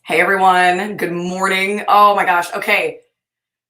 Hey everyone, good morning. Oh my gosh. Okay.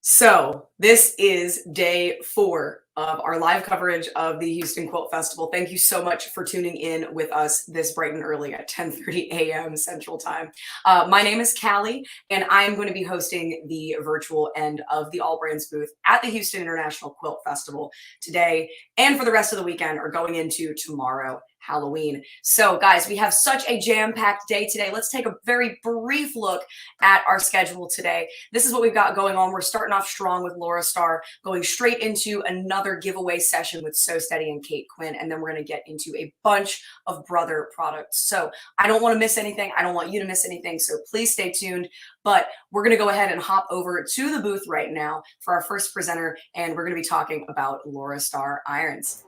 So this is day 4 of our live coverage of the Houston Quilt Festival. Thank you so much for tuning in with us this bright and early at 10:30 a.m. Central Time. My name is Callie, and I am going to be hosting the virtual end of the AllBrands booth at the Houston International Quilt Festival today and for the rest of the weekend or going into tomorrow, Halloween. So guys, we have such a jam-packed day today. Let's take a very brief look at our schedule today. This is what we've got going on. We're starting off strong with Laurastar, going straight into another giveaway session with So Steady and Quinn, and then we're going to get into a bunch of brother products. So I don't want to miss anything. I don't want you to miss anything. So please stay tuned. But we're going to go ahead and hop over to the booth right now for our first presenter, and we're going to be talking about Laurastar irons.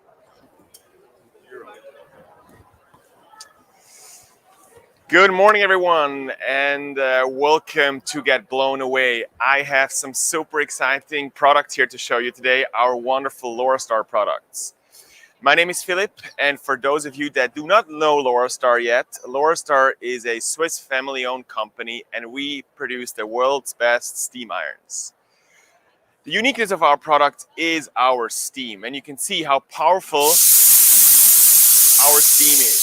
Good morning, everyone, and welcome to Get Blown Away. I have some super exciting products here to show you today, our wonderful Laurastar products. My name is Philipp, and for those of you that do not know Laurastar yet, Laurastar is a Swiss family-owned company, and we produce the world's best steam irons. The uniqueness of our product is our steam, and you can see how powerful our steam is.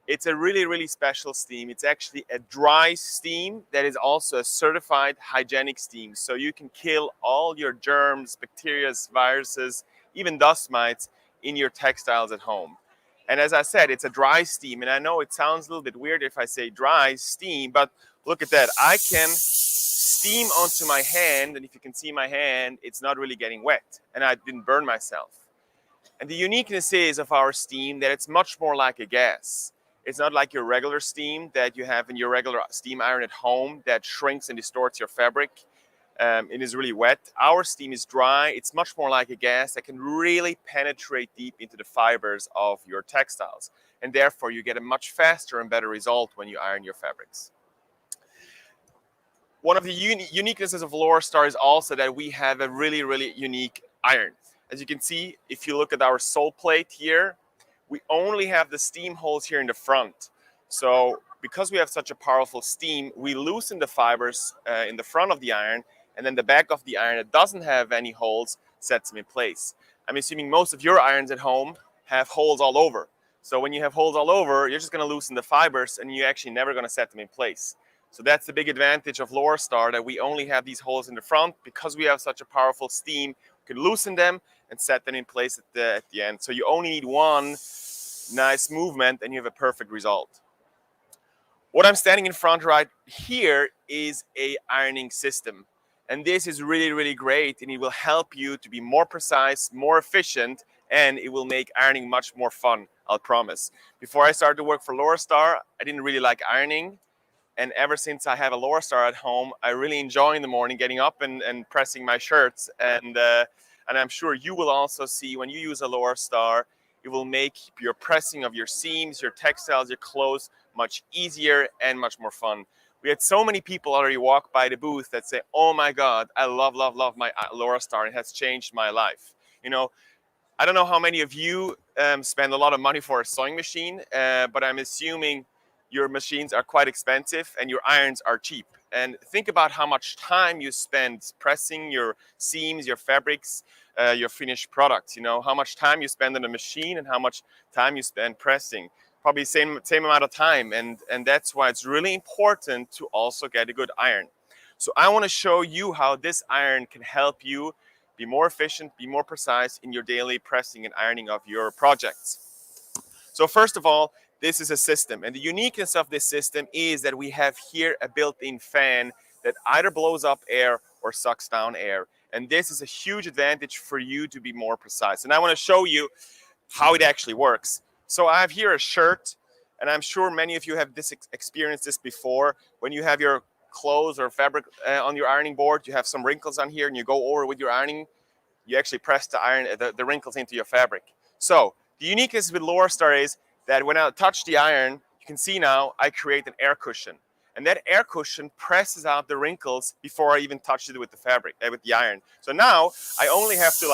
It's a really, really special steam. It's actually a dry steam that is also a certified hygienic steam. So you can kill all your germs, bacteria, viruses, even dust mites in your textiles at home. And as I said, it's a dry steam. And I know it sounds a little bit weird if I say dry steam, but look at that. I can steam onto my hand. And if you can see my hand, it's not really getting wet. And I didn't burn myself. And the uniqueness is of our steam that it's much more like a gas. It's not like your regular steam that you have in your regular steam iron at home that shrinks and distorts your fabric. It is really wet. Our steam is dry. It's much more like a gas that can really penetrate deep into the fibers of your textiles. And therefore, you get a much faster and better result when you iron your fabrics. One of the uniquenesses of Laurastar is also that we have a really, really unique iron. As you can see, if you look at our sole plate here, we only have the steam holes here in the front. So because we have such a powerful steam, we loosen the fibers in the front of the iron, and then the back of the iron that doesn't have any holes sets them in place. I'm assuming most of your irons at home have holes all over. So when you have holes all over, you're just going to loosen the fibers and you're actually never going to set them in place. So that's the big advantage of Laurastar, that we only have these holes in the front. Because we have such a powerful steam, we can loosen them and set them in place at the end. So you only need one nice movement and you have a perfect result. What I'm standing in front right here is a ironing system. And this is really, really great, and it will help you to be more precise, more efficient, and it will make ironing much more fun, I'll promise. Before I started to work for Laurastar, I didn't really like ironing. And ever since I have a Laurastar at home, I really enjoy in the morning getting up and pressing my shirts. And I'm sure you will also see when you use a Laurastar, it will make your pressing of your seams, your textiles, your clothes much easier and much more fun. We had so many people already walk by the booth that say, oh my God, I love, love, love my Laurastar. It has changed my life. You know, I don't know how many of you spend a lot of money for a sewing machine, but I'm assuming your machines are quite expensive and your irons are cheap. And think about how much time you spend pressing your seams, your fabrics, your finished products. You know, how much time you spend on a machine and how much time you spend pressing. Probably same amount of time. And that's why it's really important to also get a good iron. So I want to show you how this iron can help you be more efficient, be more precise in your daily pressing and ironing of your projects. So first of all, this is a system, and the uniqueness of this system is that we have here a built-in fan that either blows up air or sucks down air. And this is a huge advantage for you to be more precise. And I want to show you how it actually works. So I have here a shirt, and I'm sure many of you have experienced this before. When you have your clothes or fabric on your ironing board, you have some wrinkles on here, and you go over with your ironing, you actually press the wrinkles into your fabric. So the uniqueness with Laurastar is that when I touch the iron, you can see now I create an air cushion. And that air cushion presses out the wrinkles before I even touch it with the fabric, with the iron. So now I only have to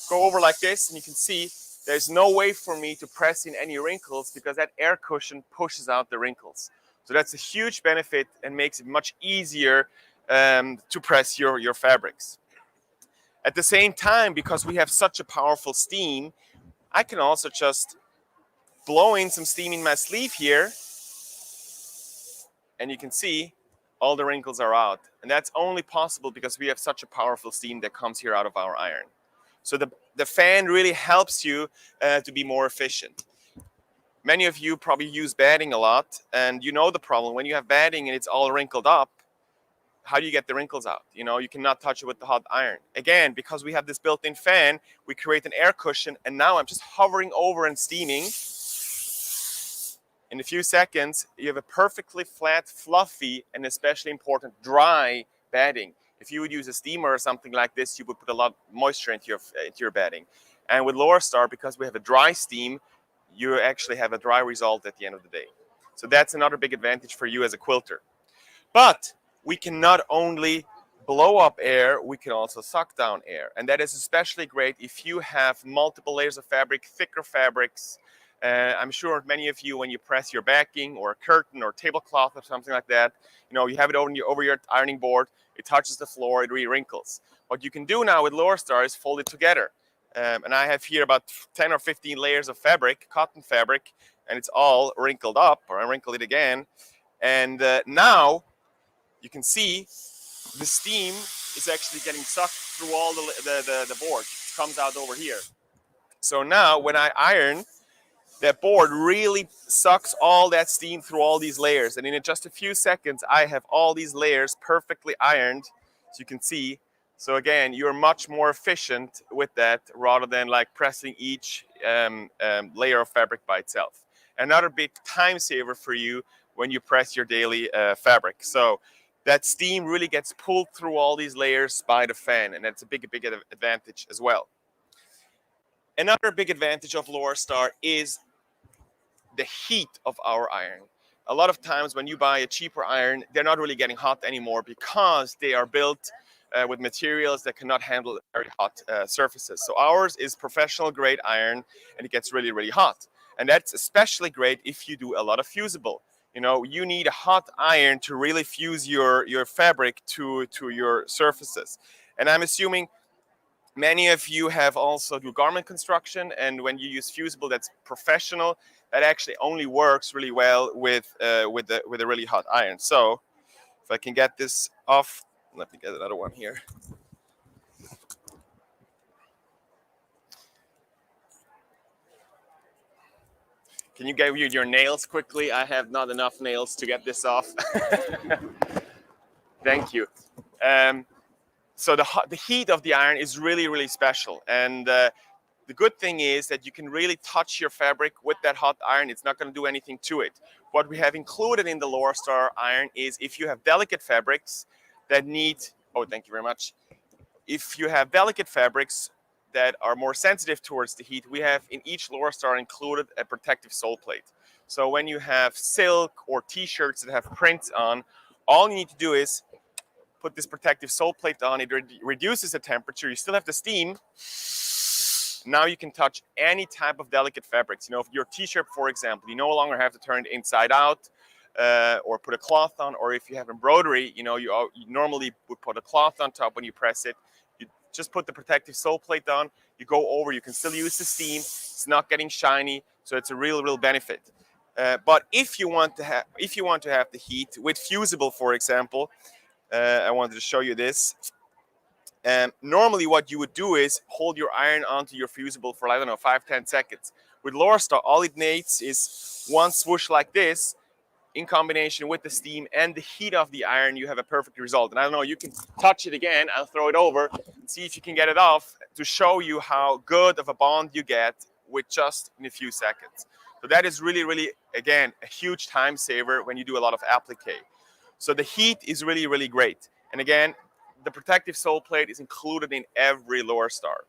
go over like this, and you can see there's no way for me to press in any wrinkles because that air cushion pushes out the wrinkles. So that's a huge benefit and makes it much easier to press your fabrics. At the same time, because we have such a powerful steam, I can also just blow in some steam in my sleeve here, and you can see all the wrinkles are out. And that's only possible because we have such a powerful steam that comes here out of our iron. So the fan really helps you to be more efficient. Many of you probably use batting a lot, and you know the problem. When you have batting and it's all wrinkled up, how do you get the wrinkles out? You know, you cannot touch it with the hot iron. Again, because we have this built-in fan, we create an air cushion, and now I'm just hovering over and steaming. In a few seconds, you have a perfectly flat, fluffy, and especially important, dry batting. If you would use a steamer or something like this, you would put a lot of moisture into your batting. And with Laurastar, because we have a dry steam, you actually have a dry result at the end of the day. So that's another big advantage for you as a quilter. But we can not only blow up air, we can also suck down air. And that is especially great if you have multiple layers of fabric, thicker fabrics. I'm sure many of you, when you press your backing or a curtain or tablecloth or something like that, you know, you have it over your ironing board, it touches the floor, it re-wrinkles. What you can do now with Laurastar is fold it together. And I have here about 10 or 15 layers of fabric, cotton fabric, and it's all wrinkled up, or I wrinkle it again. And now you can see the steam is actually getting sucked through all the board. It comes out over here. So now when I iron, that board really sucks all that steam through all these layers. And in just a few seconds, I have all these layers perfectly ironed, as you can see. So again, you're much more efficient with that rather than like pressing each layer of fabric by itself. Another big time saver for you when you press your daily fabric. So that steam really gets pulled through all these layers by the fan, and that's a big advantage as well. Another big advantage of Laurastar is the heat of our iron. A lot of times when you buy a cheaper iron, they're not really getting hot anymore because they are built with materials that cannot handle very hot surfaces. So ours is professional grade iron, and it gets really, really hot. And that's especially great if you do a lot of fusible. You know, you need a hot iron to really fuse your fabric to your surfaces. And I'm assuming many of you have also do garment construction, and when you use fusible that's professional, that actually only works really well with a really hot iron. So if I can get this off, let me get another one here. Can you get your nails quickly? I have not enough nails to get this off. Thank you. So the heat of the iron is really, really special. And the good thing is that you can really touch your fabric with that hot iron. It's not going to do anything to it. What we have included in the Laurastar iron is if you have delicate fabrics that need, oh, thank you very much. If you have delicate fabrics that are more sensitive towards the heat, we have in each Laurastar included a protective sole plate. So when you have silk or t-shirts that have prints on, all you need to do is put this protective sole plate on. It reduces the temperature. You still have the steam. Now you can touch any type of delicate fabrics. You know, if your t-shirt, for example, you no longer have to turn it inside out or put a cloth on. Or if you have embroidery, you know, you normally would put a cloth on top when you press it. You just put the protective sole plate on. You go over. You can still use the steam. It's not getting shiny, so it's a real benefit. But if you want to have the heat with fusible, for example, I wanted to show you this. Normally what you would do is hold your iron onto your fusible for, I don't know, 5-10 seconds. With Laurastar, all it needs is one swoosh like this in combination with the steam and the heat of the iron. You have a perfect result. And I don't know, you can touch it again. I'll throw it over and see if you can get it off to show you how good of a bond you get with just in a few seconds. So that is really, again, a huge time saver when you do a lot of applique. So the heat is really great. And again, the protective sole plate is included in every Laurastar.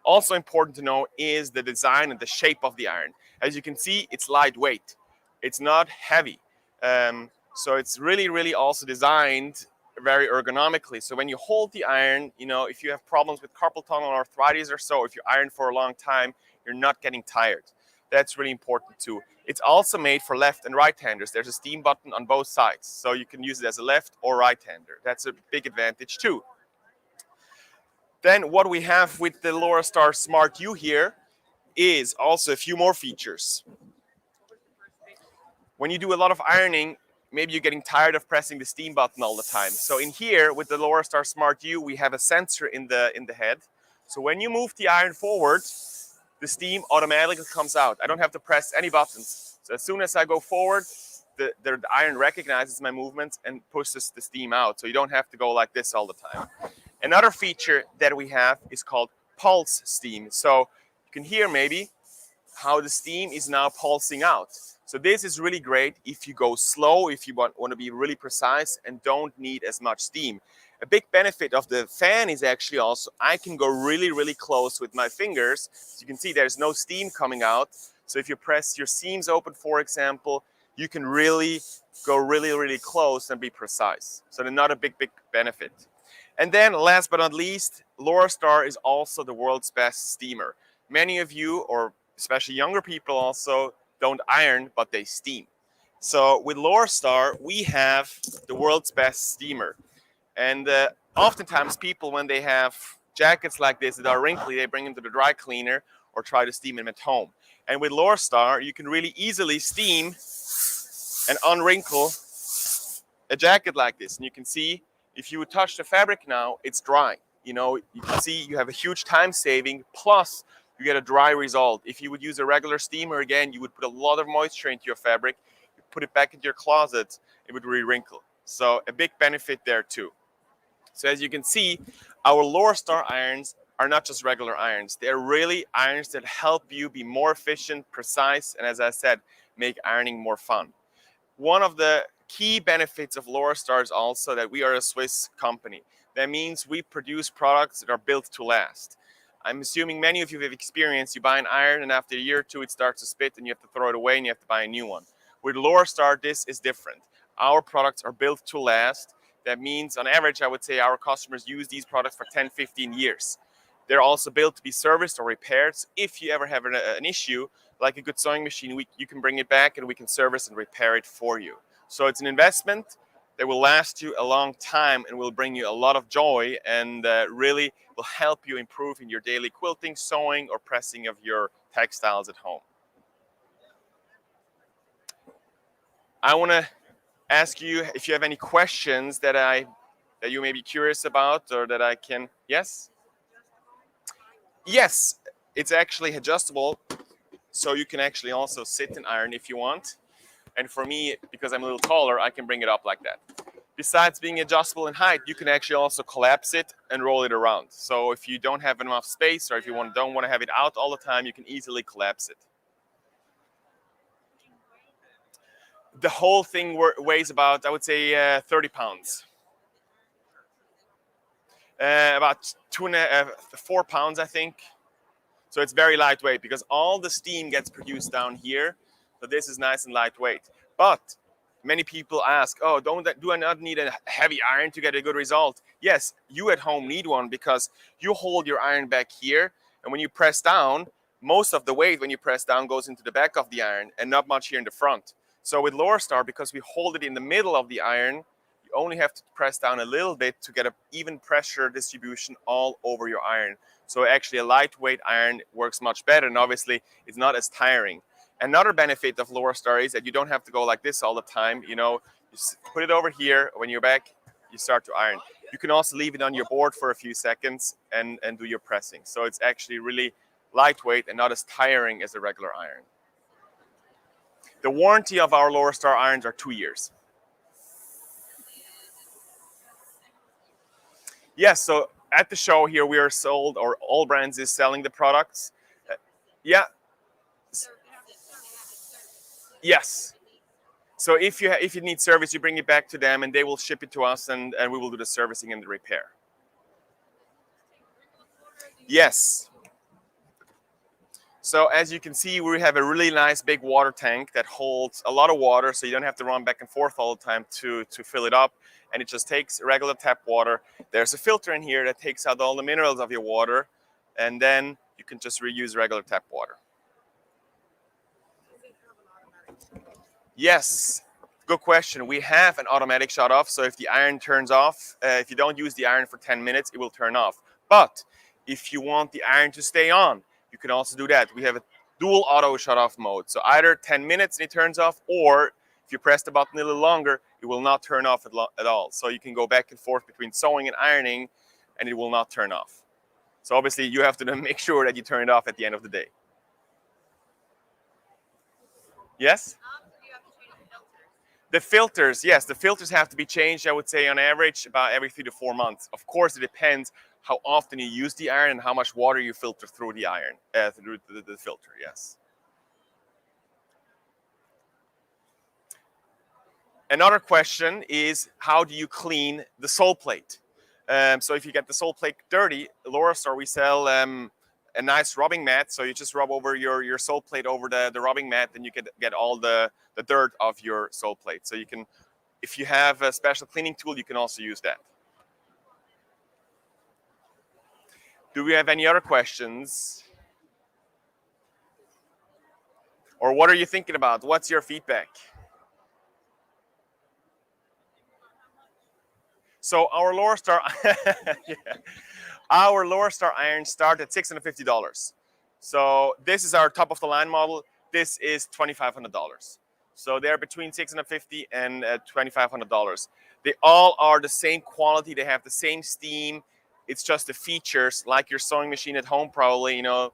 Also important to know is the design and the shape of the iron. As you can see, it's lightweight. It's not heavy. So it's really also designed very ergonomically. So when you hold the iron, you know, if you have problems with carpal tunnel arthritis or so, if you iron for a long time, you're not getting tired. That's really important too. It's also made for left and right-handers. There's a steam button on both sides, so you can use it as a left or right-hander. That's a big advantage too. Then what we have with the Laurastar Smart U here is also a few more features. When you do a lot of ironing, maybe you're getting tired of pressing the steam button all the time. So in here with the Laurastar Smart U, we have a sensor in the head. So when you move the iron forward, the steam automatically comes out. I don't have to press any buttons. So as soon as I go forward, the iron recognizes my movements and pushes the steam out. So you don't have to go like this all the time. Another feature that we have is called pulse steam. So you can hear maybe how the steam is now pulsing out. So this is really great if you go slow, if you want to be really precise and don't need as much steam. A big benefit of the fan is actually also I can go really, really close with my fingers. So you can see there's no steam coming out. So if you press your seams open, for example, you can really go really, really close and be precise. So another big, big benefit. And then last but not least, Laurastar is also the world's best steamer. Many of you, or especially younger people also, don't iron, but they steam. So with Laurastar, we have the world's best steamer. And oftentimes people, when they have jackets like this that are wrinkly, they bring them to the dry cleaner or try to steam them at home. And with Laurastar, you can really easily steam and unwrinkle a jacket like this. And you can see, if you would touch the fabric now, it's dry. You know, you can see you have a huge time saving, plus you get a dry result. If you would use a regular steamer, again, you would put a lot of moisture into your fabric, you put it back into your closet, it would re-wrinkle. So a big benefit there too. So as you can see, our Laurastar irons are not just regular irons. They're really irons that help you be more efficient, precise, and as I said, make ironing more fun. One of the key benefits of Laurastar is also that we are a Swiss company. That means we produce products that are built to last. I'm assuming many of you have experienced, you buy an iron and after a year or two it starts to spit and you have to throw it away and you have to buy a new one. With Laurastar, this is different. Our products are built to last. That means on average, I would say our customers use these products for 10, 15 years. They're also built to be serviced or repaired. So if you ever have an issue, like a good sewing machine, you can bring it back and we can service and repair it for you. So it's an investment that will last you a long time and will bring you a lot of joy and really will help you improve in your daily quilting, sewing, or pressing of your textiles at home. I want to ask you if you have any questions that you may be curious about or that I can. Yes? Yes, it's actually adjustable, so you can actually also sit and iron if you want. And for me, because I'm a little taller, I can bring it up like that. Besides being adjustable in height, you can actually also collapse it and roll it around. So if you don't have enough space or if you don't want to have it out all the time, you can easily collapse it. The whole thing weighs about, I would say, 30 pounds. About 4 pounds, I think. So it's very lightweight because all the steam gets produced down here. So this is nice and lightweight. But many people ask, oh, do I not need a heavy iron to get a good result? Yes, you at home need one because you hold your iron back here. And when you press down, most of the weight when you press down goes into the back of the iron and not much here in the front. So with Laurastar, because we hold it in the middle of the iron, you only have to press down a little bit to get an even pressure distribution all over your iron. So actually a lightweight iron works much better, and obviously it's not as tiring. Another benefit of Laurastar is that you don't have to go like this all the time. You know, you put it over here. When you're back, you start to iron. You can also leave it on your board for a few seconds and do your pressing. So it's actually really lightweight and not as tiring as a regular iron. The warranty of our Laurastar irons are 2 years. Yes, so at the show here we are sold, or AllBrands is selling the products. Yeah. Yes. So if you need service, you bring it back to them and they will ship it to us and we will do the servicing and the repair. Yes. So as you can see, we have a really nice big water tank that holds a lot of water, so you don't have to run back and forth all the time to fill it up. And it just takes regular tap water. There's a filter in here that takes out all the minerals of your water, and then you can just reuse regular tap water. Yes, good question. We have an automatic shut off, so if the iron turns off, if you don't use the iron for 10 minutes, it will turn off. But if you want the iron to stay on, you can also do that. We have a dual auto shut off mode. So either 10 minutes and it turns off, or if you press the button a little longer, it will not turn off at all. So you can go back and forth between sewing and ironing, and it will not turn off. So obviously you have to make sure that you turn it off at the end of the day. Yes? The filters, yes, the filters have to be changed, I would say, on average, about every 3 to 4 months. Of course, it depends how often you use the iron and how much water you filter through the iron, through the filter, yes. Another question is, how do you clean the sole plate? So if you get the sole plate dirty, Laurastar, we sell a nice rubbing mat. So you just rub over your sole plate over the rubbing mat, and you can get all the dirt off your sole plate. So you can, if you have a special cleaning tool, you can also use that. Do we have any other questions? Or what are you thinking about? What's your feedback? So our Laurastar, yeah, our Laurastar irons start at $650. So this is our top of the line model. This is $2,500. So they're between $650 and $2,500. They all are the same quality. They have the same steam. It's just the features, like your sewing machine at home, probably. You know,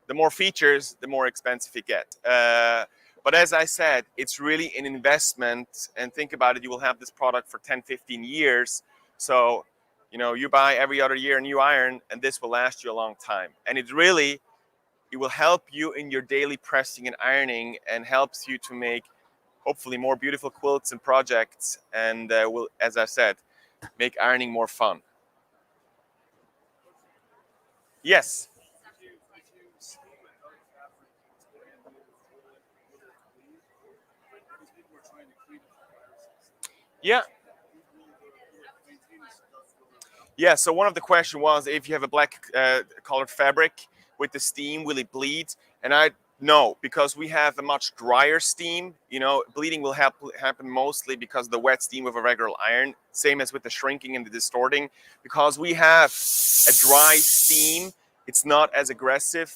the more features, the more expensive it gets. But as I said, it's really an investment. And think about it, you will have this product for 10, 15 years. So, you know, you buy every other year a new iron, and this will last you a long time. And it will help you in your daily pressing and ironing, and helps you to make, hopefully, more beautiful quilts and projects, and will, as I said, make ironing more fun. Yes. Yeah. Yeah, so one of the questions was, if you have a black colored fabric with the steam, will it bleed? And no, because we have a much drier steam. You know, bleeding will happen mostly because of the wet steam of a regular iron, same as with the shrinking and the distorting. Because we have a dry steam, it's not as aggressive,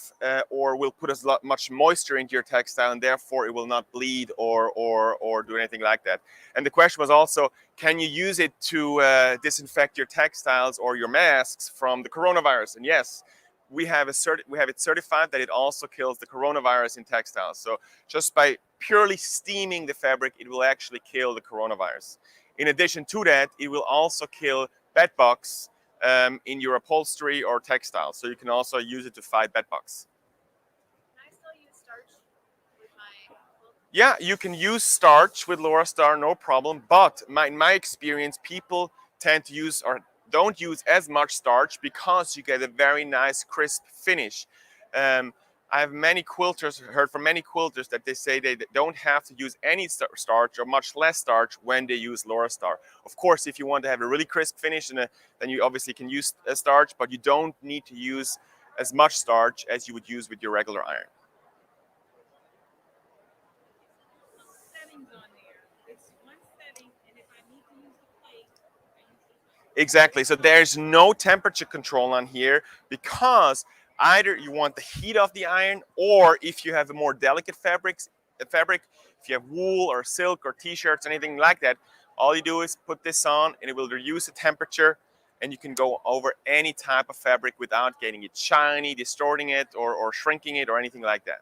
or will put as much moisture into your textile, and therefore it will not bleed or do anything like that. And the question was also, can you use it to disinfect your textiles or your masks from the coronavirus? And yes, we have it certified that it also kills the coronavirus in textiles. So just by purely steaming the fabric, it will actually kill the coronavirus. In addition to that, it will also kill bedbugs in your upholstery or textiles. So you can also use it to fight bedbugs. Can I still use starch with my quilt? Yeah, you can use starch with Laurastar, no problem. But in my experience, people tend to use or don't use as much starch because you get a very nice crisp finish. I have heard from many quilters that they say they don't have to use any starch or much less starch when they use Laurastar. Of course, if you want to have a really crisp finish, then you obviously can use a starch, but you don't need to use as much starch as you would use with your regular iron. Exactly. So there's no temperature control on here, because either you want the heat of the iron, or if you have a more delicate fabric, if you have wool or silk or t-shirts, anything like that, all you do is put this on and it will reduce the temperature, and you can go over any type of fabric without getting it shiny, distorting it, or shrinking it, or anything like that.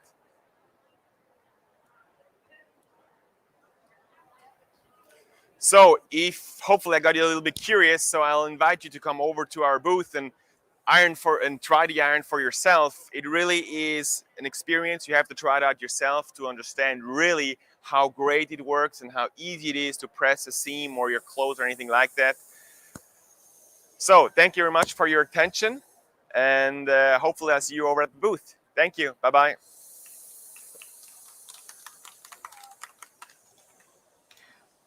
So hopefully I got you a little bit curious, so I'll invite you to come over to our booth and try the iron for yourself. It really is an experience. You have to try it out yourself to understand really how great it works and how easy it is to press a seam or your clothes or anything like that. So thank you very much for your attention, and hopefully I'll see you over at the booth. Thank you. Bye-bye.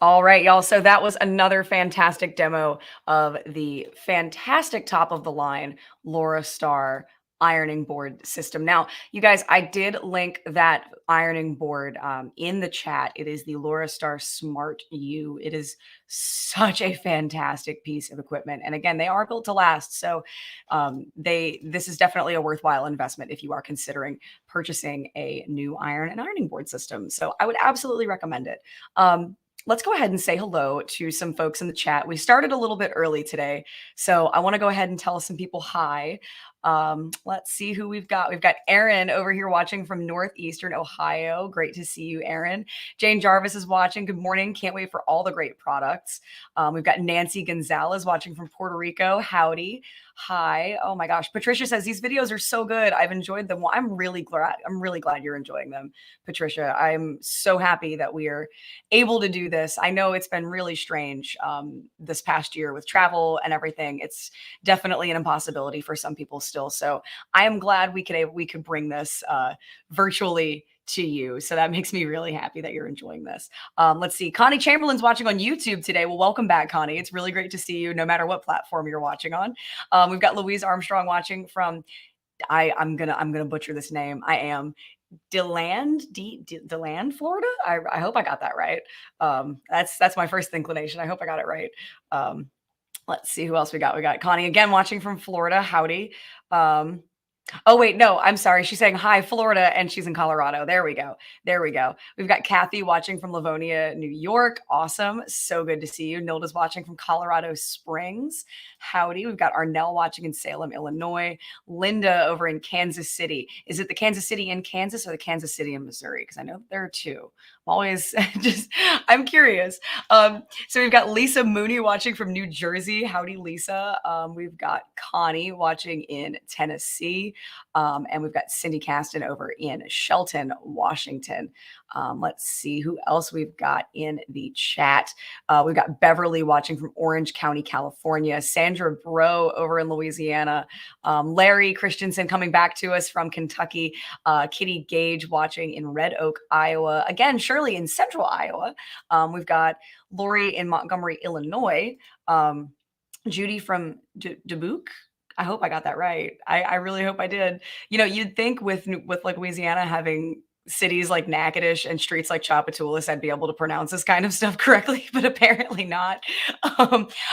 All right, y'all. So that was another fantastic demo of the fantastic top of the line Laurastar ironing board system. Now, you guys, I did link that ironing board in the chat. It is the Laurastar Smart U. It is such a fantastic piece of equipment. And again, they are built to last. So this is definitely a worthwhile investment if you are considering purchasing a new iron and ironing board system. So I would absolutely recommend it. Let's go ahead and say hello to some folks in the chat. We started a little bit early today, so I want to go ahead and tell some people hi. Let's see who we've got. We've got Aaron over here watching from Northeastern Ohio. Great to see you, Aaron. Jane Jarvis is watching. Good morning. Can't wait for all the great products. We've got Nancy Gonzalez watching from Puerto Rico. Howdy. Hi. Oh my gosh. Patricia says these videos are so good. I've enjoyed them. Well, I'm really glad you're enjoying them, Patricia. I'm so happy that we are able to do this. I know it's been really strange this past year with travel and everything. It's definitely an impossibility for some people still. So I am glad we could bring this virtually to you. So that makes me really happy that you're enjoying this. Let's see. Connie Chamberlain's watching on YouTube today. Well, welcome back, Connie. It's really great to see you no matter what platform you're watching on. We've got Louise Armstrong watching from, I'm gonna butcher this name. I am. DeLand, Florida. I hope I got that right. That's my first inclination. I hope I got it right. Let's see who else we got. We got Connie again watching from Florida. Howdy. Oh, wait, no, I'm sorry. She's saying hi, Florida, and she's in Colorado. There we go. There we go. We've got Kathy watching from Livonia, New York. Awesome. So good to see you. Nilda's watching from Colorado Springs. Howdy. We've got Arnell watching in Salem, Illinois. Linda over in Kansas City. Is it the Kansas City in Kansas or the Kansas City in Missouri? Because I know there are two. I'm always I'm curious. So we've got Lisa Mooney watching from New Jersey. Howdy, Lisa. We've got Connie watching in Tennessee. And we've got Cindy Caston over in Shelton, Washington. Let's see who else we've got in the chat. We've got Beverly watching from Orange County, California. Sandra Bro over in Louisiana. Larry Christensen coming back to us from Kentucky. Kitty Gage watching in Red Oak, Iowa. Again, Shirley in Central Iowa. We've got Lori in Montgomery, Illinois. Judy from Dubuque. I hope I got that right. I really hope I did. You know, you'd think with like Louisiana having cities like Natchitoches and streets like Chapatoulas, I'd be able to pronounce this kind of stuff correctly, but apparently not.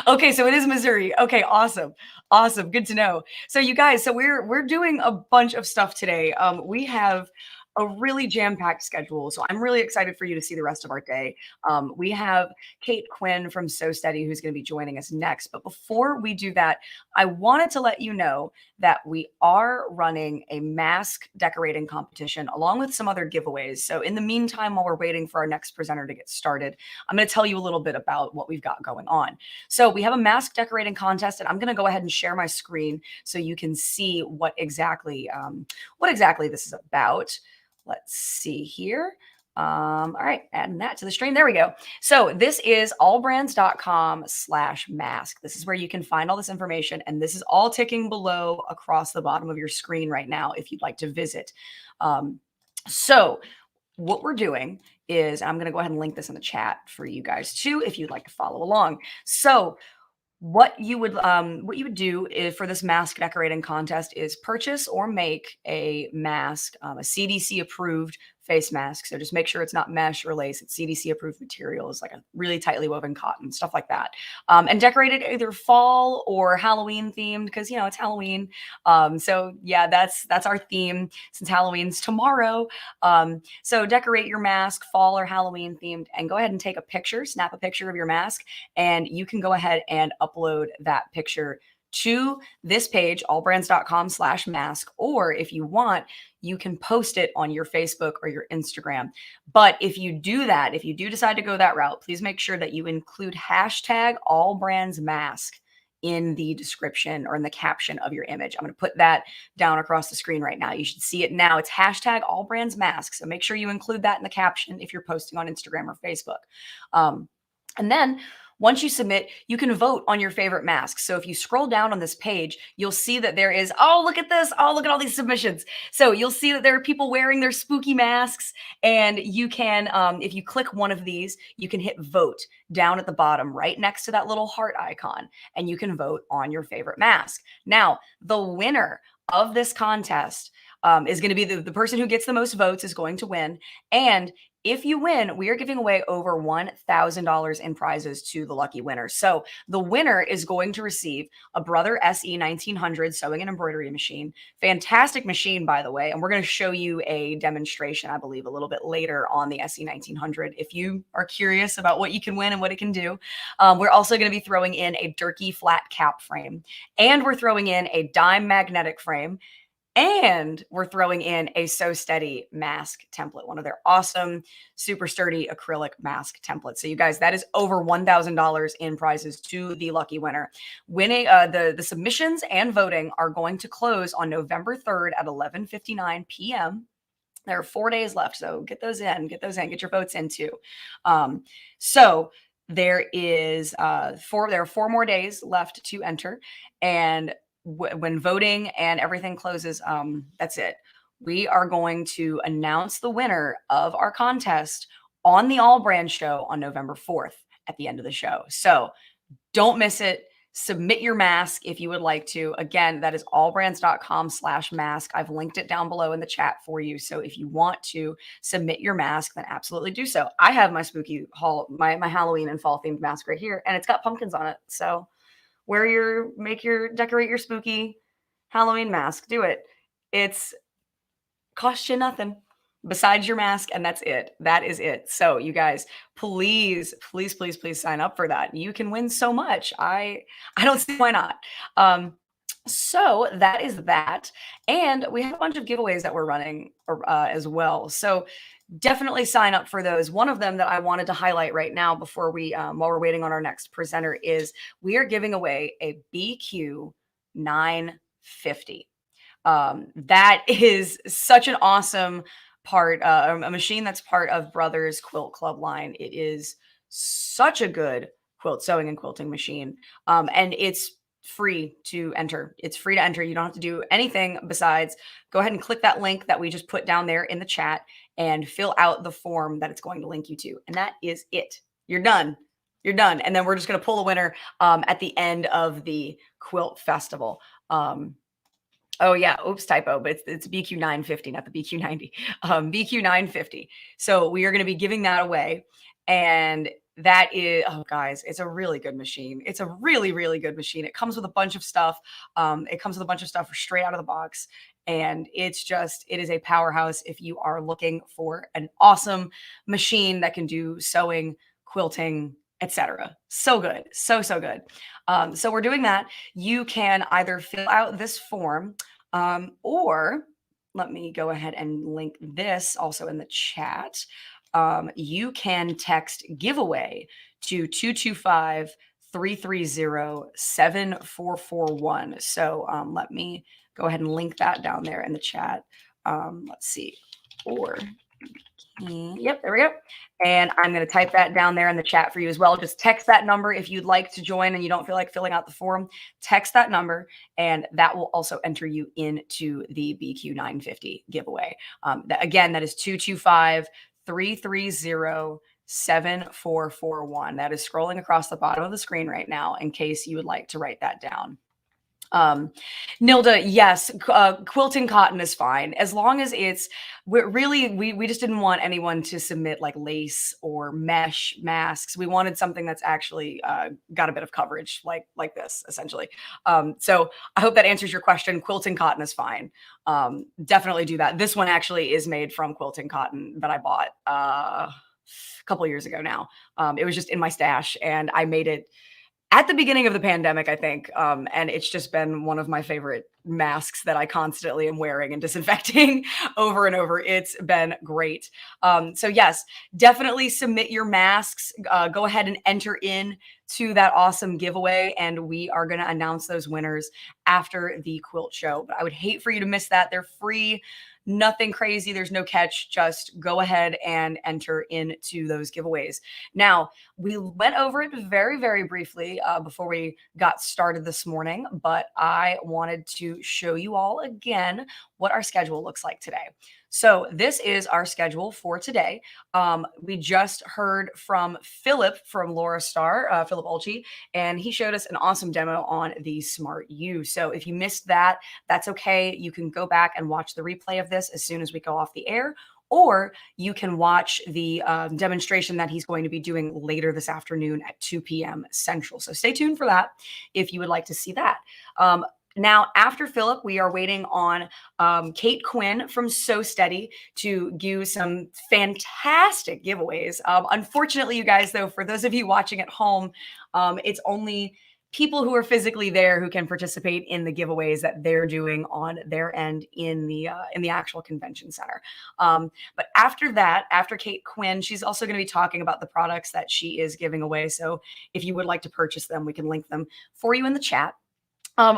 Okay, so it is Missouri. Okay, awesome. Awesome. Good to know. So you guys, so we're doing a bunch of stuff today. We have a really jam-packed schedule. So I'm really excited for you to see the rest of our day. We have Kate Quinn from So Steady who's going to be joining us next. But before we do that, I wanted to let you know that we are running a mask decorating competition along with some other giveaways. So in the meantime, while we're waiting for our next presenter to get started, I'm going to tell you a little bit about what we've got going on. So we have a mask decorating contest, and I'm going to go ahead and share my screen so you can see what exactly this is about. Let's see here. All right, adding that to the stream. There we go. So this is allbrands.com/mask. This is where you can find all this information. And this is all ticking below across the bottom of your screen right now if you'd like to visit. So what we're doing is, I'm going to go ahead and link this in the chat for you guys too, if you'd like to follow along. So what you would do is, for this mask decorating contest, is purchase or make a mask, a CDC approved face mask. So just make sure it's not mesh or lace. It's CDC approved materials, like a really tightly woven cotton, stuff like that. And decorate it either fall or Halloween themed, because, you know, it's Halloween. So yeah, that's our theme since Halloween's tomorrow. So decorate your mask fall or Halloween themed, and go ahead and take a picture, snap a picture of your mask, and you can go ahead and upload that picture to this page, allbrands.com/mask, or if you want, you can post it on your Facebook or your Instagram. But if you do that, if you do decide to go that route, please make sure that you include hashtag allbrandsmask in the description or in the caption of your image. I'm going to put that down across the screen right now. You should see it now. It's hashtag allbrandsmask. So make sure you include that in the caption if you're posting on Instagram or Facebook. And then Once you submit, you can vote on your favorite mask. So if you scroll down on this page, you'll see that there is, oh, look at this. Oh, look at all these submissions. So you'll see that there are people wearing their spooky masks, and you can, if you click one of these, you can hit vote down at the bottom right next to that little heart icon, and you can vote on your favorite mask. Now, the winner of this contest is going to be the person who gets the most votes is going to win. And if you win, we are giving away over $1,000 in prizes to the lucky winner. So the winner is going to receive a Brother SE 1900 sewing and embroidery machine. Fantastic machine, by the way. And we're going to show you a demonstration, I believe, a little bit later on the SE 1900 if you are curious about what you can win and what it can do. We're also going to be throwing in a Durkee flat cap frame, and we're throwing in a dime magnetic frame, and we're throwing in a So Steady mask template, one of their awesome, super sturdy acrylic mask templates. So you guys, that is over $1,000 in prizes to the lucky winner. Winning the submissions and voting are going to close on November 3rd at 11:59 p.m. There are 4 days left, so get those in, get your votes in too. So there are 4 more days left to enter, and when voting and everything closes, that's it. We are going to announce the winner of our contest on the AllBrands show on November 4th at the end of the show. So don't miss it. Submit your mask if you would like to. Again, that is allbrands.com/mask. I've linked it down below in the chat for you. So if you want to submit your mask, then absolutely do so. I have my spooky my Halloween and fall themed mask right here, and it's got pumpkins on it. So decorate your spooky Halloween mask. Do it. It's cost you nothing besides your mask, and that's it. That is it. So you guys, please sign up for that. You can win so much. I don't see why not. So that is that. And we have a bunch of giveaways that we're running as well. So definitely sign up for those. One of them that I wanted to highlight right now before while we're waiting on our next presenter is we are giving away a BQ 950. That is such an awesome part, a machine that's part of Brothers Quilt Club line. It is such a good quilt sewing and quilting machine. And it's free to enter. It's free to enter. You don't have to do anything besides go ahead and click that link that we just put down there in the chat and fill out the form that it's going to link you to. And that is it. You're done. You're done. And then we're just going to pull a winner at the end of the quilt festival. Oh yeah, oops, typo, but it's BQ 950, not the BQ 90. BQ 950. So we are going to be giving that away, and that is, oh guys, it's a really good machine. It's a really, really good machine. It comes with a bunch of stuff. It comes with a bunch of stuff straight out of the box, and it is a powerhouse if you are looking for an awesome machine that can do sewing, quilting, etc. So good. So good. So we're doing that. You can either fill out this form or let me go ahead and link this also in the chat. You can text giveaway to 225-330-7441. So let me go ahead and link that down there in the chat. Let's see. Yep, there we go. And I'm going to type that down there in the chat for you as well. Just text that number if you'd like to join and you don't feel like filling out the form. Text that number, and that will also enter you into the BQ 950 giveaway. Again, that is 225-330-7441. That is scrolling across the bottom of the screen right now in case you would like to write that down. Nilda, yes, quilting cotton is fine as long as we just didn't want anyone to submit like lace or mesh masks. We wanted something that's actually got a bit of coverage like this essentially. So I hope that answers your question. Quilting cotton is fine. Definitely do that. This one actually is made from quilting cotton that I bought a couple years ago now. It was just in my stash and I made it at the beginning of the pandemic, I think. And it's just been one of my favorite masks that I constantly am wearing and disinfecting over and over. It's been great. So yes, definitely submit your masks. Go ahead and enter in to that awesome giveaway. And we are going to announce those winners after the quilt show. But I would hate for you to miss that. They're free. Nothing crazy. There's no catch. Just go ahead and enter into those giveaways. Now, we went over it very, very briefly before we got started this morning, but I wanted to show you all again what our schedule looks like today. So this is our schedule for today. We just heard from Philipp from Laurastar, Philipp Ueltschi, and he showed us an awesome demo on the Smart U. So if you missed that, that's okay. You can go back and watch the replay of this as soon as we go off the air, or you can watch the demonstration that he's going to be doing later this afternoon at 2 p.m. Central. So stay tuned for that if you would like to see that. Now, after Philipp, we are waiting on Kate Quinn from So Steady to do some fantastic giveaways. Unfortunately, you guys, though, for those of you watching at home, it's only people who are physically there who can participate in the giveaways that they're doing on their end in the actual convention center. But after that, after Kate Quinn, she's also going to be talking about the products that she is giving away. So if you would like to purchase them, we can link them for you in the chat.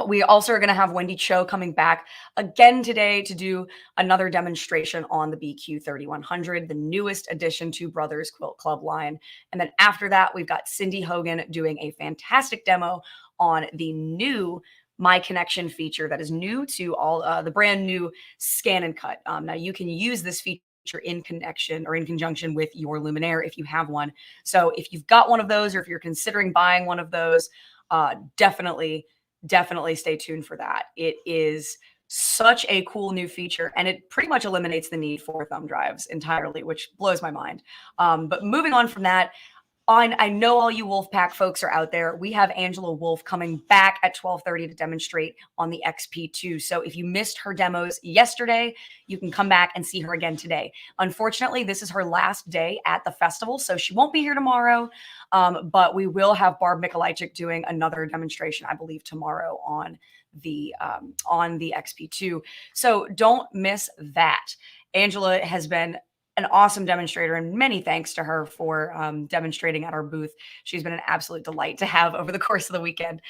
We also are going to have Wendy Chow coming back again today to do another demonstration on the BQ 3100, the newest addition to Brothers Quilt Club line. And then after that, we've got Cindy Hogan doing a fantastic demo on the new My Connection feature that is new to all the brand new ScanNCut. Now you can use this feature in connection or in conjunction with your Luminaire if you have one. So if you've got one of those, or if you're considering buying one of those, definitely stay tuned for that. It is such a cool new feature, and it pretty much eliminates the need for thumb drives entirely, which blows my mind. But moving on from that, I know all you Wolfpack folks are out there. We have Angela Wolf coming back at 12:30 to demonstrate on the XP2. So if you missed her demos yesterday, you can come back and see her again today. Unfortunately, this is her last day at the festival, so she won't be here tomorrow. But we will have Barb Mikolajczyk doing another demonstration, I believe, tomorrow on the XP2. So don't miss that. Angela has been an awesome demonstrator, and many thanks to her for demonstrating at our booth. She's been an absolute delight to have over the course of the weekend.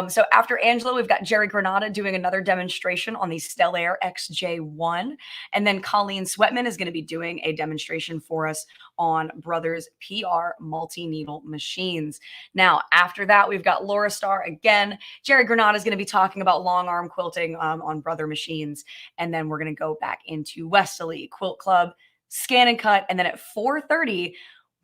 So after Angela, we've got Jerry Granata doing another demonstration on the Stellaire XJ1. And then Coleen Swettman is going to be doing a demonstration for us on Brothers PR multi-needle machines. Now, after that, we've got Laurastar again. Jerry Granata is going to be talking about long arm quilting on Brother machines. And then we're going to go back into Westerly Quilt Club, ScanNCut, and then at 4:30,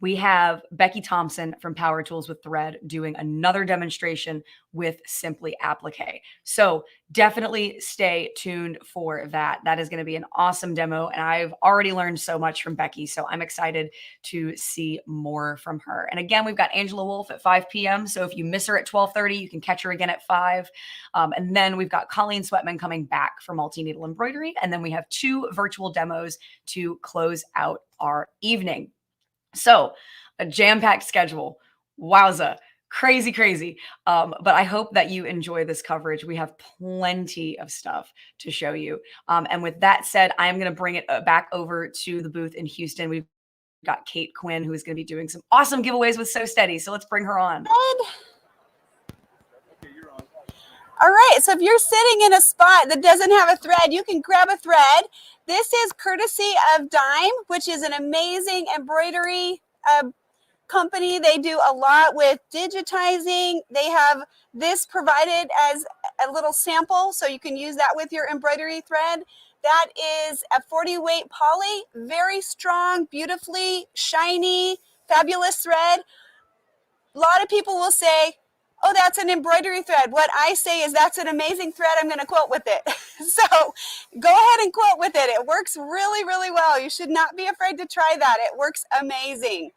we have Becky Thompson from Power Tools with Thread doing another demonstration with Simply Applique. So definitely stay tuned for that. That is going to be an awesome demo, and I've already learned so much from Becky, so I'm excited to see more from her. And again, we've got Angela Wolf at 5 p.m., so if you miss her at 12:30, you can catch her again at 5. And then we've got Coleen Swettman coming back for multi-needle embroidery, and then we have 2 virtual demos to close out our evening. So a jam-packed schedule. Wowza. Crazy, crazy. But I hope that you enjoy this coverage. We have plenty of stuff to show you. And with that said, I'm going to bring it back over to the booth in Houston. We've got Kate Quinn, who is going to be doing some awesome giveaways with So Steady. So let's bring her on. All right, so if you're sitting in a spot that doesn't have a thread, you can grab a thread. This is courtesy of Dime, which is an amazing embroidery company. They do a lot with digitizing. They have this provided as a little sample, so you can use that with your embroidery thread. That is a 40 weight poly, very strong, beautifully shiny, fabulous thread. A lot of people will say, oh, that's an embroidery thread. What I say is that's an amazing thread. I'm going to quilt with it. So go ahead and quilt with it. It works really, really well. You should not be afraid to try that. It works amazing.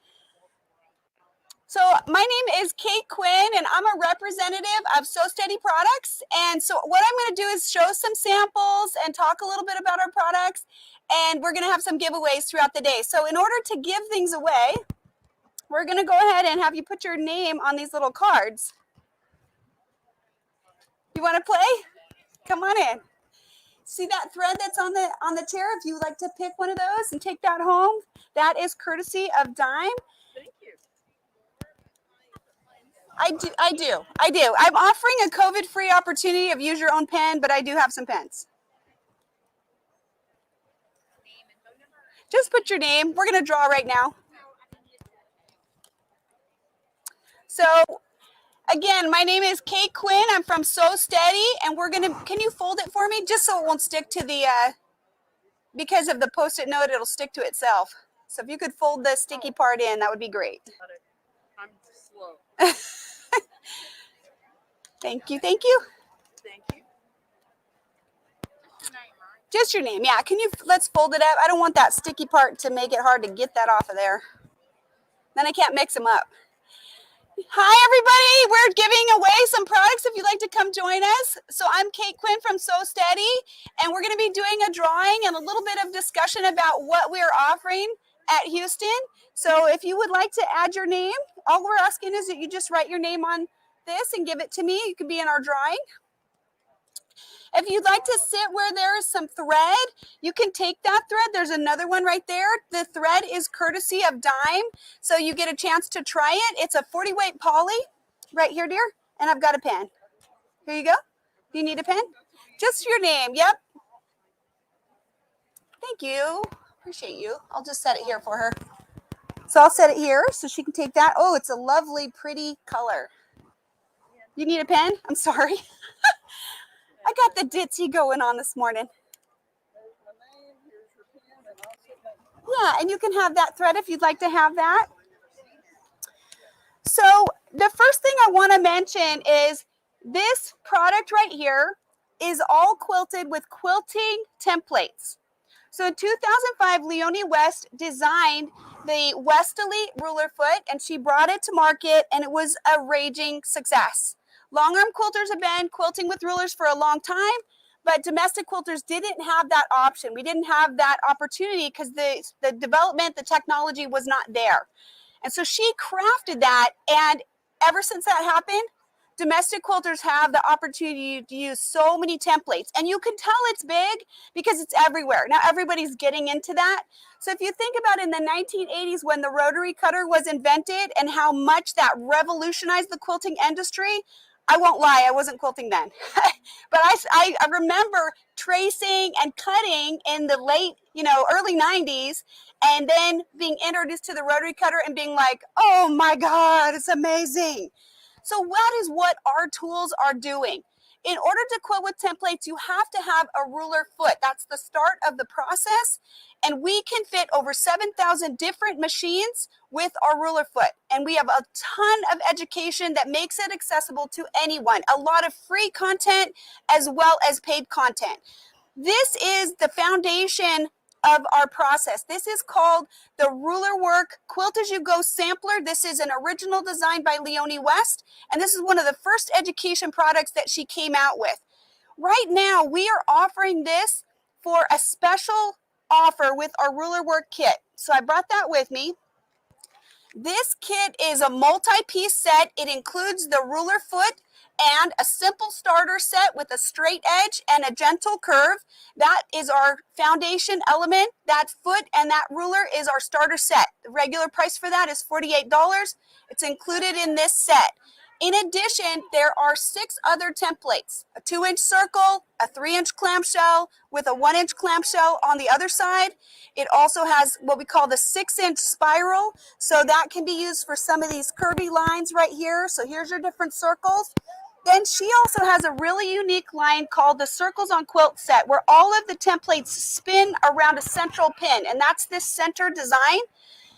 So my name is Kate Quinn, and I'm a representative of So Steady Products. And so what I'm going to do is show some samples and talk a little bit about our products. And we're going to have some giveaways throughout the day. So in order to give things away, we're going to go ahead and have you put your name on these little cards. You want to play? Come on in. See that thread that's on the chair? If you would like to pick one of those and take that home, that is courtesy of Dime. Thank you. I do. I'm offering a COVID-free opportunity of use your own pen, but I do have some pens. Just put your name. We're going to draw right now. So again, my name is Kate Quinn. I'm from So Steady, and we're gonna, can you fold it for me? Just so it won't stick to the, because of the Post-it note, it'll stick to itself. So if you could fold the sticky part in, that would be great. I'm slow. Thank you, thank you. Thank you. Just your name, yeah. Can you, let's fold it up. I don't want that sticky part to make it hard to get that off of there. Then I can't mix them up. Hi, everybody. We're giving away some products if you'd like to come join us. So I'm Kate Quinn from So Steady, and we're going to be doing a drawing and a little bit of discussion about what we're offering at Houston. So if you would like to add your name, all we're asking is that you just write your name on this and give it to me. You can be in our drawing. If you'd like to sit where there is some thread, you can take that thread. There's another one right there. The thread is courtesy of Dime, so you get a chance to try it. It's a 40 weight poly right here, dear, and I've got a pen. Here you go. Do you need a pen? Just your name. Yep. Thank you. Appreciate you. I'll just set it here for her. So I'll set it here so she can take that. Oh, it's a lovely, pretty color. You need a pen? I'm sorry. I got the ditzy going on this morning. Yeah, and you can have that thread if you'd like to have that. So the first thing I want to mention is this product right here is all quilted with quilting templates. So in 2005, Leonie West designed the Westerly ruler foot, and she brought it to market, and it was a raging success. Long arm quilters have been quilting with rulers for a long time, but domestic quilters didn't have that option. We didn't have that opportunity because the development, the technology was not there. And so she crafted that, and ever since that happened, domestic quilters have the opportunity to use so many templates. And you can tell it's big because it's everywhere. Now everybody's getting into that. So if you think about in the 1980s when the rotary cutter was invented and how much that revolutionized the quilting industry, I won't lie, I wasn't quilting then. But I remember tracing and cutting in the late, early 90s, and then being introduced to the rotary cutter and being like, oh my God, it's amazing. So that is what our tools are doing. In order to quilt with templates, you have to have a ruler foot. That's the start of the process. And we can fit over 7,000 different machines with our ruler foot. And we have a ton of education that makes it accessible to anyone. A lot of free content as well as paid content. This is the foundation of our process. This is called the Ruler Work Quilt As You Go Sampler. This is an original design by Leonie West, and this is one of the first education products that she came out with. Right now, we are offering this for a special offer with our Ruler Work kit. So I brought that with me. This kit is a multi-piece set. It includes the ruler foot and a simple starter set with a straight edge and a gentle curve. That is our foundation element. That foot and that ruler is our starter set. The regular price for that is $48. It's included in this set. In addition, there are 6 other templates: a 2-inch circle, a 3-inch clamshell with a 1-inch clamshell on the other side. It also has what we call the 6-inch spiral. So that can be used for some of these curvy lines right here. So here's your different circles. Then she also has a really unique line called the Circles on Quilt set, where all of the templates spin around a central pin, and that's this center design.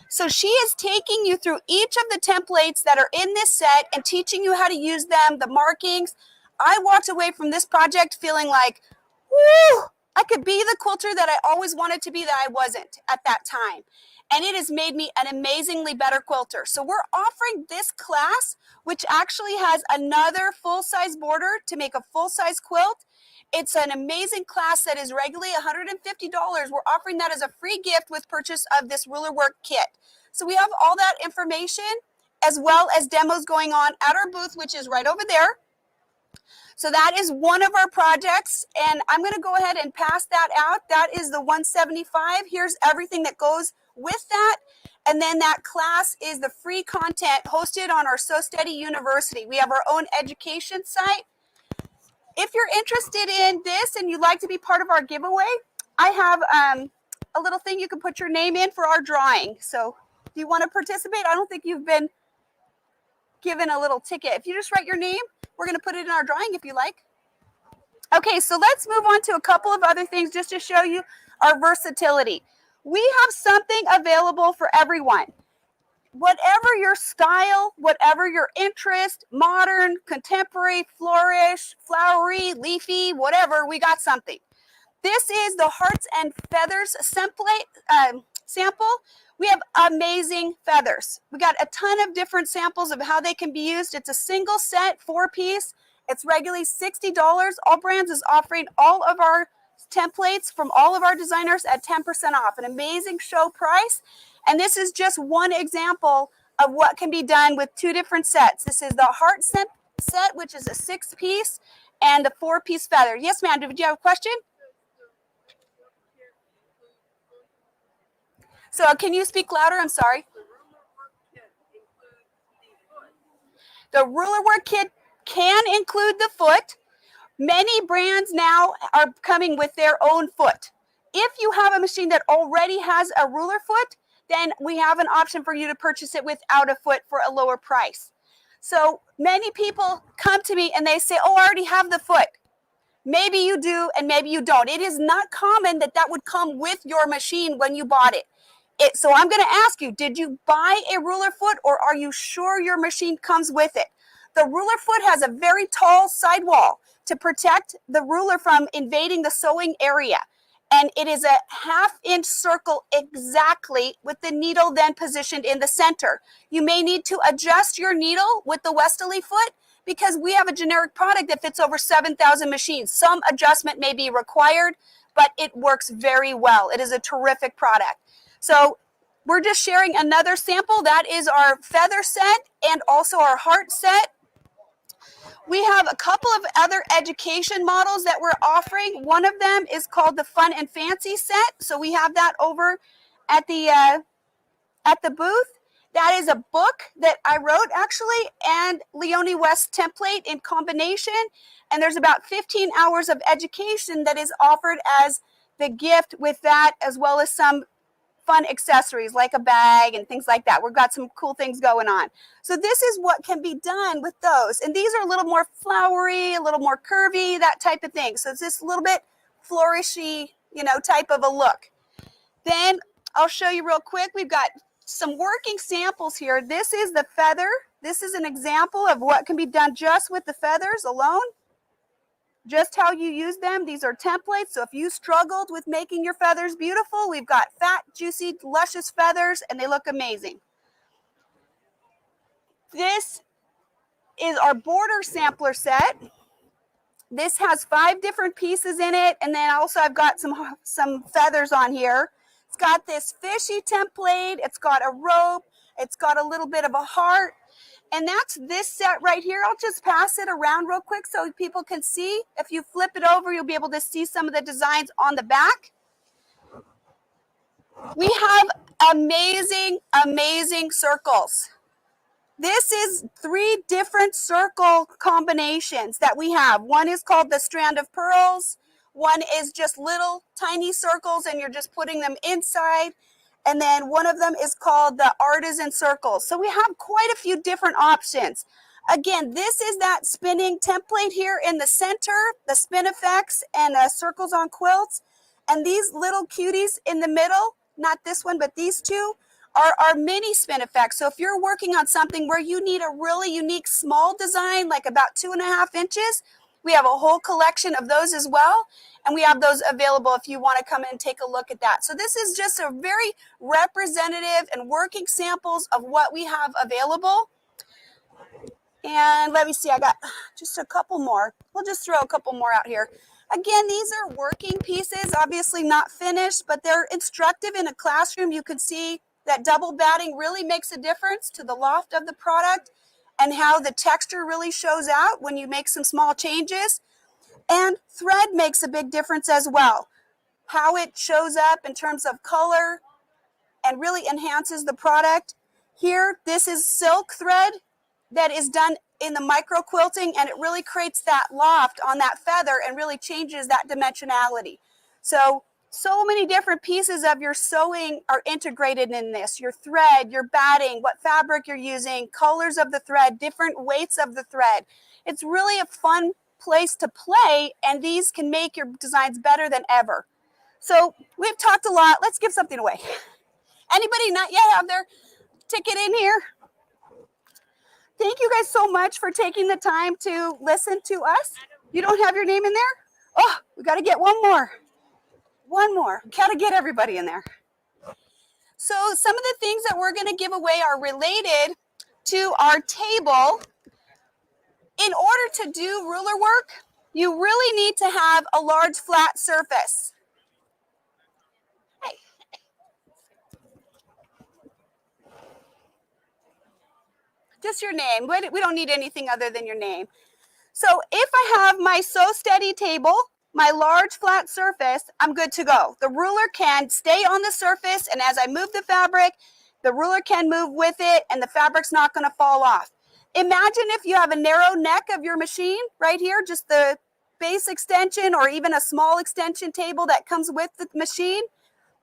So she is taking you through each of the templates that are in this set and teaching you how to use them, the markings. I walked away from this project feeling like, woo, I could be the quilter that I always wanted to be that I wasn't at that time. And it has made me an amazingly better quilter. So we're offering this class, which actually has another full-size border to make a full-size quilt. It's an amazing class that is regularly $150. We're offering that as a free gift with purchase of this ruler work kit. So we have all that information as well as demos going on at our booth, which is right over there. So that is one of our projects, and I'm going to go ahead and pass that out. That is the 175. Here's everything that goes with that. And then that class is the free content hosted on our So Steady University. We have our own education site. If you're interested in this and you'd like to be part of our giveaway, I have a little thing you can put your name in for our drawing. So do you want to participate? I don't think you've been. given a little ticket. If you just write your name, we're going to put it in our drawing if you like. Okay, so let's move on to a couple of other things just to show you our versatility. We have something available for everyone. Whatever your style, whatever your interest, modern, contemporary, flourish, flowery, leafy, whatever, we got something. This is the Hearts and Feathers sample. We have amazing feathers. We got a ton of different samples of how they can be used. It's a single set, 4-piece. It's regularly $60. AllBrands is offering all of our templates from all of our designers at 10% off, an amazing show price. And this is just one example of what can be done with 2 different sets. This is the Heart set, which is a 6-piece, and the 4-piece feather. Yes, ma'am, did you have a question? So can you speak louder? I'm sorry. The ruler work kit can include the foot. Many brands now are coming with their own foot. If you have a machine that already has a ruler foot, then we have an option for you to purchase it without a foot for a lower price. So many people come to me and they say, oh, I already have the foot. Maybe you do and maybe you don't. It is not common that that would come with your machine when you bought it. So I'm going to ask you, did you buy a ruler foot or are you sure your machine comes with it? The ruler foot has a very tall sidewall to protect the ruler from invading the sewing area. And it is a 1/2-inch circle exactly with the needle then positioned in the center. You may need to adjust your needle with the Westerly foot because we have a generic product that fits over 7,000 machines. Some adjustment may be required, but it works very well. It is a terrific product. So we're just sharing another sample. That is our feather set and also our heart set. We have a couple of other education models that we're offering. One of them is called the Fun and Fancy set. So we have that over at the booth. That is a book that I wrote actually and Leonie West template in combination. And there's about 15 hours of education that is offered as the gift with that, as well as some fun accessories like a bag and things like that. We've got some cool things going on. So this is what can be done with those. And these are a little more flowery, a little more curvy, that type of thing. So it's just a little bit flourishy, type of a look. Then I'll show you real quick. We've got some working samples here. This is the feather. This is an example of what can be done just with the feathers alone. Just how you use them. These are templates. So if you struggled with making your feathers beautiful, we've got fat, juicy, luscious feathers, and they look amazing. This is our border sampler set. This has 5 different pieces in it, and then also I've got some feathers on here. It's got this fishy template. It's got a rope. It's got a little bit of a heart. And that's this set right here. I'll just pass it around real quick so people can see. If you flip it over, you'll be able to see some of the designs on the back. We have amazing, amazing circles. This is 3 different circle combinations that we have. One is called the Strand of Pearls. One is just little tiny circles and you're just putting them inside. And then one of them is called the Artisan Circles. So we have quite a few different options. Again, this is that spinning template here in the center, the spin effects and circles on quilts. And these little cuties in the middle, not this one, but these 2, are our mini spin effects. So if you're working on something where you need a really unique small design, like about 2.5 inches, we have a whole collection of those as well. And we have those available if you want to come in and take a look at that. So this is just a very representative and working samples of what we have available. And let me see, I got just a couple more. We'll just throw a couple more out here. Again, these are working pieces, obviously not finished, but they're instructive in a classroom. You can see that double batting really makes a difference to the loft of the product and how the texture really shows out when you make some small changes. And thread makes a big difference as well. How it shows up in terms of color and really enhances the product. Here, this is silk thread that is done in the micro quilting, and it really creates that loft on that feather and really changes that dimensionality. So So many different pieces of your sewing are integrated in this. Your thread, your batting, what fabric you're using, colors of the thread, different weights of the thread. It's really a fun place to play, and these can make your designs better than ever. So we've talked a lot. Let's give something away. Anybody not yet have their ticket in here? Thank you guys so much for taking the time to listen to us. You don't have your name in there? Oh, we got to get one more. One more. Got to get everybody in there. So some of the things that we're going to give away are related to our table. In order to do ruler work, you really need to have a large flat surface. Hey. Just your name. We don't need anything other than your name. So if I have my Sew Steady table, my large flat surface, I'm good to go. The ruler can stay on the surface, and as I move the fabric, the ruler can move with it, and the fabric's not going to fall off. Imagine if you have a narrow neck of your machine right here, just the base extension or even a small extension table that comes with the machine.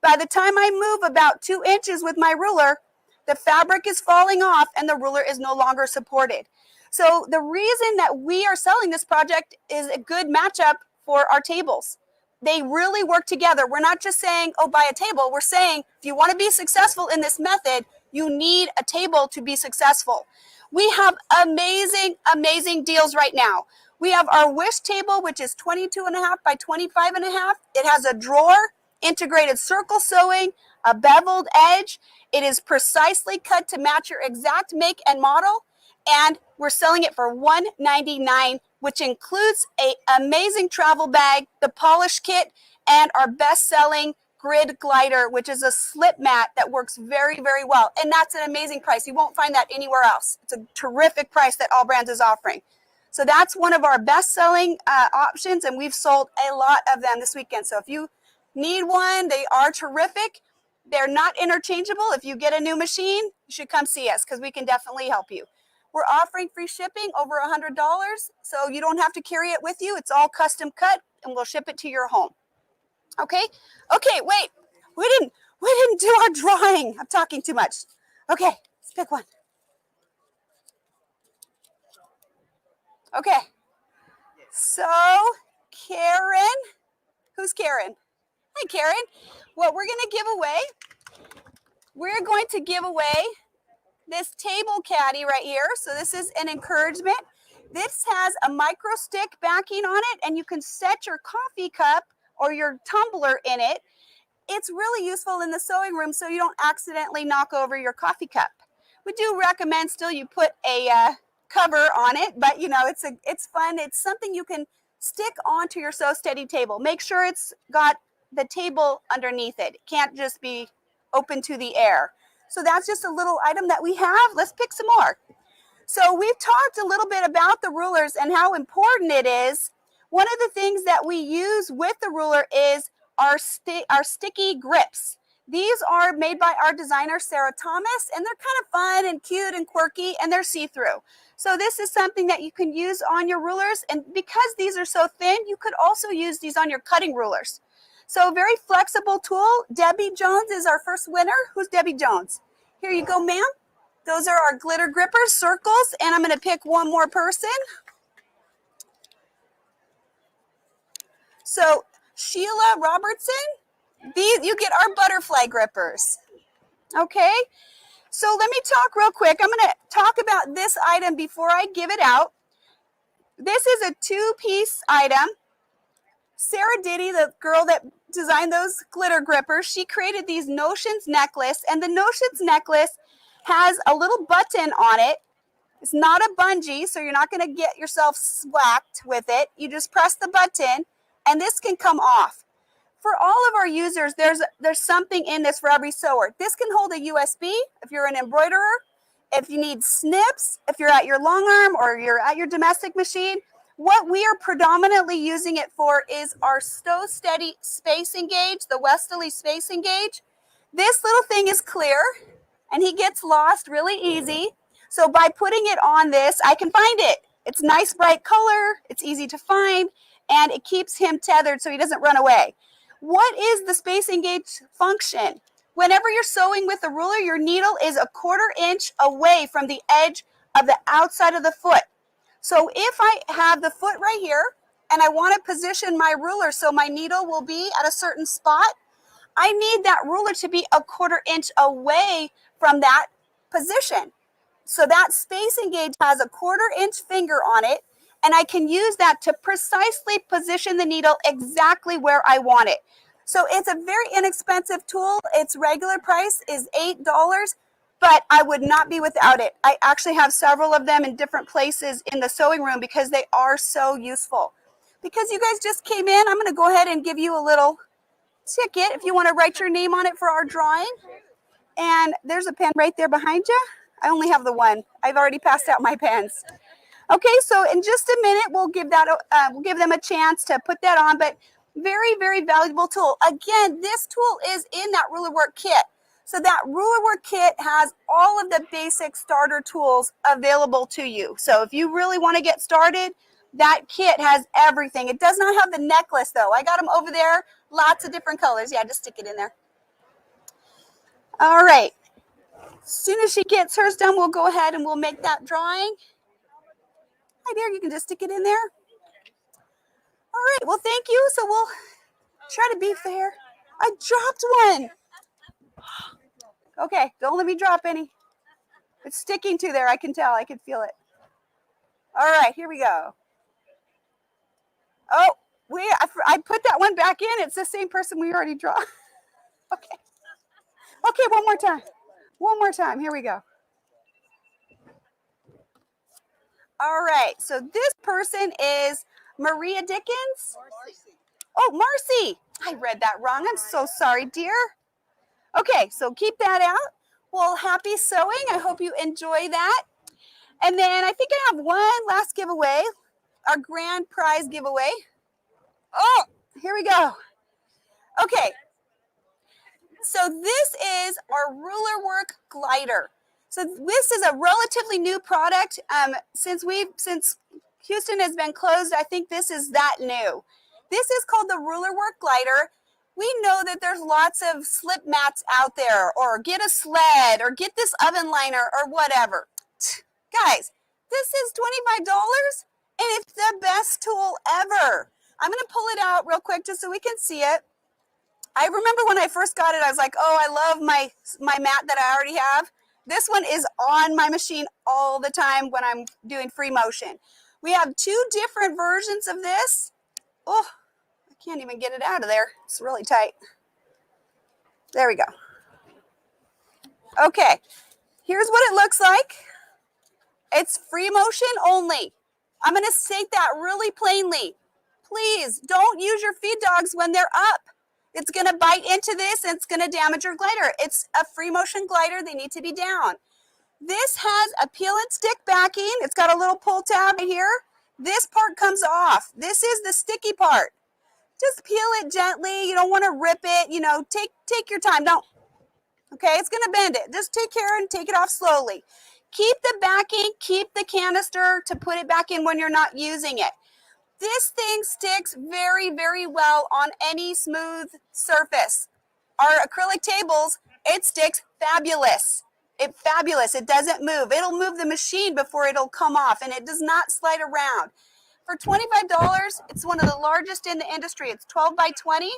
By the time I move about 2 inches with my ruler, the fabric is falling off and the ruler is no longer supported. So the reason that we are selling this project is a good matchup for our tables. They really work together. We're not just saying, oh, buy a table. We're saying, if you want to be successful in this method, you need a table to be successful. We have amazing, amazing deals right now. We have our Wish table, which is 22.5 by 25.5. It has a drawer, integrated circle sewing, a beveled edge. It is precisely cut to match your exact make and model. And we're selling it for $199, which includes an amazing travel bag, the polish kit, and our best-selling grid glider, which is a slip mat that works very, very well. And that's an amazing price. You won't find that anywhere else. It's a terrific price that AllBrands is offering. So that's one of our best-selling options, and we've sold a lot of them this weekend. So if you need one, they are terrific. They're not interchangeable. If you get a new machine, you should come see us because we can definitely help you. We're offering free shipping over $100, so you don't have to carry it with you. It's all custom cut, and we'll ship it to your home. Okay? Okay, wait. We didn't do our drawing. I'm talking too much. Okay, let's pick one. Okay. So, Karen. Who's Karen? Hi, Karen. What we're going to give away this table caddy right here. So this is an encouragement. This has a micro stick backing on it, and you can set your coffee cup or your tumbler in it. It's really useful in the sewing room so you don't accidentally knock over your coffee cup. We do recommend still you put a cover on it, but you know, it's fun. It's something you can stick onto your Sew Steady table. Make sure it's got the table underneath it. It can't just be open to the air. So that's just a little item that we have. Let's pick some more. So we've talked a little bit about the rulers and how important it is. One of the things that we use with the ruler is our sticky grips. These are made by our designer, Sarah Thomas, and they're kind of fun and cute and quirky, and they're see-through. So this is something that you can use on your rulers, and because these are so thin, you could also use these on your cutting rulers. So very flexible tool. Debbie Jones is our first winner. Who's Debbie Jones? Here you go, ma'am. Those are our glitter grippers, circles, and I'm going to pick one more person. So Sheila Robertson, you get our butterfly grippers. Okay, so let me talk real quick. I'm going to talk about this item before I give it out. This is a 2-piece item. Sarah Diddy, the girl that designed those glitter grippers, she created these Notions necklace, and the Notions necklace has a little button on it. It's not a bungee, so you're not going to get yourself whacked with it. You just press the button, and this can come off. For all of our users, there's something in this for every sewer. This can hold a USB if you're an embroiderer, if you need snips, if you're at your long arm or you're at your domestic machine. What we are predominantly using it for is our Sew Steady Space Engage, the Westerly Space Engage. This little thing is clear, and he gets lost really easy. So by putting it on this, I can find it. It's nice, bright color, it's easy to find, and it keeps him tethered so he doesn't run away. What is the spacing gauge function? Whenever you're sewing with a ruler, your needle is a 1/4 inch away from the edge of the outside of the foot. So if I have the foot right here and I want to position my ruler so my needle will be at a certain spot, I need that ruler to be a 1/4 inch away from that position. So that spacing gauge has a 1/4 inch finger on it, and I can use that to precisely position the needle exactly where I want it. So it's a very inexpensive tool. Its regular price is $8, but I would not be without it. I actually have several of them in different places in the sewing room because they are so useful. Because you guys just came in, I'm going to go ahead and give you a little ticket if you want to write your name on it for our drawing. And there's a pen right there behind you. I only have the one. I've already passed out my pens. Okay, so in just a minute, we'll give them a chance to put that on, but very, very valuable tool. Again, this tool is in that ruler work kit. So that ruler work kit has all of the basic starter tools available to you. So if you really want to get started, that kit has everything. It does not have the necklace though. I got them over there, lots of different colors. Yeah, just stick it in there. All right. As soon as she gets hers done, we'll go ahead and we'll make that drawing. Hi there, you can just stick it in there. All right, well, thank you. So we'll try to be fair. I dropped one. Okay, don't let me drop any. It's sticking to there, I can tell, I can feel it. All right, here we go. Oh, I put that one back in. It's the same person we already draw. Okay. Okay, one more time. One more time, here we go. All right, so this person is Maria Dickens. Marcy. Oh, Marcy. I read that wrong. I'm so sorry, dear. Okay, so keep that out. Well, happy sewing. I hope you enjoy that. And then I think I have one last giveaway, our grand prize giveaway. Oh, here we go. Okay, so this is our ruler work glider. So this is a relatively new product. Since Houston has been closed, I think this is that new. This is called the ruler work glider. We know that there's lots of slip mats out there, or get a sled, or get this oven liner, or whatever. Guys, this is $25, and it's the best tool ever. I'm going to pull it out real quick just so we can see it. I remember when I first got it, I was like, oh, I love my mat that I already have. This one is on my machine all the time when I'm doing free motion. We have two different versions of this. Oh, I can't even get it out of there. It's really tight. There we go. Okay, here's what it looks like. It's free motion only. I'm going to state that really plainly. Please don't use your feed dogs when they're up. It's going to bite into this and it's going to damage your glider. It's a free motion glider. They need to be down. This has a peel and stick backing. It's got a little pull tab right here. This part comes off. This is the sticky part. Just peel it gently. You don't want to rip it. You know, take your time. Don't. Okay, it's going to bend it. Just take care and take it off slowly. Keep the backing. Keep the canister to put it back in when you're not using it. This thing sticks very, very well on any smooth surface. Our acrylic tables, it sticks fabulous. Fabulous. It doesn't move. It'll move the machine before it'll come off, and it does not slide around. For $25, it's one of the largest in the industry. It's 12 by 20.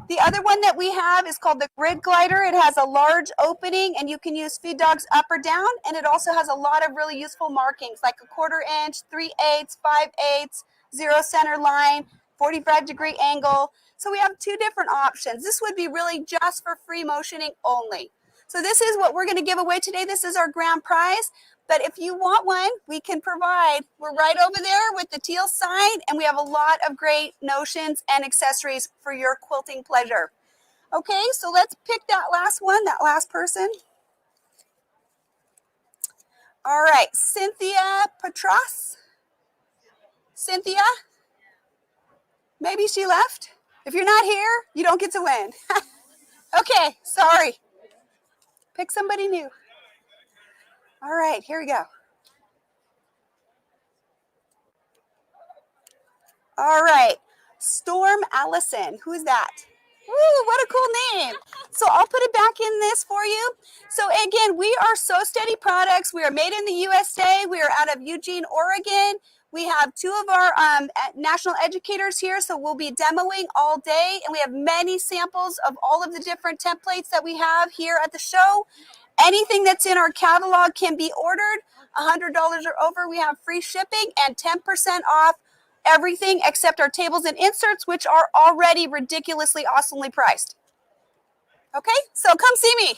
The other one that we have is called the grid glider. It has a large opening, and you can use feed dogs up or down, and it also has a lot of really useful markings like a 1/4 inch, 3/8, 5/8, 0 center line, 45-degree angle. So we have two different options. This would be really just for free motioning only. So this is what we're going to give away today. This is our grand prize. But if you want one, we can provide. We're right over there with the teal sign, and we have a lot of great notions and accessories for your quilting pleasure. Okay, so let's pick that last one, that last person. All right, Cynthia Patras. Cynthia? Maybe she left. If you're not here, you don't get to win. Okay, sorry. Pick somebody new. All right, here we go. All right, Storm Allison. Who's that? Woo, what a cool name. So I'll put it back in this for you. So again, we are So Steady Products. We are made in the USA. We are out of Eugene, Oregon. We have two of our national educators here, so we'll be demoing all day. And we have many samples of all of the different templates that we have here at the show. Anything that's in our catalog can be ordered. $100 or over, we have free shipping and 10% off everything except our tables and inserts, which are already ridiculously awesomely priced. Okay, so come see me.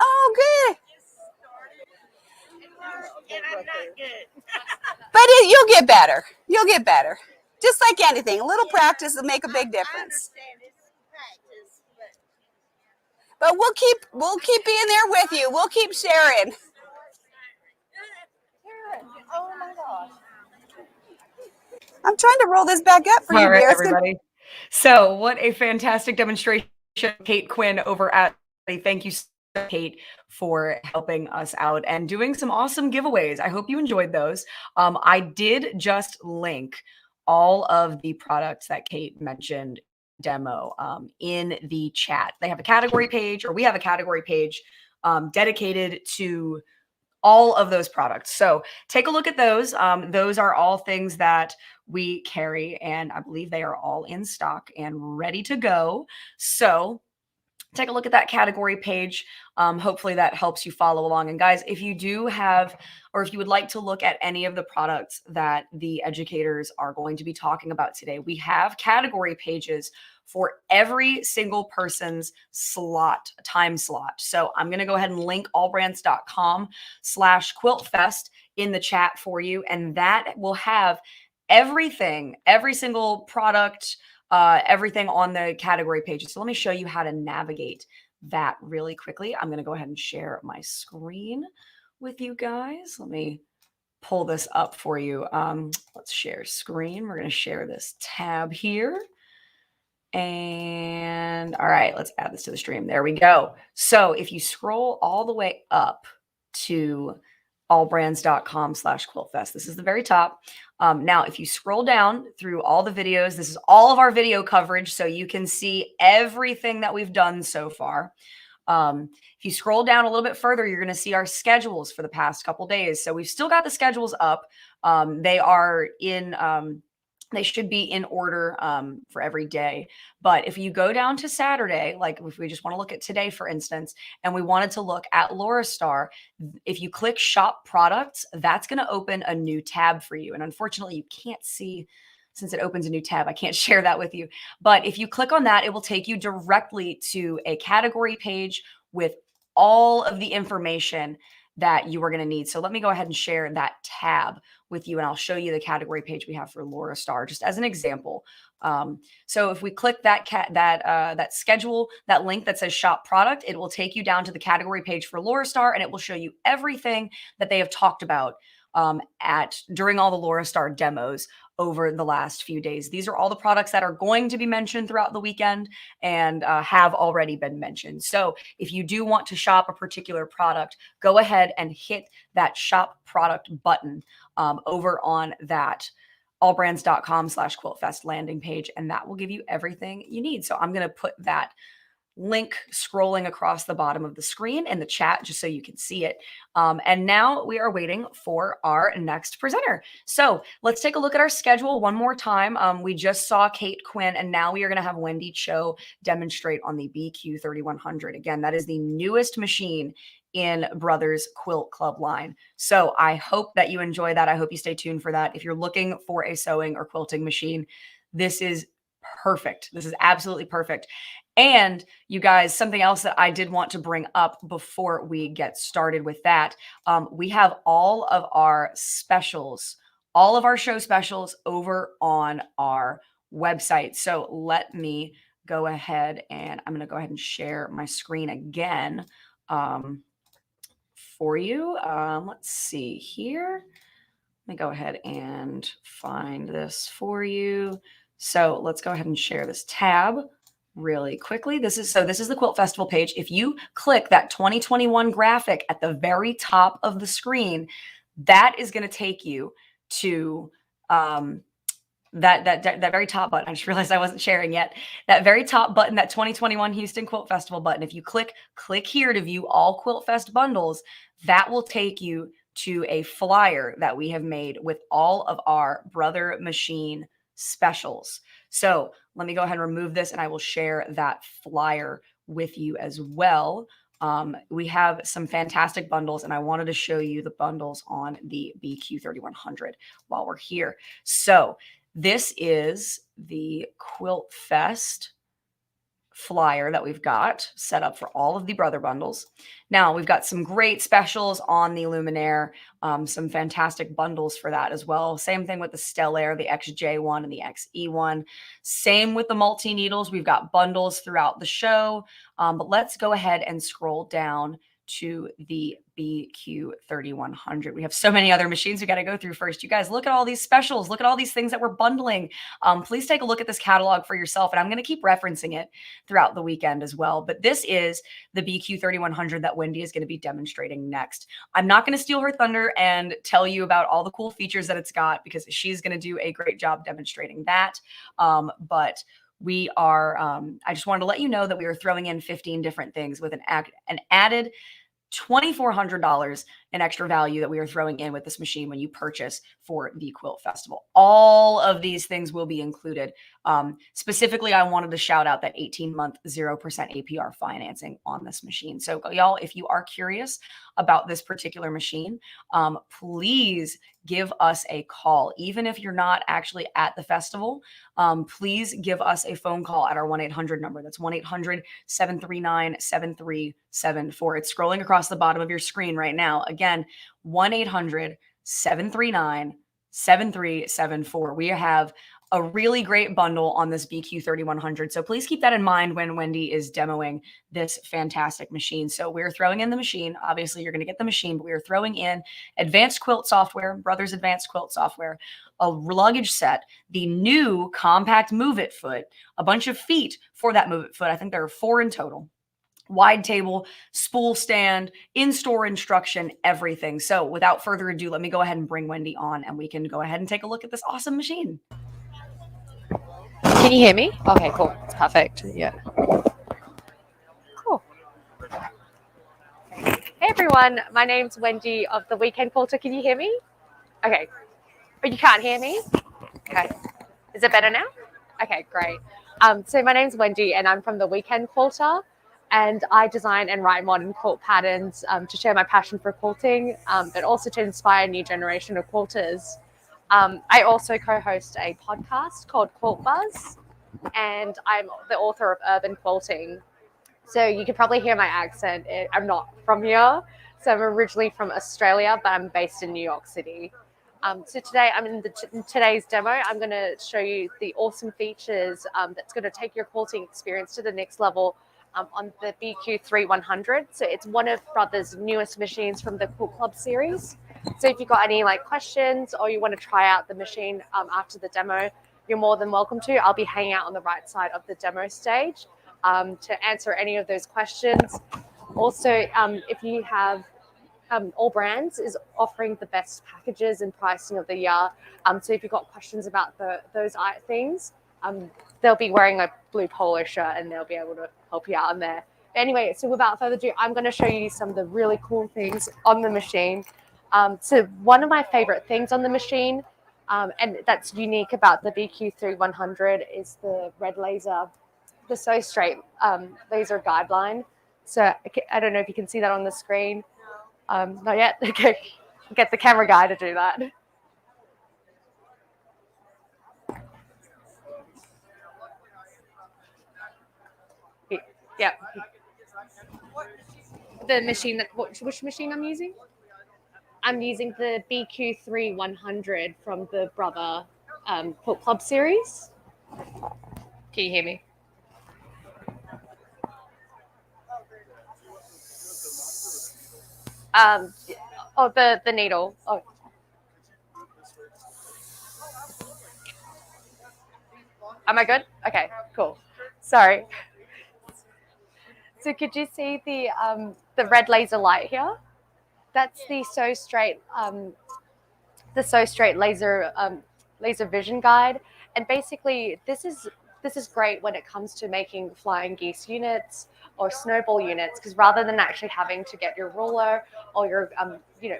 Oh, good. But you'll get better. You'll get better. Just like anything, a little practice will make a big difference. But we'll keep being there with you. We'll keep sharing. Oh my gosh. I'm trying to roll this back up for you, All right, dear. everybody. So what a fantastic demonstration, Kate Quinn over at Thank you, Kate, for helping us out and doing some awesome giveaways. I hope you enjoyed those. I did just link all of the products that Kate mentioned demo in the chat. They have a category page, or we have a category page dedicated to all of those products. So take a look at those. Those are all things that we carry, and I believe they are all in stock and ready to go. So take a look at that category page. Hopefully that helps you follow along. And guys, if you do have, or if you would like to look at any of the products that the educators are going to be talking about today, we have category pages for every single person's time slot. So I'm going to go ahead and link allbrands.com/quiltfest in the chat for you. And that will have everything, every single product, everything on the category pages. So let me show you how to navigate that really quickly. I'm going to go ahead and share my screen with you guys. Let me pull this up for you. Let's share screen. We're going to share this tab here. And all right, let's add this to the stream. There we go. So if you scroll all the way up to allbrands.com/quiltfest, this is the very top. Now, if you scroll down through all the videos, this is all of our video coverage, so you can see everything that we've done so far. If you scroll down a little bit further, you're going to see our schedules for the past couple days. So we've still got the schedules up. They are in, they should be in order for every day. But if you go down to Saturday, like if we just want to look at today, for instance, and we wanted to look at Laurastar, if you click shop products, that's going to open a new tab for you. And unfortunately, you can't see, since it opens a new tab, I can't share that with you. But if you click on that, it will take you directly to a category page with all of the information that you are going to need. So let me go ahead and share that tab with you, and I'll show you the category page we have for Laurastar, just as an example. So if we click that schedule, that link that says shop product, it will take you down to the category page for Laurastar, and it will show you everything that they have talked about during all the Laurastar demos over the last few days. These are all the products that are going to be mentioned throughout the weekend and have already been mentioned. So if you do want to shop a particular product, go ahead and hit that shop product button over on that allbrands.com/quiltfest landing page, and that will give you everything you need. So I'm going to put that link scrolling across the bottom of the screen in the chat just so you can see it. And now we are waiting for our next presenter. So let's take a look at our schedule one more time. We just saw Kate Quinn, and now we are going to have Wendy Chow demonstrate on the BQ3100. Again, that is the newest machine in Brothers Quilt Club line. So I hope that you enjoy that. I hope you stay tuned for that. If you're looking for a sewing or quilting machine, this is perfect. This is absolutely perfect. And you guys, something else that I did want to bring up before we get started with that, we have all of our specials, all of our show specials over on our website. So let me go ahead, and I'm going to go ahead and share my screen again for you. Let's see here. Let me go ahead and find this for you. So let's go ahead and share this tab really quickly. This is the Quilt Festival page. If you click that 2021 graphic at the very top of the screen, that is going to take you to that very top button. I just realized I wasn't sharing yet. That very top button, that 2021 Houston Quilt Festival button. If you click here to view all Quilt Fest bundles, that will take you to a flyer that we have made with all of our Brother Machine specials. So let me go ahead and remove this, and I will share that flyer with you as well. We have some fantastic bundles, and I wanted to show you the bundles on the BQ 3100 while we're here. So this is the Quilt Fest flyer that we've got set up for all of the brother bundles. Now we've got some great specials on the Luminaire, some fantastic bundles for that as well. Same thing with the Stellaire, the XJ1 and the XE1. Same with the multi-needles. We've got bundles throughout the show, but let's go ahead and scroll down to the BQ 3100. We have so many other machines we got to go through first. You guys, look at all these specials. Look at all these things that we're bundling. Please take a look at this catalog for yourself, and I'm going to keep referencing it throughout the weekend as well. But this is the BQ 3100 that Wendy is going to be demonstrating next. I'm not going to steal her thunder and tell you about all the cool features that it's got, because she's going to do a great job demonstrating that. But we are, I just wanted to let you know that we are throwing in 15 different things with an added $2,400 in extra value that we are throwing in with this machine when you purchase for the Quilt Festival. All of these things will be included. Specifically, I wanted to shout out that 18-month 0% APR financing on this machine. So y'all, if you are curious about this particular machine, please give us a call. Even if you're not actually at the festival, please give us a phone call at our 1-800 number. That's 1-800-739-7374. It's scrolling across the bottom of your screen right now. Again, 1-800-739-7374. We have a really great bundle on this BQ 3100. So please keep that in mind when Wendy is demoing this fantastic machine. So we're throwing in the machine. Obviously, you're going to get the machine, but we are throwing in advanced quilt software, Brothers Advanced Quilt software, a luggage set, the new compact Move It foot, a bunch of feet for that Move It foot. I think there are 4 in total. Wide table, spool stand, in-store instruction, everything. So without further ado, let me go ahead and bring Wendy on, and we can go ahead and take a look at this awesome machine. Can you hear me? Okay, cool. It's perfect. Yeah. Cool. Hey everyone, my name's Wendy of the Weekend Quilter. Can you hear me? Okay. But you can't hear me? Okay. Is it better now? Okay, great. So my name's Wendy, and I'm from the Weekend Quilter, and I design and write modern quilt patterns to share my passion for quilting, but also to inspire a new generation of quilters. I also co-host a podcast called Quilt Buzz, and I'm the author of Urban Quilting. So you can probably hear my accent. I'm not from here. So I'm originally from Australia, but I'm based in New York City. So today, I'm in today's demo. I'm going to show you the awesome features that's going to take your quilting experience to the next level on the BQ 3100. So it's one of Brothers' newest machines from the Quilt Club series. So if you've got any questions, or you want to try out the machine after the demo, you're more than welcome to. I'll be hanging out on the right side of the demo stage to answer any of those questions. Also, if you have AllBrands is offering the best packages and pricing of the year. So if you've got questions about those things, they'll be wearing a blue polo shirt, and they'll be able to help you out on there. Anyway, so without further ado, I'm going to show you some of the really cool things on the machine. So one of my favorite things on the machine, and that's unique about the BQ 3100, is the red laser, the So Straight laser guideline. So I don't know if you can see that on the screen. Not yet. Okay, get the camera guy to do that. Yeah. The machine which machine I'm using? I'm using the BQ 3100 from the Brother Quilt Club series. Can you hear me? The needle. Oh. Am I good? Okay, cool. Sorry. So could you see the red laser light here? That's the So Straight laser vision guide, And basically, this is great when it comes to making flying geese units or snowball units, because rather than actually having to get your ruler or your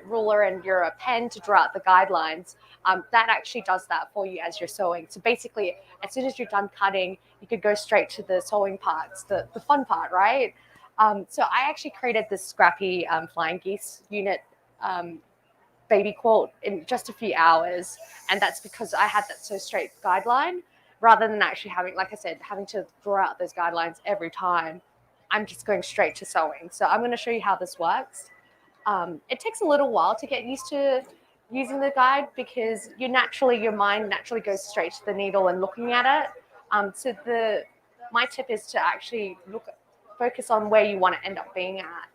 ruler and your pen to draw out the guidelines, that actually does that for you as you're sewing. So basically, as soon as you're done cutting, you could go straight to the sewing parts, the fun part, right? So I actually created this scrappy flying geese unit baby quilt in just a few hours, and that's because I had that so straight guideline. Rather than actually having, like I said, having to draw out those guidelines every time, I'm just going straight to sewing. So I'm going to show you how this works. It takes a little while to get used to using the guide because your mind naturally goes straight to the needle and looking at it. So my tip is to actually focus on where you want to end up being at.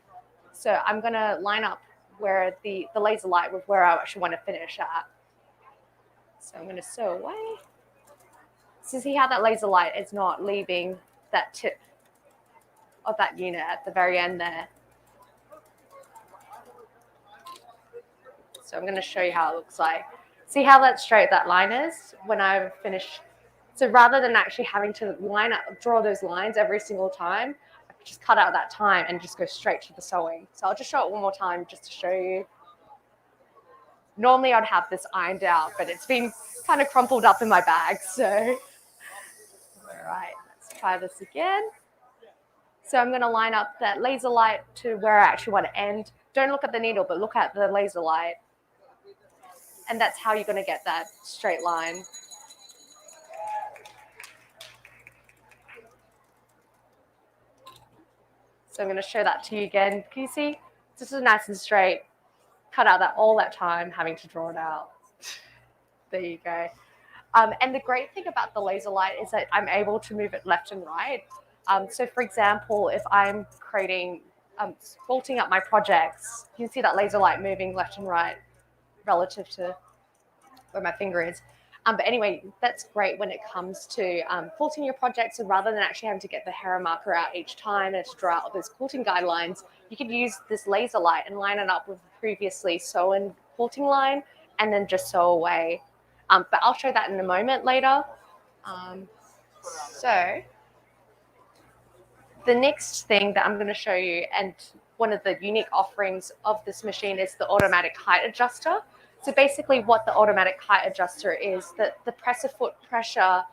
So I'm going to line up where the laser light with where I actually want to finish at. So I'm going to sew away. So see how that laser light is not leaving that tip of that unit at the very end there. So I'm going to show you how it looks like. See how that straight that line is when I've finished. So rather than actually having to draw those lines every single time, I could just cut out that time and just go straight to the sewing. So I'll just show it one more time just to show you. Normally I'd have this ironed out, but it's been kind of crumpled up in my bag. So all right, let's try this again. So I'm going to line up that laser light to where I actually want to end. Don't look at the needle, but look at the laser light. And that's how you're going to get that straight line. So I'm going to show that to you again. Can you see? This is nice and straight. Cut out all that time having to draw it out. There you go. And the great thing about the laser light is that I'm able to move it left and right. So for example, if I'm creating, quilting up my projects, you can see that laser light moving left and right relative to where my finger is. But anyway, that's great when it comes to quilting your projects. So rather than actually having to get the hair marker out each time and to draw out those quilting guidelines, you could use this laser light and line it up with the previously sewn quilting line and then just sew away. But I'll show that in a moment later. So the next thing that I'm going to show you, and one of the unique offerings of this machine, is the automatic height adjuster. So basically what the automatic height adjuster is, that the presser foot pressure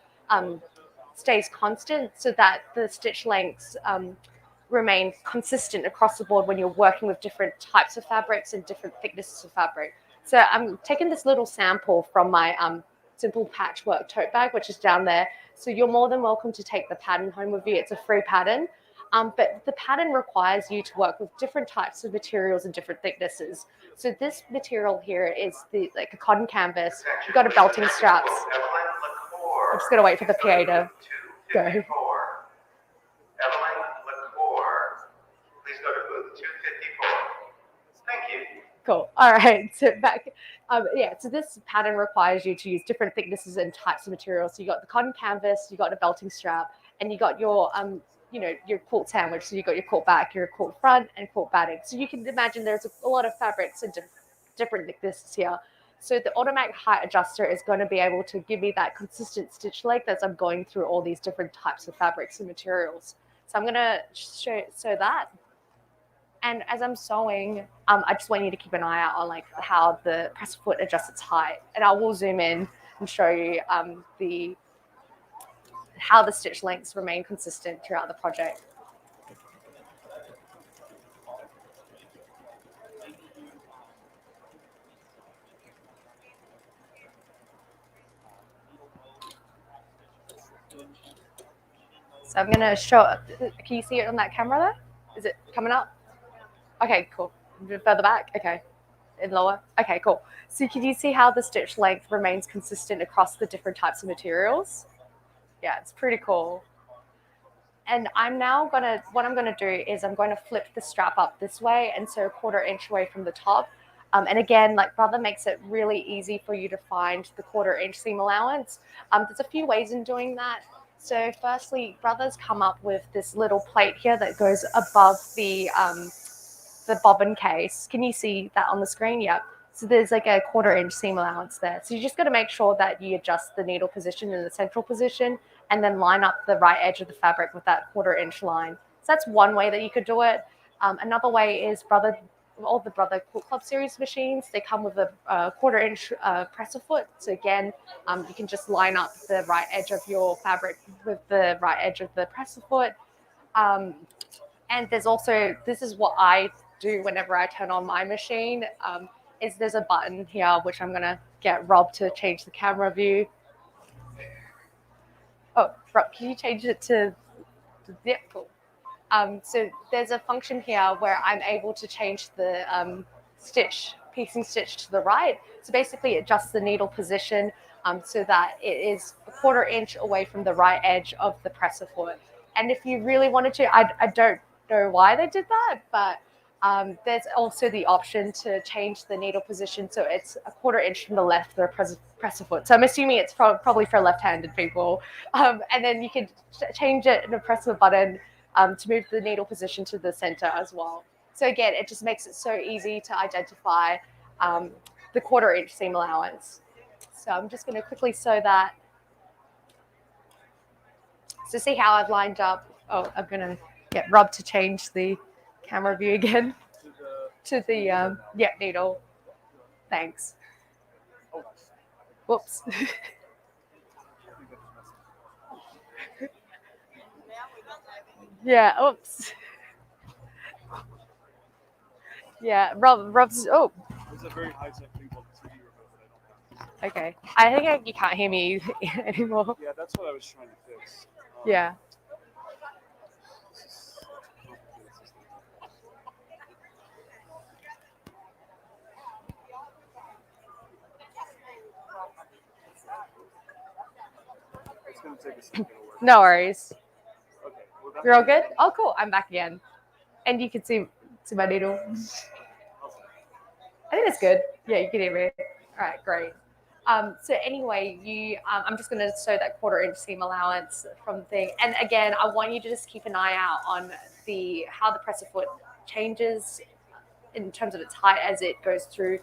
stays constant so that the stitch lengths remain consistent across the board when you're working with different types of fabrics and different thicknesses of fabric. So I'm taking this little sample from my simple patchwork tote bag, which is down there. So you're more than welcome to take the pattern home with you. It's a free pattern. But the pattern requires you to work with different types of materials and different thicknesses. So this material here is like a cotton canvas. You've got a belting straps. I'm just going to wait for the PA to go. Cool. All right. So back, so this pattern requires you to use different thicknesses and types of materials. So you got the cotton canvas, you got a belting strap, and you got your your quilt sandwich. So you got your quilt back, your quilt front, and quilt batting. So you can imagine there's a lot of fabrics and different thicknesses here. So the automatic height adjuster is going to be able to give me that consistent stitch length as I'm going through all these different types of fabrics and materials. So I'm going to show that. And as I'm sewing, I just want you to keep an eye out on like how the presser foot adjusts its height. And I will zoom in and show you how the stitch lengths remain consistent throughout the project. So I'm going to show, can you see it on that camera there? Is it coming up? Okay, cool. Further back? Okay. And lower? Okay, cool. So can you see how the stitch length remains consistent across the different types of materials? Yeah, it's pretty cool. And what I'm gonna do is I'm going to flip the strap up this way and sew 1/4 inch away from the top. And again, like Brother makes it really easy for you to find the 1/4 inch seam allowance. There's a few ways in doing that. So firstly, Brother's come up with this little plate here that goes above the bobbin case. Can you see that on the screen? Yep. So there's like a 1/4 inch seam allowance there. So you just got to make sure that you adjust the needle position in the central position and then line up the right edge of the fabric with that 1/4 inch line. So that's one way that you could do it. Another way is all the Brother Quilt Club series machines, they come with a 1/4 inch presser foot. So again, you can just line up the right edge of your fabric with the right edge of the presser foot. And there's also, this is what I do whenever I turn on my machine, is there's a button here, which I'm gonna get Rob to change the camera view. Oh, Rob, can you change it to, yeah, cool. So there's a function here where I'm able to change the piecing stitch to the right. So basically it adjusts the needle position so that it is a 1/4 inch away from the right edge of the presser foot. And if you really wanted to, I don't know why they did that, but there's also the option to change the needle position so it's a 1/4 inch from the left of the presser foot. So I'm assuming it's probably for left-handed people. And then you can change it and press the button to move the needle position to the center as well. So again, it just makes it so easy to identify the 1/4 inch seam allowance. So I'm just going to quickly sew that. So see how I've lined up. Oh, I'm going to get Rob to change the camera view again to the needle. Thanks. Whoops. Yeah, oops. Yeah, Rob's, oh. It's a very high-tech thing called 3D remote that I don't have. Okay. I think you can't hear me anymore. Yeah, that's what I was trying to fix. Yeah. It's going to take a second to work. No worries. Okay. Well, You're all good? Oh, cool. I'm back again. And you can see my needle. I think it's good. Yeah, you can hear me. All right, great. So anyway, I'm just going to sew that 1/4 inch seam allowance from thing. And again, I want you to just keep an eye out on how the presser foot changes in terms of its height as it goes through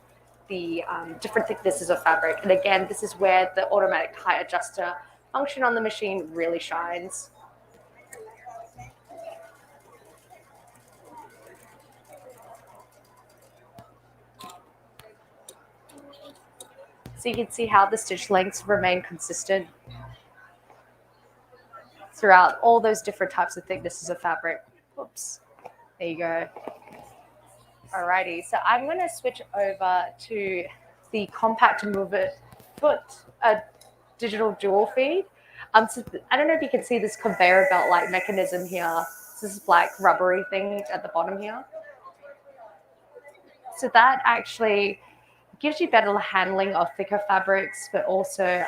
the different thicknesses of fabric. And again, this is where the automatic height adjuster function on the machine really shines. So you can see how the stitch lengths remain consistent throughout all those different types of thicknesses of fabric. Whoops. There you go. Alrighty, so I'm going to switch over to the compact move it foot digital dual feed. So I don't know if you can see this conveyor belt like mechanism here. This is black rubbery thing at the bottom here. So that actually gives you better handling of thicker fabrics, but also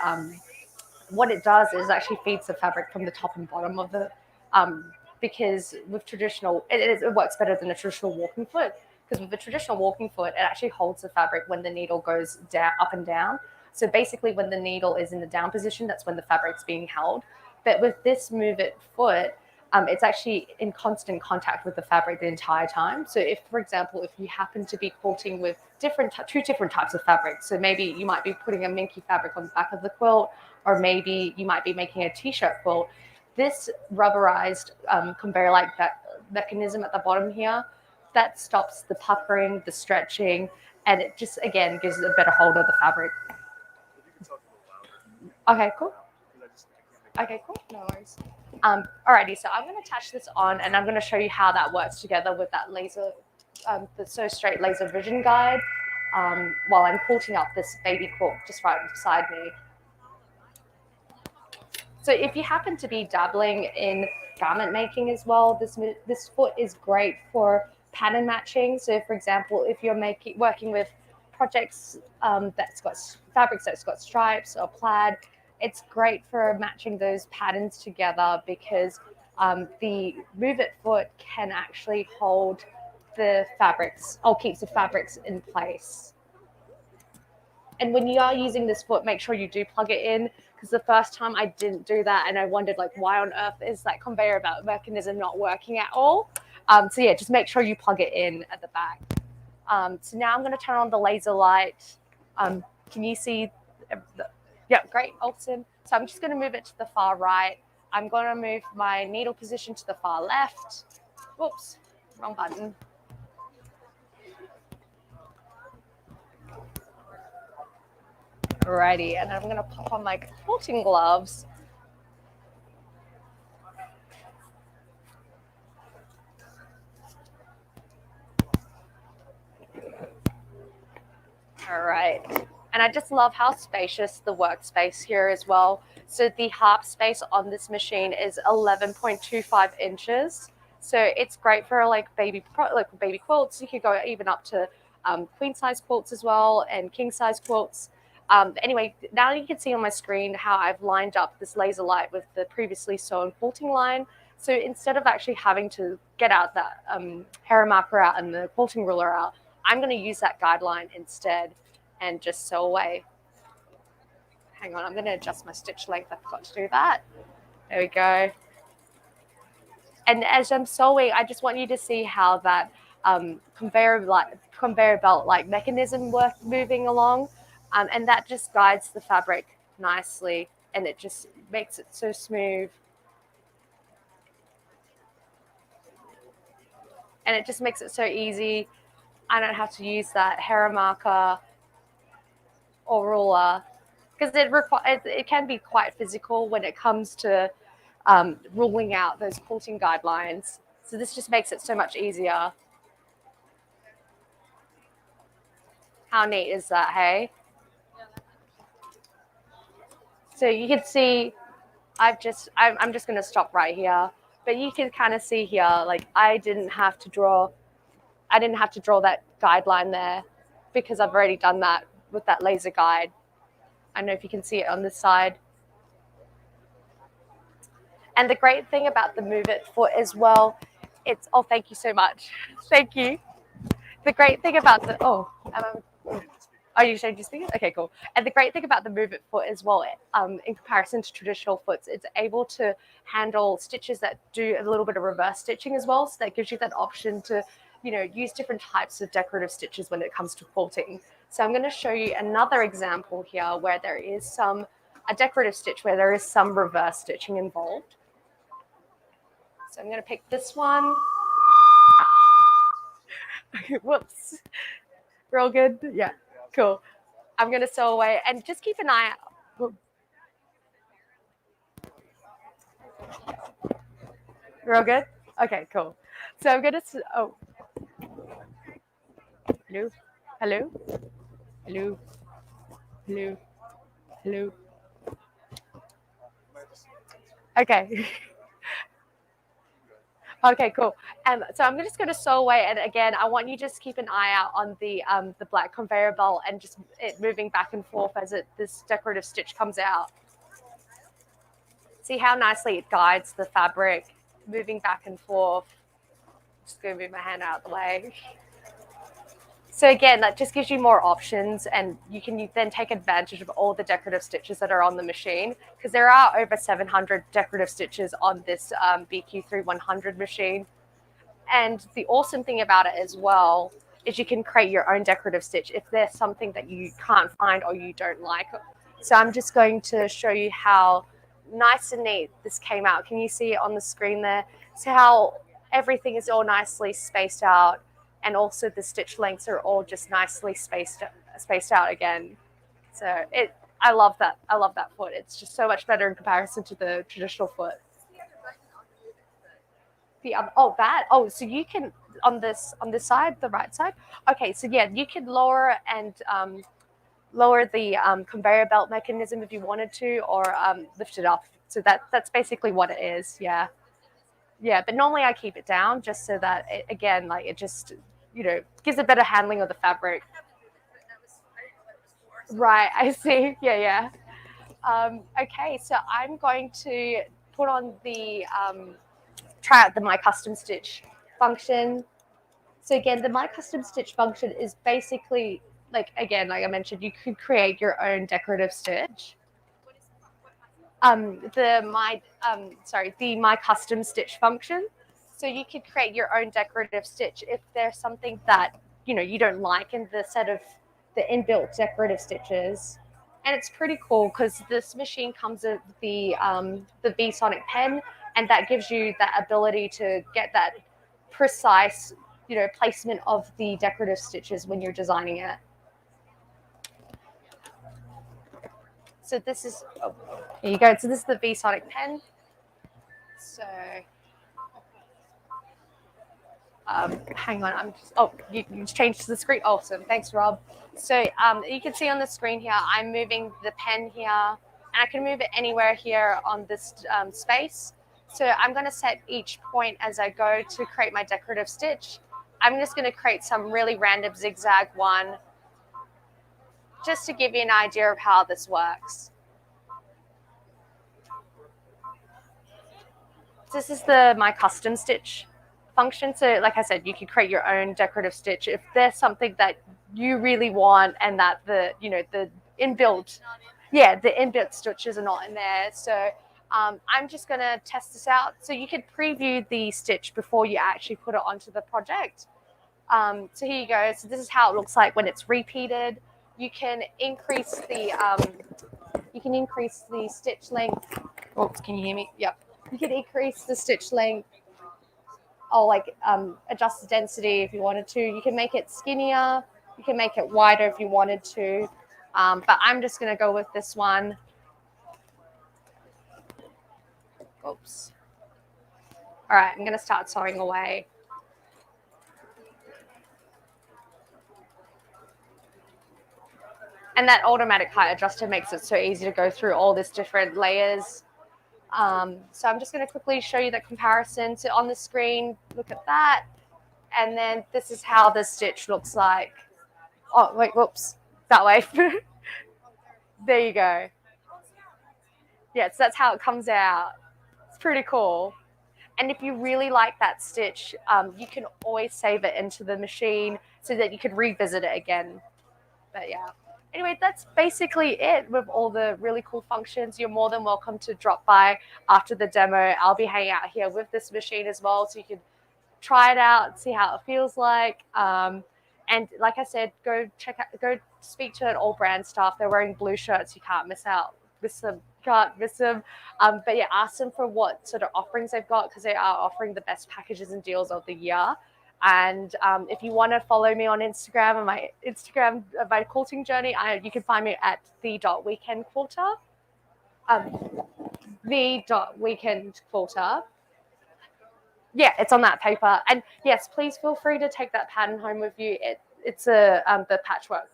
what it does is actually feeds the fabric from the top and bottom of the, because with traditional, it works better than a traditional walking foot, because with a traditional walking foot, it actually holds the fabric when the needle goes down, up and down. So basically when the needle is in the down position, that's when the fabric's being held. But with this move it foot, it's actually in constant contact with the fabric the entire time. So if, for example, if you happen to be quilting with two different types of fabric, so maybe you might be putting a minky fabric on the back of the quilt, or maybe you might be making a t-shirt quilt, this rubberized conveyor-like mechanism at the bottom here, that stops the puckering, the stretching, and it just, again, gives it a better hold of the fabric. Okay, cool. Okay, cool. No worries. Alrighty, so I'm going to attach this on, and I'm going to show you how that works together with that laser, the Sew Straight laser vision guide, while I'm quilting up this baby quilt just right beside me. So if you happen to be dabbling in garment making as well, this foot is great for pattern matching. So for example, if you're working with projects that's got fabrics that's got stripes or plaid, it's great for matching those patterns together, because the move it foot can actually hold the fabrics or keeps the fabrics in place. And when you are using this foot, make sure you do plug it in, because the first time I didn't do that and I wondered, like, why on earth is that conveyor belt mechanism not working at all? So yeah, just make sure you plug it in at the back. So now I'm going to turn on the laser light. Can you see? Yeah, great, awesome. So I'm just going to move it to the far right. I'm going to move my needle position to the far left. Whoops, wrong button. Alrighty, and I'm going to pop on my quilting gloves. All right. And I just love how spacious the workspace here as well. So the harp space on this machine is 11.25 inches. So it's great for like baby quilts. You could go even up to queen size quilts as well and king size quilts. Anyway, now you can see on my screen how I've lined up this laser light with the previously sewn quilting line. So instead of actually having to get out that hair marker out and the quilting ruler out, I'm going to use that guideline instead and just sew away. Hang on, I'm going to adjust my stitch length. I forgot to do that. There we go. And as I'm sewing, I just want you to see how that conveyor belt like mechanism moving along, and that just guides the fabric nicely, and it just makes it so smooth. And it just makes it so easy. I don't have to use that hair marker or ruler, because it can be quite physical when it comes to ruling out those quilting guidelines. So this just makes it so much easier. How neat is that, hey? So you can see, I'm just going to stop right here, but you can kind of see here, like I didn't have to draw that guideline there because I've already done that with that laser guide. I don't know if you can see it on this side. And the great thing about the Move It foot as well, oh, thank you so much. Thank you. The great thing about oh, you changed your speakers? Okay, cool. And the great thing about the Move It foot as well, in comparison to traditional foots, it's able to handle stitches that do a little bit of reverse stitching as well. So that gives you that option to, use different types of decorative stitches when it comes to quilting. So I'm going to show you another example here where there is a decorative stitch where there is some reverse stitching involved. So I'm going to pick this one. Whoops. Real good? Yeah, cool. I'm going to sew away and just keep an eye out. Real good? Okay, cool. So I'm going to, hello? Hello? Hello? Hello? Hello? Okay. Okay, cool. So I'm just going to sew away, and again, I want you to just keep an eye out on the black conveyor belt and just it moving back and forth as this decorative stitch comes out. See how nicely it guides the fabric, moving back and forth. Just going to move my hand out of the way. So again, that just gives you more options, and you can then take advantage of all the decorative stitches that are on the machine, because there are over 700 decorative stitches on this BQ3100 machine. And the awesome thing about it as well is you can create your own decorative stitch if there's something that you can't find or you don't like. So I'm just going to show you how nice and neat this came out. Can you see it on the screen there? So how everything is all nicely spaced out, and also the stitch lengths are all just nicely spaced out again. So I love that. I love that foot. It's just so much better in comparison to the traditional foot. So you can on this side, the right side. Okay, so yeah, you can lower the conveyor belt mechanism if you wanted to, or lift it up. So that's basically what it is. Yeah. Yeah, but normally I keep it down just so that it just gives a better handling of the fabric. Right, I see. Yeah. Okay, so I'm going to put on the try out the My Custom Stitch function. So again, the My Custom Stitch function is basically like I mentioned, you could create your own decorative stitch. The My Custom Stitch function. So you could create your own decorative stitch if there's something that you don't like in the set of the inbuilt decorative stitches. And it's pretty cool because this machine comes with the V-Sonic pen, and that gives you that ability to get that precise, placement of the decorative stitches when you're designing it. So this is, here you go. So this is the V-Sonic pen. So, hang on, I'm just, you changed to the screen. Awesome, thanks, Rob. So you can see on the screen here, I'm moving the pen here, and I can move it anywhere here on this space. So I'm gonna set each point as I go to create my decorative stitch. I'm just gonna create some really random zigzag one, just to give you an idea of how this works. This is my custom stitch function. So like I said, you can create your own decorative stitch if there's something that you really want and that the inbuilt stitches are not in there. So I'm just going to test this out. So you could preview the stitch before you actually put it onto the project. So here you go. So this is how it looks like when it's repeated. You can increase the stitch length. Oops, can you hear me? Yep. You can increase the stitch length, or adjust the density if you wanted to. You can make it skinnier. You can make it wider if you wanted to. But I'm just going to go with this one. Oops. All right, I'm going to start sewing away. And that automatic height adjuster makes it so easy to go through all these different layers. So I'm just going to quickly show you the comparison. So on the screen, look at that. And then this is how the stitch looks like. Oh, wait, whoops, that way. There you go. Yeah, so that's how it comes out. It's pretty cool. And if you really like that stitch, you can always save it into the machine so that you could revisit it again. But yeah. Anyway, that's basically it with all the really cool functions. You're more than welcome to drop by after the demo. I'll be hanging out here with this machine as well, so you can try it out, see how it feels like. And like I said, go speak to an AllBrands staff. They're wearing blue shirts. You can't miss out. Can't miss them. But yeah, ask them for what sort of offerings they've got, because they are offering the best packages and deals of the year. And if you want to follow me on Instagram and my quilting journey, you can find me at the.weekendquilter. The.weekendquilter. Yeah, it's on that paper. And yes, please feel free to take that pattern home with you. It's the patchwork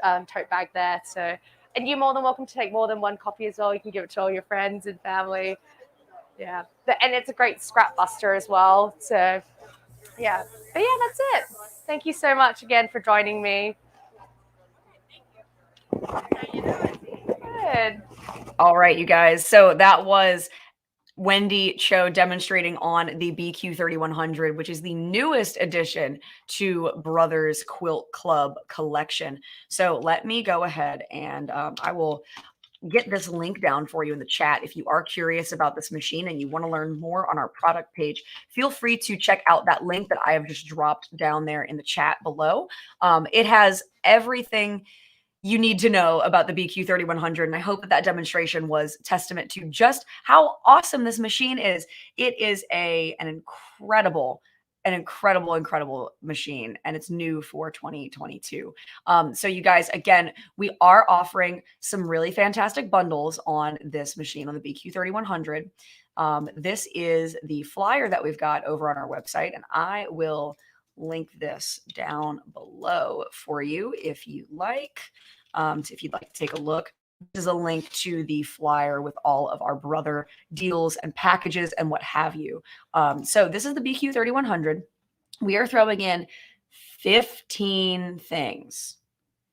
tote bag there. So, and you're more than welcome to take more than one copy as well. You can give it to all your friends and family. Yeah, and it's a great scrap buster as well. So. Yeah, but yeah, that's it. Thank you so much again for joining me. Good. All right, you guys. So that was Wendy Chow demonstrating on the BQ3100, which is the newest addition to Brothers Quilt Club collection. So let me go ahead and I will get this link down for you in the chat. If you are curious about this machine and you want to learn more on our product page, feel free to check out that link that I have just dropped down there in the chat below. It has everything you need to know about the BQ3100, and I hope that demonstration was testament to just how awesome this machine is. It is an incredible machine, and it's new for 2022. So you guys, again, we are offering some really fantastic bundles on this machine, on the BQ3100. This is the flyer that we've got over on our website, and I will link this down below for you if you like. If you'd like to take a look. This is a link to the flyer with all of our brother deals and packages and what have you. So this is the BQ3100. We are throwing in 15 things.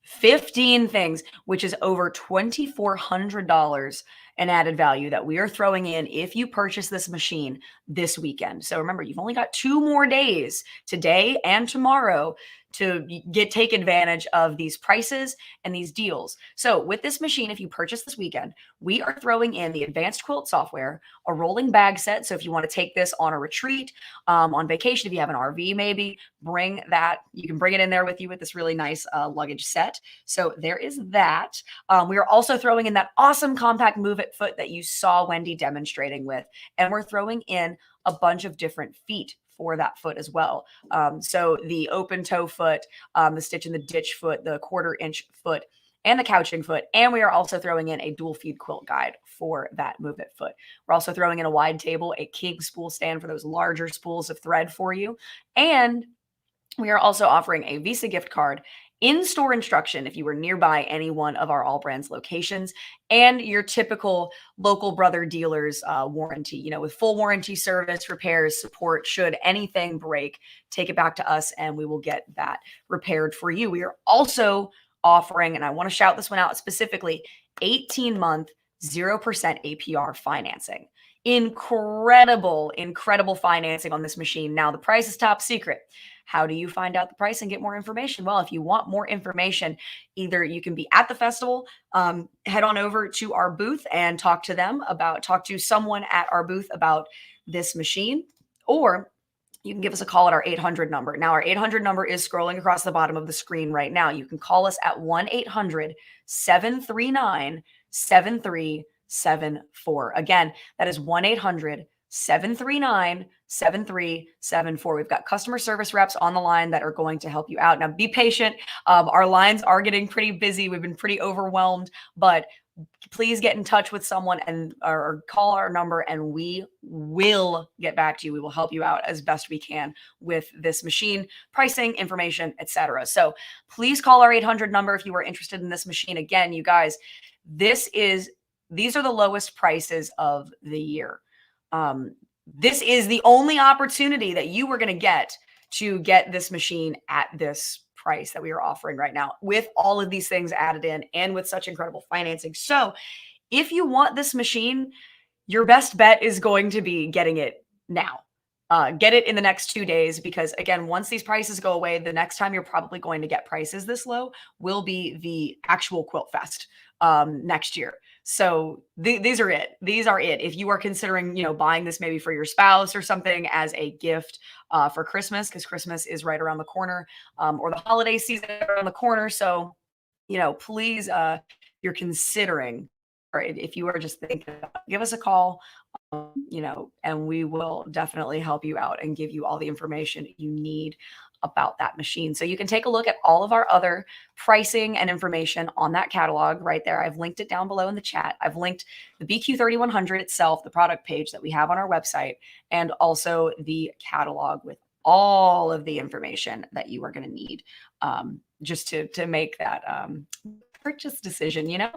15 things, which is over $2,400 in added value that we are throwing in if you purchase this machine this weekend. So remember, you've only got 2 more days, today and tomorrow, to take advantage of these prices and these deals. So with this machine, if you purchase this weekend, we are throwing in the advanced quilt software, a rolling bag set. So if you want to take this on a retreat, on vacation, if you have an RV, maybe bring that, you can bring it in there with you with this really nice luggage set. So there is that. We are also throwing in that awesome compact move it foot that you saw Wendy demonstrating with, and we're throwing in a bunch of different feet for that foot as well. So the open toe foot, the stitch in the ditch foot, the 1/4 inch foot, and the couching foot. And we are also throwing in a dual feed quilt guide for that move it foot. We're also throwing in a wide table, a king spool stand for those larger spools of thread for you. And we are also offering a Visa gift card, in-store instruction if you were nearby any one of our AllBrands locations, and your typical local brother dealers warranty, you know, with full warranty service, repairs, support. Should anything break, take it back to us and we will get that repaired for you. We are also offering, and I want to shout this one out specifically, 18-month 0% APR financing. Incredible financing on this machine. Now, the price is top secret. How do you find out the price and get more information? Well, if you want more information, either you can be at the festival, head on over to our booth and talk to someone at our booth about this machine, or you can give us a call at our 800 number. Now, our 800 number is scrolling across the bottom of the screen right now. You can call us at 1-800-739-7374. Again, that is 1-800-739-7374. We've got customer service reps on the line that are going to help you out. Now, be patient. Our lines are getting pretty busy. We've been pretty overwhelmed, but please get in touch with someone or call our number and we will get back to you. We will help you out as best we can with this machine, pricing, information, etc. So please call our 800 number if you are interested in this machine. Again, you guys, these are the lowest prices of the year. This is the only opportunity that you were going to get this machine at this price that we are offering right now, with all of these things added in and with such incredible financing. So if you want this machine, your best bet is going to be getting it now. Get it in the next 2 days, because again, once these prices go away, the next time you're probably going to get prices this low will be the actual Quilt Fest next year. So these are it. These are it. If you are considering, you know, buying this maybe for your spouse or something as a gift for Christmas, because Christmas is right around the corner, or the holiday season around the corner. So, you know, please, you're considering, or if you are just thinking, give us a call, you know, and we will definitely help you out and give you all the information you need about that machine. So you can take a look at all of our other pricing and information on that catalog right there. I've linked it down below in the chat. I've linked the BQ3100 itself, the product page that we have on our website, and also the catalog with all of the information that you are going to need just to make that purchase decision, you know?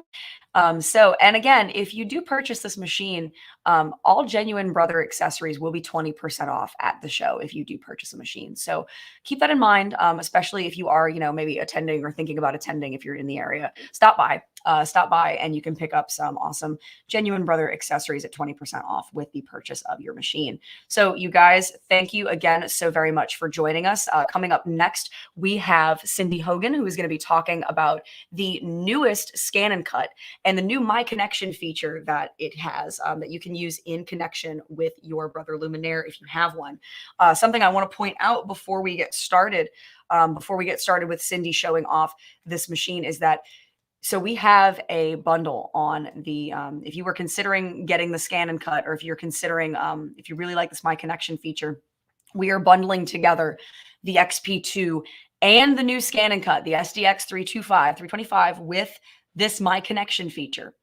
So, and again, if you do purchase this machine, all Genuine Brother accessories will be 20% off at the show if you do purchase a machine. So keep that in mind, especially if you are, you know, maybe attending or thinking about attending. If you're in the area, stop by and you can pick up some awesome Genuine Brother accessories at 20% off with the purchase of your machine. So you guys, thank you again so very much for joining us. Coming up next, we have Cindy Hogan, who is going to be talking about the newest ScanNCut and the new My Connection feature that it has, that you can use in connection with your Brother Luminaire if you have one. Something I want to point out before we get started, with Cindy showing off this machine, is that so we have a bundle on the, if you were considering getting the ScanNCut, or if you're considering, if you really like this My Connection feature, we are bundling together the XP2 and the new ScanNCut, the SDX 325 with this My Connection feature.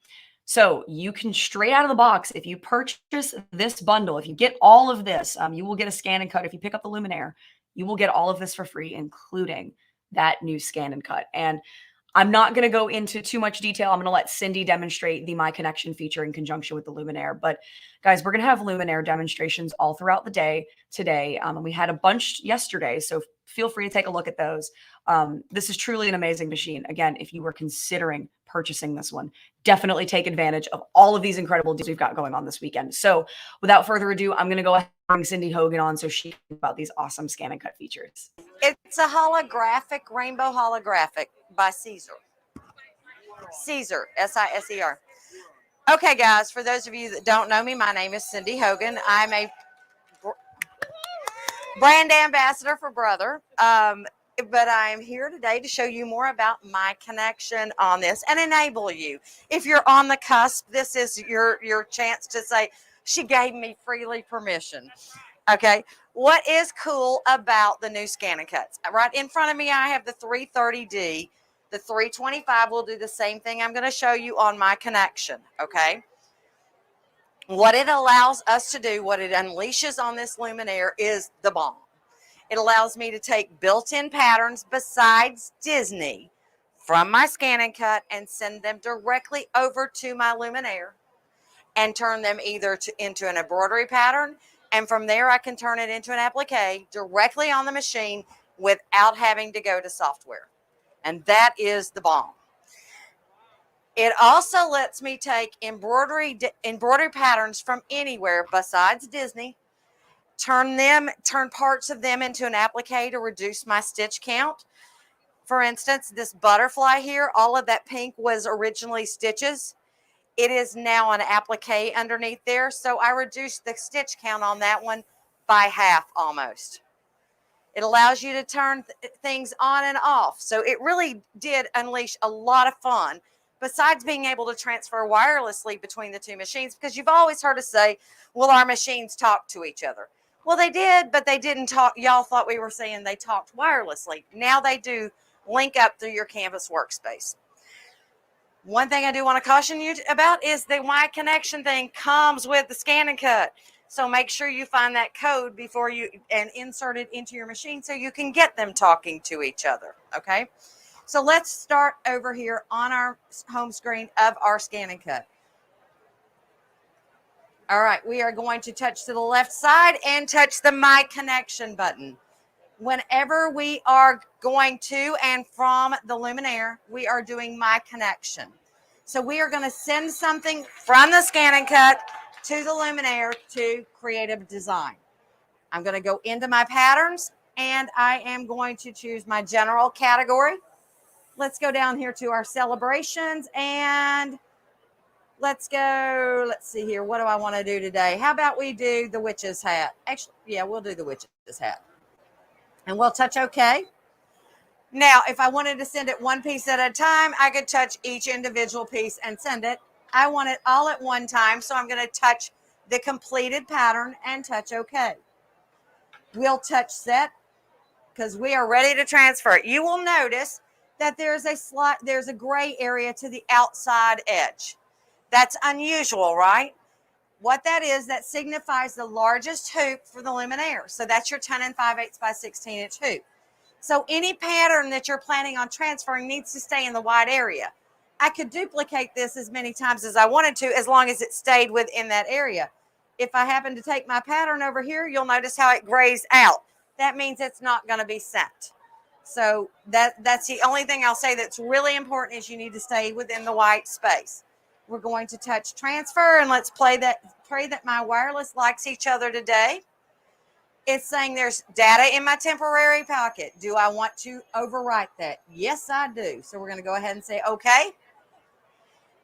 So you can, straight out of the box, if you purchase this bundle, if you get all of this, you will get a ScanNCut. If you pick up the Luminaire, you will get all of this for free, including that new ScanNCut. And I'm not going to go into too much detail. I'm going to let Cindy demonstrate the My Connection feature in conjunction with the Luminaire. But guys, we're going to have Luminaire demonstrations all throughout the day today. And we had a bunch yesterday, so feel free to take a look at those. This is truly an amazing machine. Again, if you were considering purchasing this one. Definitely take advantage of all of these incredible deals we've got going on this weekend. So without further ado, I'm going to go ahead and bring Cindy Hogan on so she can talk about these awesome ScanNCut features. It's a holographic, rainbow holographic by Caesar. Caesar, S-I-S-E-R. Okay, guys, for those of you that don't know me, my name is Cindy Hogan. I'm a brand ambassador for Brother. But I'm here today to show you more about my connection on this and enable you. If you're on the cusp, this is your chance to say, she gave me freely permission. Okay, what is cool about the new ScanNCuts? Right in front of me, I have the 330D. The 325 will do the same thing I'm going to show you on my connection, okay? What it allows us to do, what it unleashes on this Luminaire is the bomb. It allows me to take built-in patterns besides Disney from my ScanNCut and send them directly over to my Luminaire and turn them either into an embroidery pattern, and from there I can turn it into an applique directly on the machine without having to go to software. And that is the bomb. It also lets me take embroidery patterns from anywhere besides Disney, turn parts of them into an applique to reduce my stitch count. For instance, this butterfly here, all of that pink was originally stitches. It is now an applique underneath there, so I reduced the stitch count on that one by half almost. It allows you to turn things on and off, so it really did unleash a lot of fun, besides being able to transfer wirelessly between the two machines, because you've always heard us say, well, our machines talk to each other. Well, they did, but they didn't talk. Y'all thought we were saying they talked wirelessly. Now they do link up through your Canvas workspace. One thing I do want to caution you about is the My Connection thing comes with the ScanNCut. So make sure you find that code before and insert it into your machine so you can get them talking to each other, okay? So let's start over here on our home screen of our ScanNCut. All right, we are going to touch to the left side and touch the My Connection button. Whenever we are going to and from the Luminaire, we are doing My Connection. So we are going to send something from the ScanNCut to the Luminaire to create a design. I'm going to go into my patterns and I am going to choose my general category. Let's go down here to our celebrations and let's see here. What do I want to do today? How about we do the witch's hat? Actually, yeah, we'll do the witch's hat. And we'll touch OK. Now, if I wanted to send it one piece at a time, I could touch each individual piece and send it. I want it all at one time, so I'm going to touch the completed pattern and touch OK. We'll touch set because we are ready to transfer it. You will notice that there's a gray area to the outside edge. That's unusual, right? What that is, that signifies the largest hoop for the Luminaire. So that's your 10 5/8 by 16-inch hoop. So any pattern that you're planning on transferring needs to stay in the wide area. I could duplicate this as many times as I wanted to, as long as it stayed within that area. If I happen to take my pattern over here, you'll notice how it grays out. That means it's not going to be sent. So that's the only thing I'll say that's really important, is you need to stay within the white space. We're going to touch transfer and let's pray that my wireless likes each other today. It's saying there's data in my temporary pocket. Do I want to overwrite that? Yes, I do. So we're going to go ahead and say okay.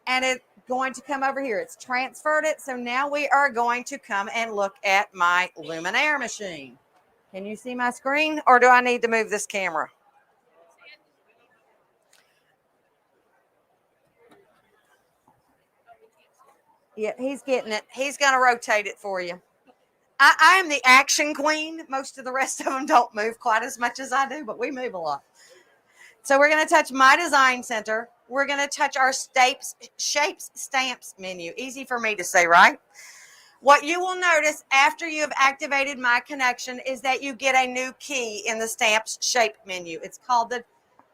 And it's going to come over here. It's transferred it. So now we are going to come and look at my Luminaire machine. Can you see my screen, or do I need to move this camera? Yeah, he's getting it. He's going to rotate it for you. I am the action queen. Most of the rest of them don't move quite as much as I do, but we move a lot. So we're going to touch My Design Center. We're going to touch our Shapes Stamps menu. Easy for me to say, right? What you will notice after you have activated My Connection is that you get a new key in the Stamps Shape menu. It's called the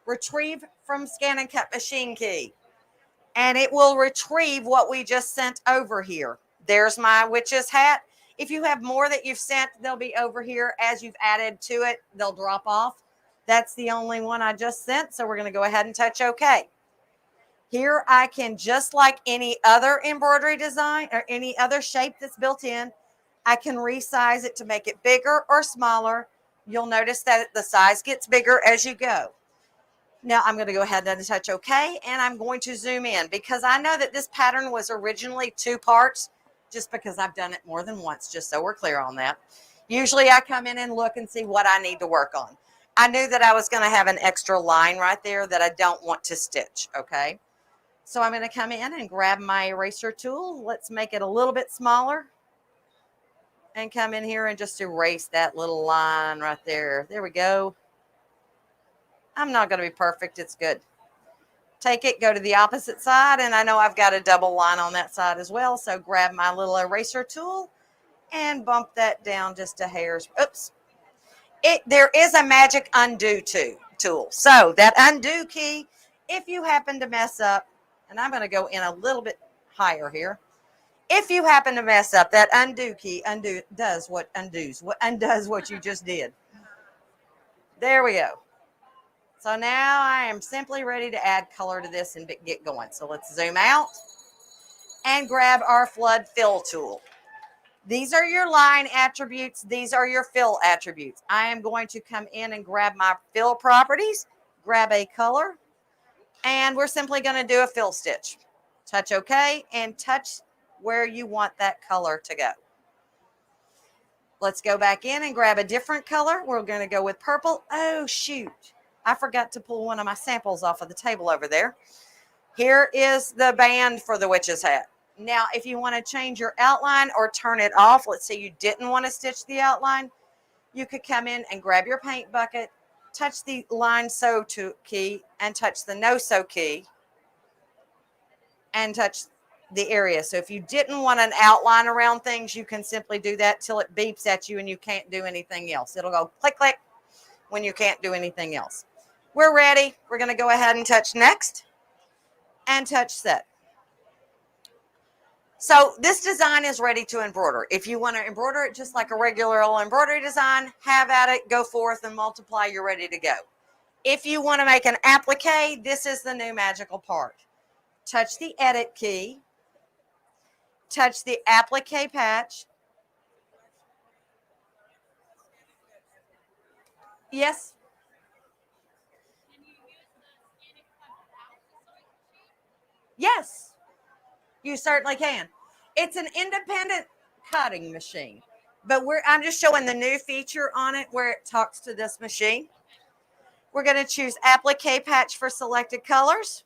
Retrieve from ScanNCut Machine key. And it will retrieve what we just sent over here. There's my witch's hat. If you have more that you've sent, they'll be over here. As you've added to it, they'll drop off. That's the only one I just sent, so we're going to go ahead and touch OK. Here I can, just like any other embroidery design or any other shape that's built in, I can resize it to make it bigger or smaller. You'll notice that the size gets bigger as you go. Now I'm going to go ahead and touch OK, and I'm going to zoom in because I know that this pattern was originally 2 parts, just because I've done it more than once, just so we're clear on that. Usually I come in and look and see what I need to work on. I knew that I was going to have an extra line right there that I don't want to stitch, okay? So I'm going to come in and grab my eraser tool. Let's make it a little bit smaller. And come in here and just erase that little line right there. There we go. I'm not going to be perfect. It's good. Take it, go to the opposite side, and I know I've got a double line on that side as well. So grab my little eraser tool and bump that down just a hair's. Oops. There is a magic undo tool. So that undo key, if you happen to mess up, and I'm going to go in a little bit higher here. If you happen to mess up, that undo key undoes what you just did. There we go. So now I am simply ready to add color to this and get going. So let's zoom out and grab our flood fill tool. These are your line attributes. These are your fill attributes. I am going to come in and grab my fill properties, grab a color, and we're simply going to do a fill stitch. Touch OK and touch where you want that color to go. Let's go back in and grab a different color. We're going to go with purple. Oh, shoot. I forgot to pull one of my samples off of the table over there. Here is the band for the witch's hat. Now, if you want to change your outline or turn it off, let's say you didn't want to stitch the outline, you could come in and grab your paint bucket, touch the line sew key and touch the no sew key and touch the area. So if you didn't want an outline around things, you can simply do that till it beeps at you and you can't do anything else. It'll go click, click when you can't do anything else. We're ready. We're going to go ahead and touch next and touch set. So this design is ready to embroider. If you want to embroider it just like a regular old embroidery design, have at it, go forth and multiply, you're ready to go. If you want to make an applique, this is the new magical part. Touch the edit key, touch the applique patch. Yes? Yes, you certainly can. It's an independent cutting machine, but I'm just showing the new feature on it where it talks to this machine. We're going to choose applique patch for selected colors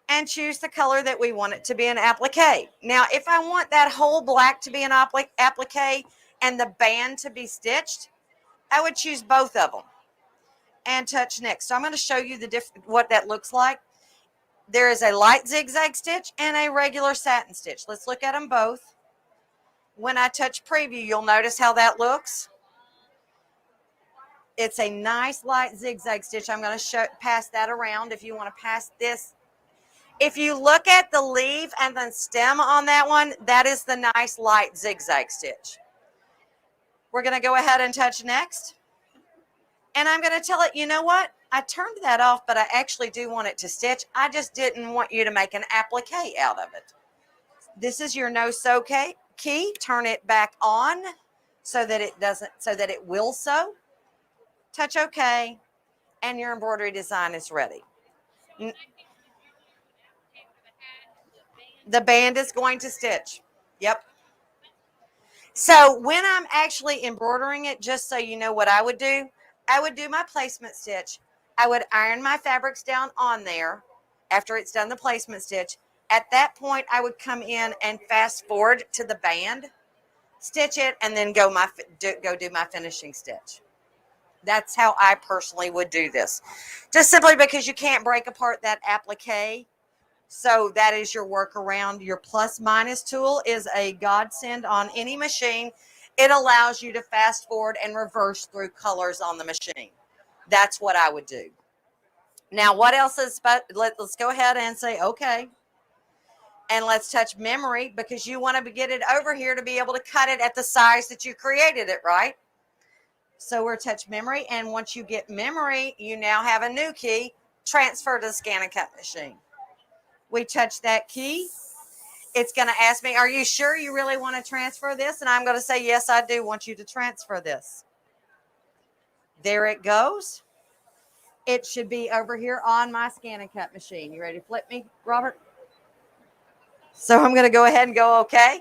and choose the color that we want it to be an applique. Now, if I want that whole black to be an applique and the band to be stitched, I would choose both of them and touch next. So I'm going to show you what that looks like. There is a light zigzag stitch and a regular satin stitch. Let's look at them both. When I touch preview, you'll notice how that looks. It's a nice light zigzag stitch. I'm going to pass that around if you want to pass this. If you look at the leaf and the stem on that one, that is the nice light zigzag stitch. We're going to go ahead and touch next. And I'm going to tell it, you know what? I turned that off, but I actually do want it to stitch. I just didn't want you to make an applique out of it. This is your no sew key. Turn it back on so that it will sew. Touch OK, and your embroidery design is ready. The band is going to stitch. Yep. So when I'm actually embroidering it, just so you know what I would do my placement stitch. I would iron my fabrics down on there after it's done the placement stitch. At that point, I would come in and fast forward to the band, stitch it, and then go do my finishing stitch. That's how I personally would do this. Just simply because you can't break apart that applique. So that is your workaround. Your plus minus tool is a godsend on any machine. It allows you to fast forward and reverse through colors on the machine. That's what I would do. Now, what else is, let's go ahead and say, okay. And let's touch memory because you want to get it over here to be able to cut it at the size that you created it, right? So we're touch memory. And once you get memory, you now have a new key, transfer to the ScanNCut machine. We touch that key. It's going to ask me, are you sure you really want to transfer this? And I'm going to say, yes, I do want you to transfer this. There it goes. It should be over here on my ScanNCut machine. You ready to flip me, Robert? So I'm going to go ahead and go okay.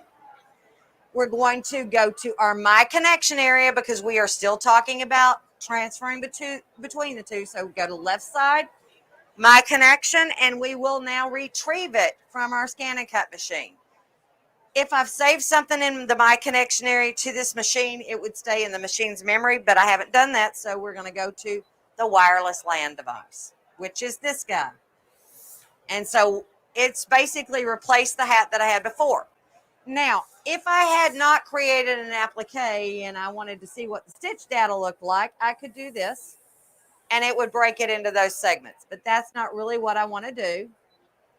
We're going to go to our My Connection area because we are still talking about transferring between the two. So go to left side, My Connection, and we will now retrieve it from our ScanNCut machine. If I've saved something in the My Connection area to this machine, it would stay in the machine's memory, but I haven't done that, so we're going to go to the wireless LAN device, which is this guy. And so it's basically replaced the hat that I had before. Now, if I had not created an applique and I wanted to see what the stitch data looked like, I could do this, and it would break it into those segments, but that's not really what I want to do.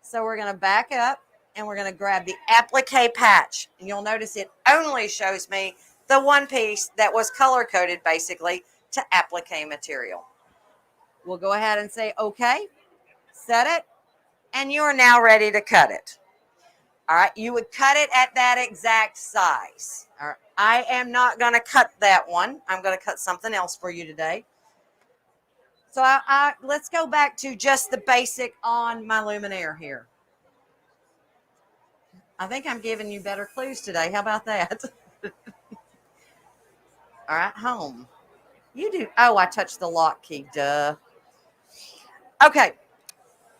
So we're going to back up. And we're going to grab the applique patch. And you'll notice it only shows me the one piece that was color-coded, basically, to applique material. We'll go ahead and say, okay, set it, and you are now ready to cut it. All right, you would cut it at that exact size. All right, I am not going to cut that one. I'm going to cut something else for you today. So let's go back to just the basic on my Luminaire here. I think I'm giving you better clues today. How about that? All right, home. You do. Oh, I touched the lock key. Duh. Okay.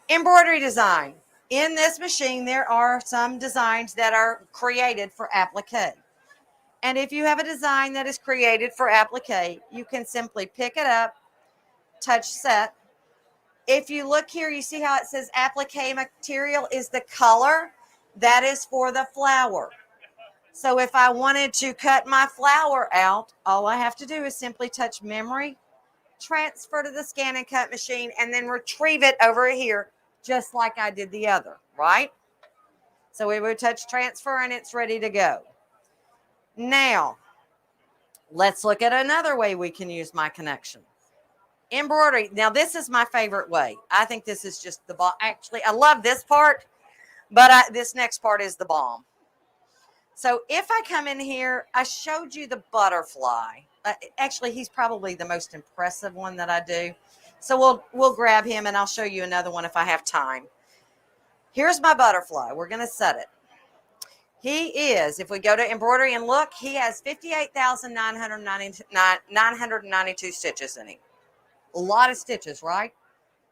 Embroidery design. In this machine, there are some designs that are created for applique. And if you have a design that is created for applique, you can simply pick it up, touch set. If you look here, you see how it says applique material is the color. That is for the flower. So if I wanted to cut my flower out, all I have to do is simply touch memory, transfer to the ScanNCut machine, and then retrieve it over here, just like I did the other, right? So we would touch transfer and it's ready to go. Now, let's look at another way we can use My Connection. Embroidery. Now, this is my favorite way. I think this is just the bomb. Actually, I love this part. But this next part is the bomb. So if I come in here, I showed you the butterfly. Actually, he's probably the most impressive one that I do. So we'll grab him and I'll show you another one if I have time. Here's my butterfly. We're going to set it. He is, if we go to embroidery and look, he has 58,992 stitches in him. A lot of stitches, right?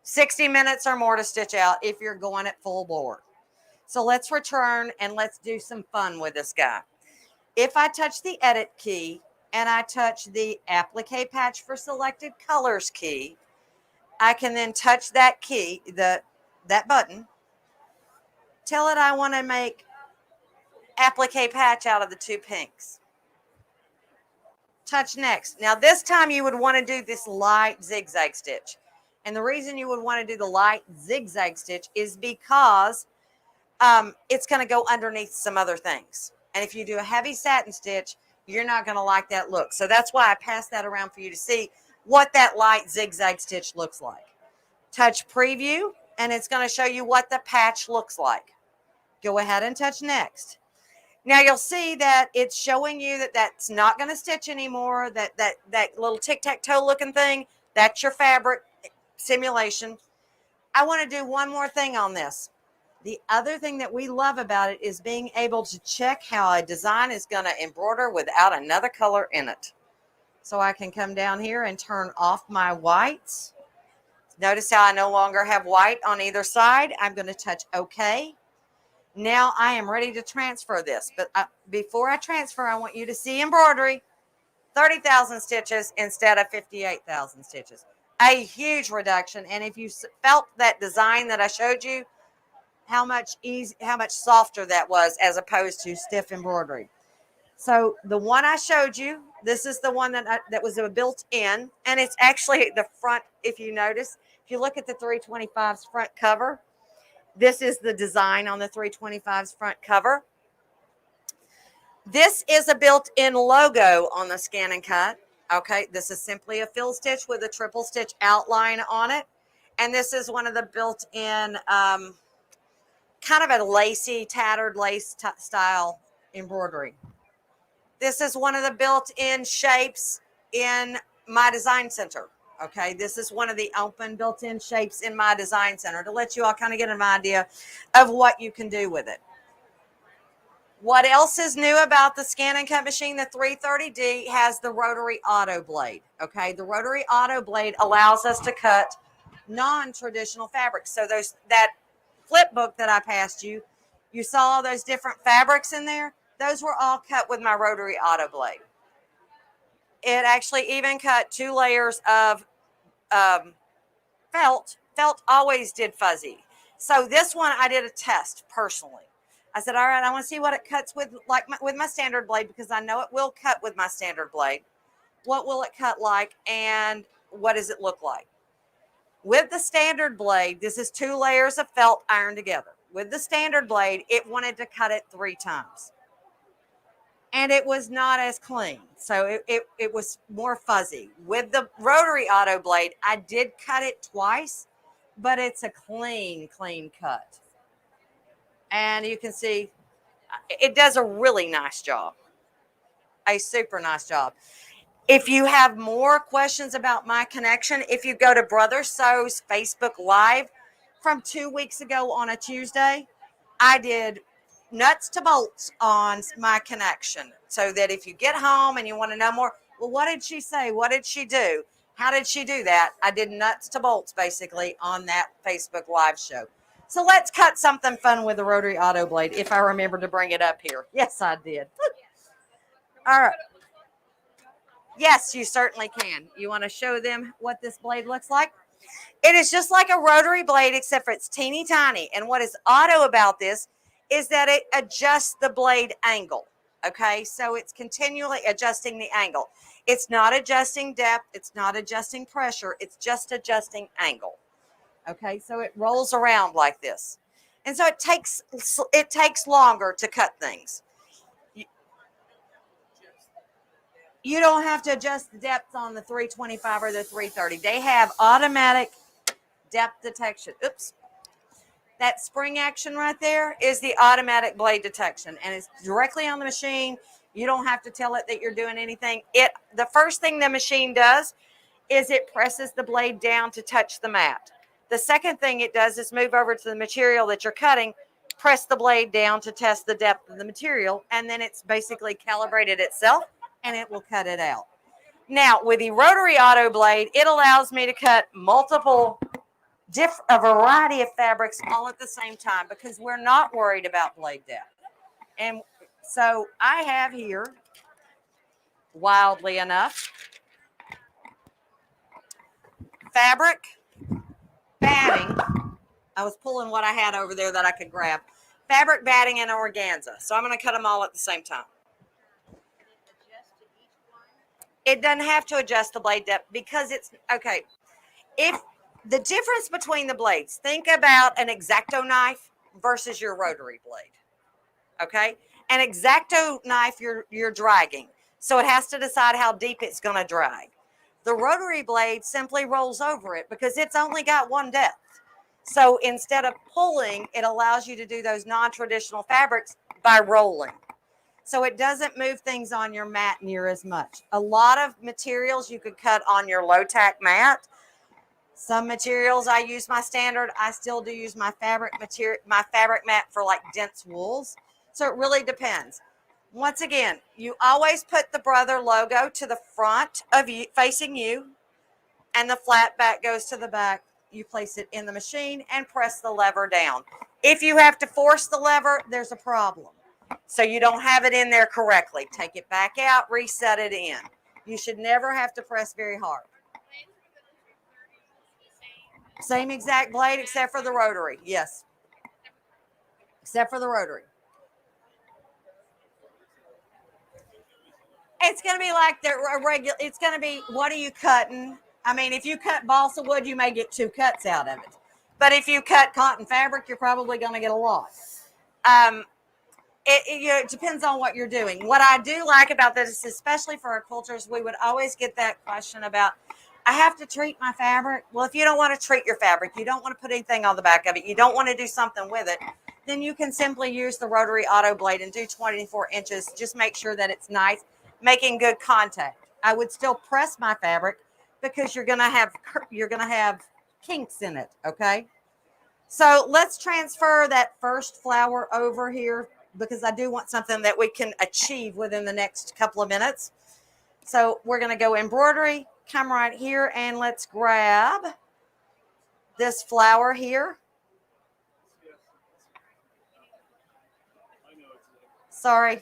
60 minutes or more to stitch out if you're going at full bore. So let's return and let's do some fun with this guy. If I touch the edit key and I touch the applique patch for selected colors key, I can then touch that key, that button, tell it I want to make applique patch out of the two pinks. Touch next. Now this time you would want to do this light zigzag stitch. And the reason you would want to do the light zigzag stitch is because it's going to go underneath some other things. And if you do a heavy satin stitch, you're not going to like that look. So that's why I passed that around for you to see what that light zigzag stitch looks like. Touch preview, and it's going to show you what the patch looks like. Go ahead and touch next. Now you'll see that it's showing you that that's not going to stitch anymore. That little tic-tac-toe looking thing, that's your fabric simulation. I want to do one more thing on this. The other thing that we love about it is being able to check how a design is going to embroider without another color in it. So I can come down here and turn off my whites. Notice how I no longer have white on either side. I'm going to touch OK. Now I am ready to transfer this. But before I transfer, I want you to see embroidery. 30,000 stitches instead of 58,000 stitches. A huge reduction. And if you felt that design that I showed you, how much softer that was as opposed to stiff embroidery. So the one I showed you, this is the one that was built in, and it's actually the front. If you notice, if you look at the 325's front cover, this is the design on the 325's front cover. This is a built-in logo on the ScanNCut. Okay, this is simply a fill stitch with a triple stitch outline on it, and this is one of the built-in kind of a lacy, tattered lace style embroidery. This is one of the built-in shapes in my design center. Okay, this is one of the open built-in shapes in my design center to let you all kind of get an idea of what you can do with it. What else is new about the ScanNCut machine? The 330D has the rotary auto blade. Okay, the rotary auto blade allows us to cut non-traditional fabrics. So that flip book that I passed you, you saw all those different fabrics in there. Those were all cut with my rotary auto blade. It actually even cut 2 layers of felt. Felt always did fuzzy. So this one I did a test personally. I said, all right, I want to see what it cuts with, like with my standard blade, because I know it will cut with my standard blade. What will it cut like, and what does it look like? With the standard blade, this is 2 layers of felt ironed together. With the standard blade, it wanted to cut it 3 times. And it was not as clean. So it was more fuzzy. With the rotary auto blade, I did cut it twice, but it's a clean cut. And you can see it does a really nice job. A super nice job. If you have more questions about my connection, if you go to Brother Sew's Facebook Live from 2 weeks ago on a Tuesday, I did nuts to bolts on my connection, so that if you get home and you want to know more, well, what did she say? What did she do? How did she do that? I did nuts to bolts basically on that Facebook Live show. So let's cut something fun with the rotary auto blade, if I remember to bring it up here. Yes, I did. All right. Yes, you certainly can. You want to show them what this blade looks like? It is just like a rotary blade, except for it's teeny tiny. And what is auto about this is that it adjusts the blade angle. Okay, so it's continually adjusting the angle. It's not adjusting depth. It's not adjusting pressure. It's just adjusting angle. Okay, so it rolls around like this. And so it takes longer to cut things. You don't have to adjust the depth on the 325 or the 330. They have automatic depth detection. Oops. That spring action right there is the automatic blade detection, and it's directly on the machine. You don't have to tell it that you're doing anything. The first thing the machine does is it presses the blade down to touch the mat. The second thing it does is move over to the material that you're cutting, press the blade down to test the depth of the material, and then it's basically calibrated itself, and it will cut it out. Now, with the rotary auto blade, it allows me to cut a variety of fabrics all at the same time, because we're not worried about blade depth. And so I have here, wildly enough, fabric, batting. I was pulling what I had over there that I could grab. Fabric, batting, and organza. So I'm going to cut them all at the same time. It doesn't have to adjust the blade depth, because it's, okay, if the difference between the blades, think about an X-Acto knife versus your rotary blade, okay? An X-Acto knife, you're dragging, so it has to decide how deep it's going to drag. The rotary blade simply rolls over it because it's only got one depth. So instead of pulling, it allows you to do those non-traditional fabrics by rolling. So it doesn't move things on your mat near as much. A lot of materials you could cut on your low-tack mat. Some materials I use my standard. I still do use my fabric mat for like dense wools. So it really depends. Once again, you always put the Brother logo to the front of you, facing you, and the flat back goes to the back. You place it in the machine and press the lever down. If you have to force the lever, there's a problem. So you don't have it in there correctly. Take it back out, reset it in. You should never have to press very hard. Same exact blade except for the rotary. Yes. Except for the rotary. It's going to be like the regular, it's going to be, what are you cutting? I mean, if you cut balsa wood, you may get 2 cuts out of it. But if you cut cotton fabric, you're probably going to get a lot. It depends on what you're doing. What I do like about this, especially for our quilters, we would always get that question about, I have to treat my fabric. Well, if you don't want to treat your fabric, you don't want to put anything on the back of it, you don't want to do something with it, then you can simply use the rotary auto blade and do 24 inches. Just make sure that it's nice, making good contact. I would still press my fabric because you're gonna have kinks in it, okay? So let's transfer that first flower over here because I do want something that we can achieve within the next couple of minutes. So we're gonna go embroidery, come right here, and let's grab this flower here. Sorry.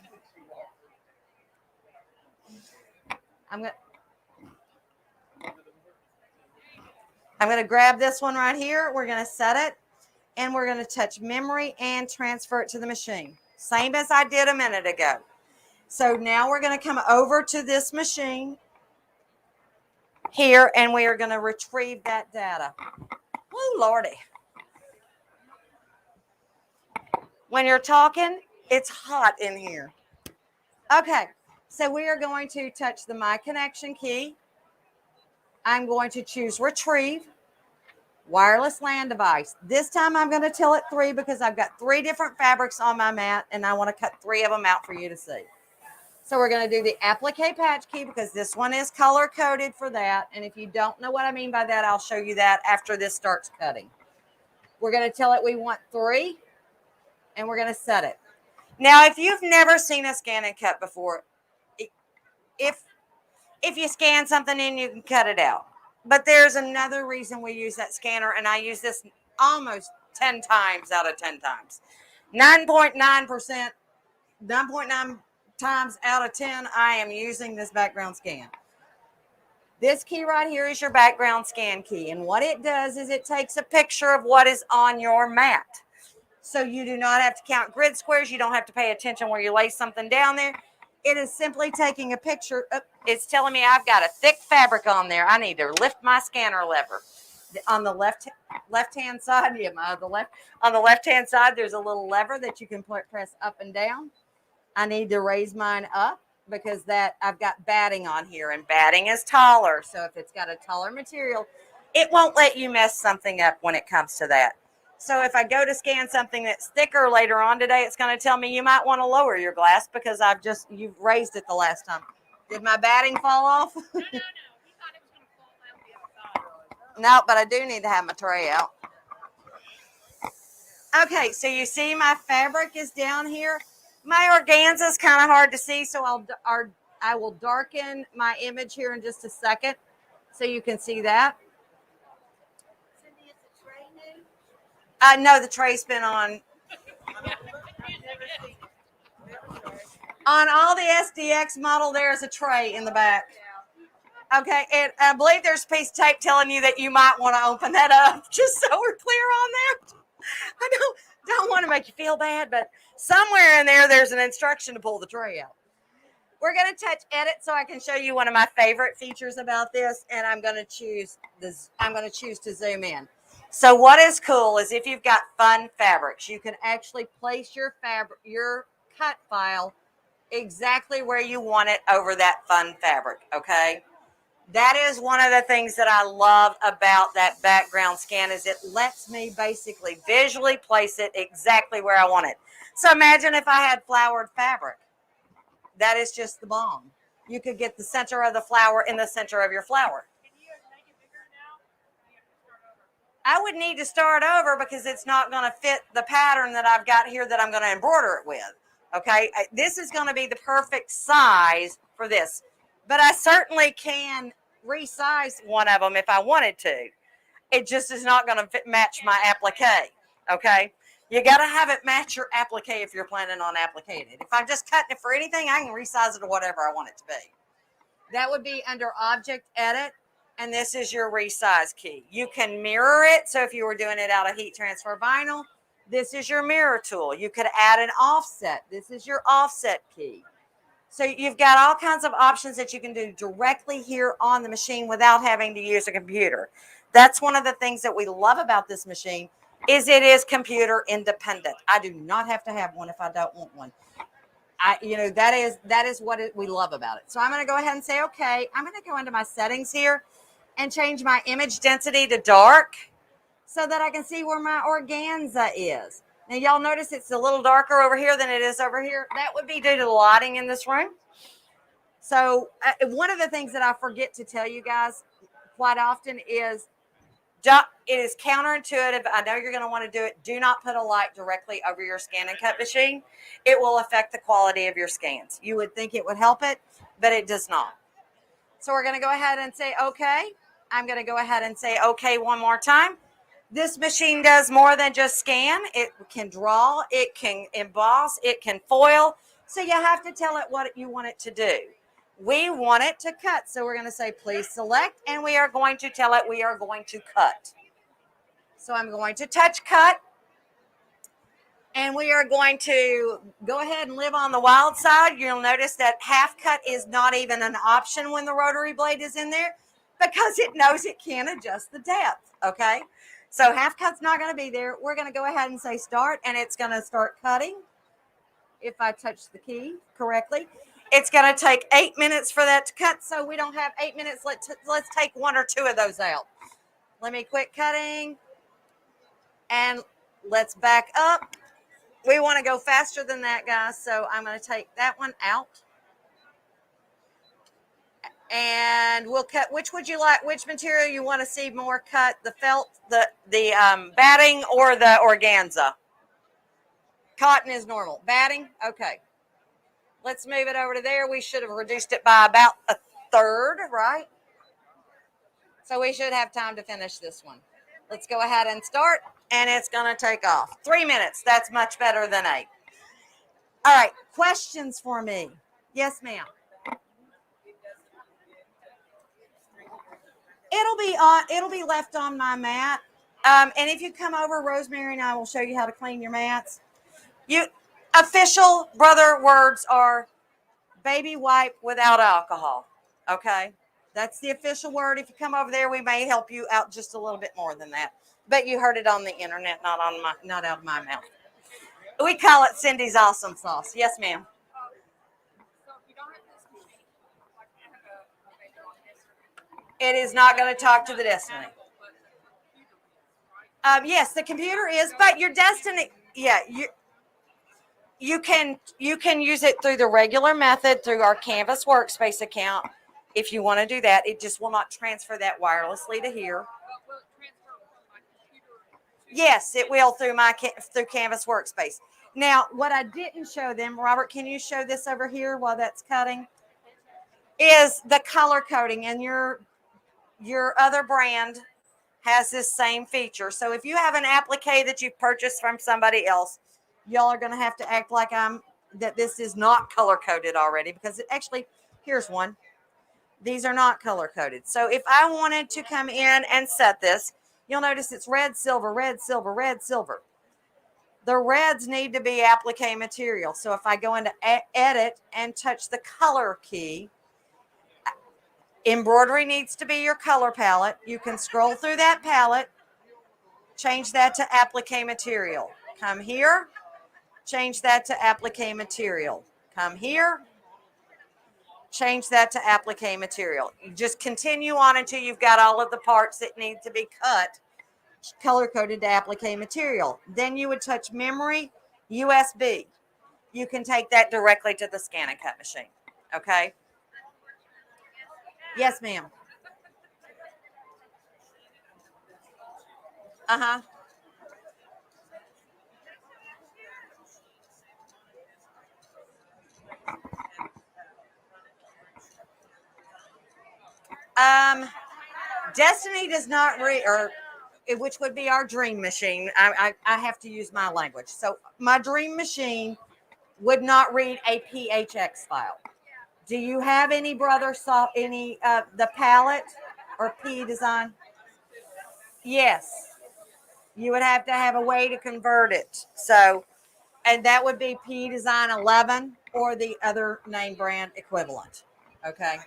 I'm going to grab this one right here. We're going to set it, and we're going to touch memory and transfer it to the machine. Same as I did a minute ago. So now we're going to come over to this machine here, and we are going to retrieve that data. Woo, Lordy. When you're talking, it's hot in here. Okay, so we are going to touch the My Connection key. I'm going to choose Retrieve, Wireless LAN Device. This time I'm going to tell it 3 because I've got 3 different fabrics on my mat, and I want to cut 3 of them out for you to see. So we're going to do the Applique Patch key because this one is color-coded for that, and if you don't know what I mean by that, I'll show you that after this starts cutting. We're going to tell it we want 3, and we're going to set it. Now, if you've never seen a ScanNCut before, if you scan something in, you can cut it out. But there's another reason we use that scanner, and I use this almost 10 times out of 10 times. 9.9%, 9.9 times out of 10, I am using this background scan. This key right here is your background scan key, and what it does is it takes a picture of what is on your mat. So you do not have to count grid squares. You don't have to pay attention where you lay something down there. It is simply taking a picture. It's telling me I've got a thick fabric on there. I need to lift my scanner lever. On the left-hand side, on the left-hand side, there's a little lever that you can press up and down. I need to raise mine up because I've got batting on here, and batting is taller. So if it's got a taller material, it won't let you mess something up when it comes to that. So if I go to scan something that's thicker later on today, it's going to tell me you might want to lower your glass because you've raised it the last time. Did my batting fall off? No. We thought it was going to fall out the other side. No, but I do need to have my tray out. Okay, so you see my fabric is down here. My organza is kind of hard to see, so I will darken my image here in just a second so you can see that. No, the tray's been on. On all the SDX model, there's a tray in the back. Okay, and I believe there's a piece of tape telling you that you might want to open that up, just so we're clear on that. I don't want to make you feel bad, but somewhere in there's an instruction to pull the tray out. We're going to touch edit so I can show you one of my favorite features about this, and I'm going to choose to zoom in. So what is cool is if you've got fun fabrics, you can actually place your cut file exactly where you want it over that fun fabric, okay? That is one of the things that I love about that background scan is it lets me basically visually place it exactly where I want it. So imagine if I had flowered fabric. That is just the bomb. You could get the center of the flower in the center of your flower. I would need to start over because it's not going to fit the pattern that I've got here that I'm going to embroider it with. Okay, this is going to be the perfect size for this, but I certainly can resize one of them if I wanted to. It just is not going to match my applique. Okay, you got to have it match your applique if you're planning on appliquing it. If I'm just cutting it for anything, I can resize it to whatever I want it to be. That would be under Object Edit. And this is your resize key. You can mirror it. So if you were doing it out of heat transfer vinyl, this is your mirror tool. You could add an offset. This is your offset key. So you've got all kinds of options that you can do directly here on the machine without having to use a computer. That's one of the things that we love about this machine is it is computer independent. I do not have to have one if I don't want one. That is what we love about it. So I'm going to go ahead and say, okay, I'm going to go into my settings here and change my image density to dark so that I can see where my organza is. Now, y'all notice it's a little darker over here than it is over here. That would be due to the lighting in this room. So one of the things that I forget to tell you guys quite often is it is counterintuitive. I know you're going to want to do it. Do not put a light directly over your ScanNCut machine. It will affect the quality of your scans. You would think it would help it, but it does not. So we're going to go ahead and say, okay. I'm going to go ahead and say, okay, one more time. This machine does more than just scan. It can draw, it can emboss, it can foil. So you have to tell it what you want it to do. We want it to cut. So we're going to say, please select, and we are going to tell it we are going to cut. So I'm going to touch cut, and we are going to go ahead and live on the wild side. You'll notice that half cut is not even an option when the rotary blade is in there because it knows it can adjust the depth, okay? So half cut's not going to be there. We're going to go ahead and say start, and it's going to start cutting. If I touch the key correctly, it's going to take 8 minutes for that to cut. So we don't have 8 minutes. Let's take 1 or 2 of those out. Let me quit cutting, and let's back up. We want to go faster than that, guys. So I'm going to take that one out. And we'll cut. Which would you like? Which material you want to see more cut? The felt, the batting, or the organza? Cotton is normal. Batting, okay. Let's move it over to there. We should have reduced it by about 1/3, right? So we should have time to finish this one. Let's go ahead and start, and it's going to take off. 3 minutes. That's much better than 8. All right. Questions for me? Yes, ma'am. It'll be left on my mat. And if you come over, Rosemary and I will show you how to clean your mats. Official brother words are baby wipe without alcohol. Okay, that's the official word. If you come over there, we may help you out just a little bit more than that. But you heard it on the internet, not out of my mouth. We call it Cindy's awesome sauce. Yes, ma'am. So if you don't have this machine, like I have a baby on this, It is not going to talk to the Destiny. Yes, the computer is, but your Destiny, yeah, you can use it through the regular method through our Canvas Workspace account. If you want to do that, it just will not transfer that wirelessly to here. will it transfer from my computer? Yes, it will through Canvas Workspace. Now, what I didn't show them, Robert, can you show this over here while that's cutting? Is the color coding, and your other brand has this same feature. So if you have an applique that you've purchased from somebody else, y'all are going to have to act like that this is not color coded already, because here's one. These are not color coded. So if I wanted to come in and set this, you'll notice it's red, silver, red, silver, red, silver. The reds need to be applique material. So if I go into edit and touch the color key, embroidery needs to be your color palette. You can scroll through that palette, change that to applique material. Come here, change that to applique material. Come here, change that to applique material. You just continue on until you've got all of the parts that need to be cut, color coded to applique material. Then you would touch memory, USB. You can take that directly to the ScanNCut machine. Okay? Yes, ma'am. Uh-huh. Destiny does not read, or which would be our dream machine. I have to use my language. So my dream machine would not read a PHX file. Do you have any the palette or P design? Yes. You would have to have a way to convert it. So, and that would be P Design 11 or the other name brand equivalent. Okay.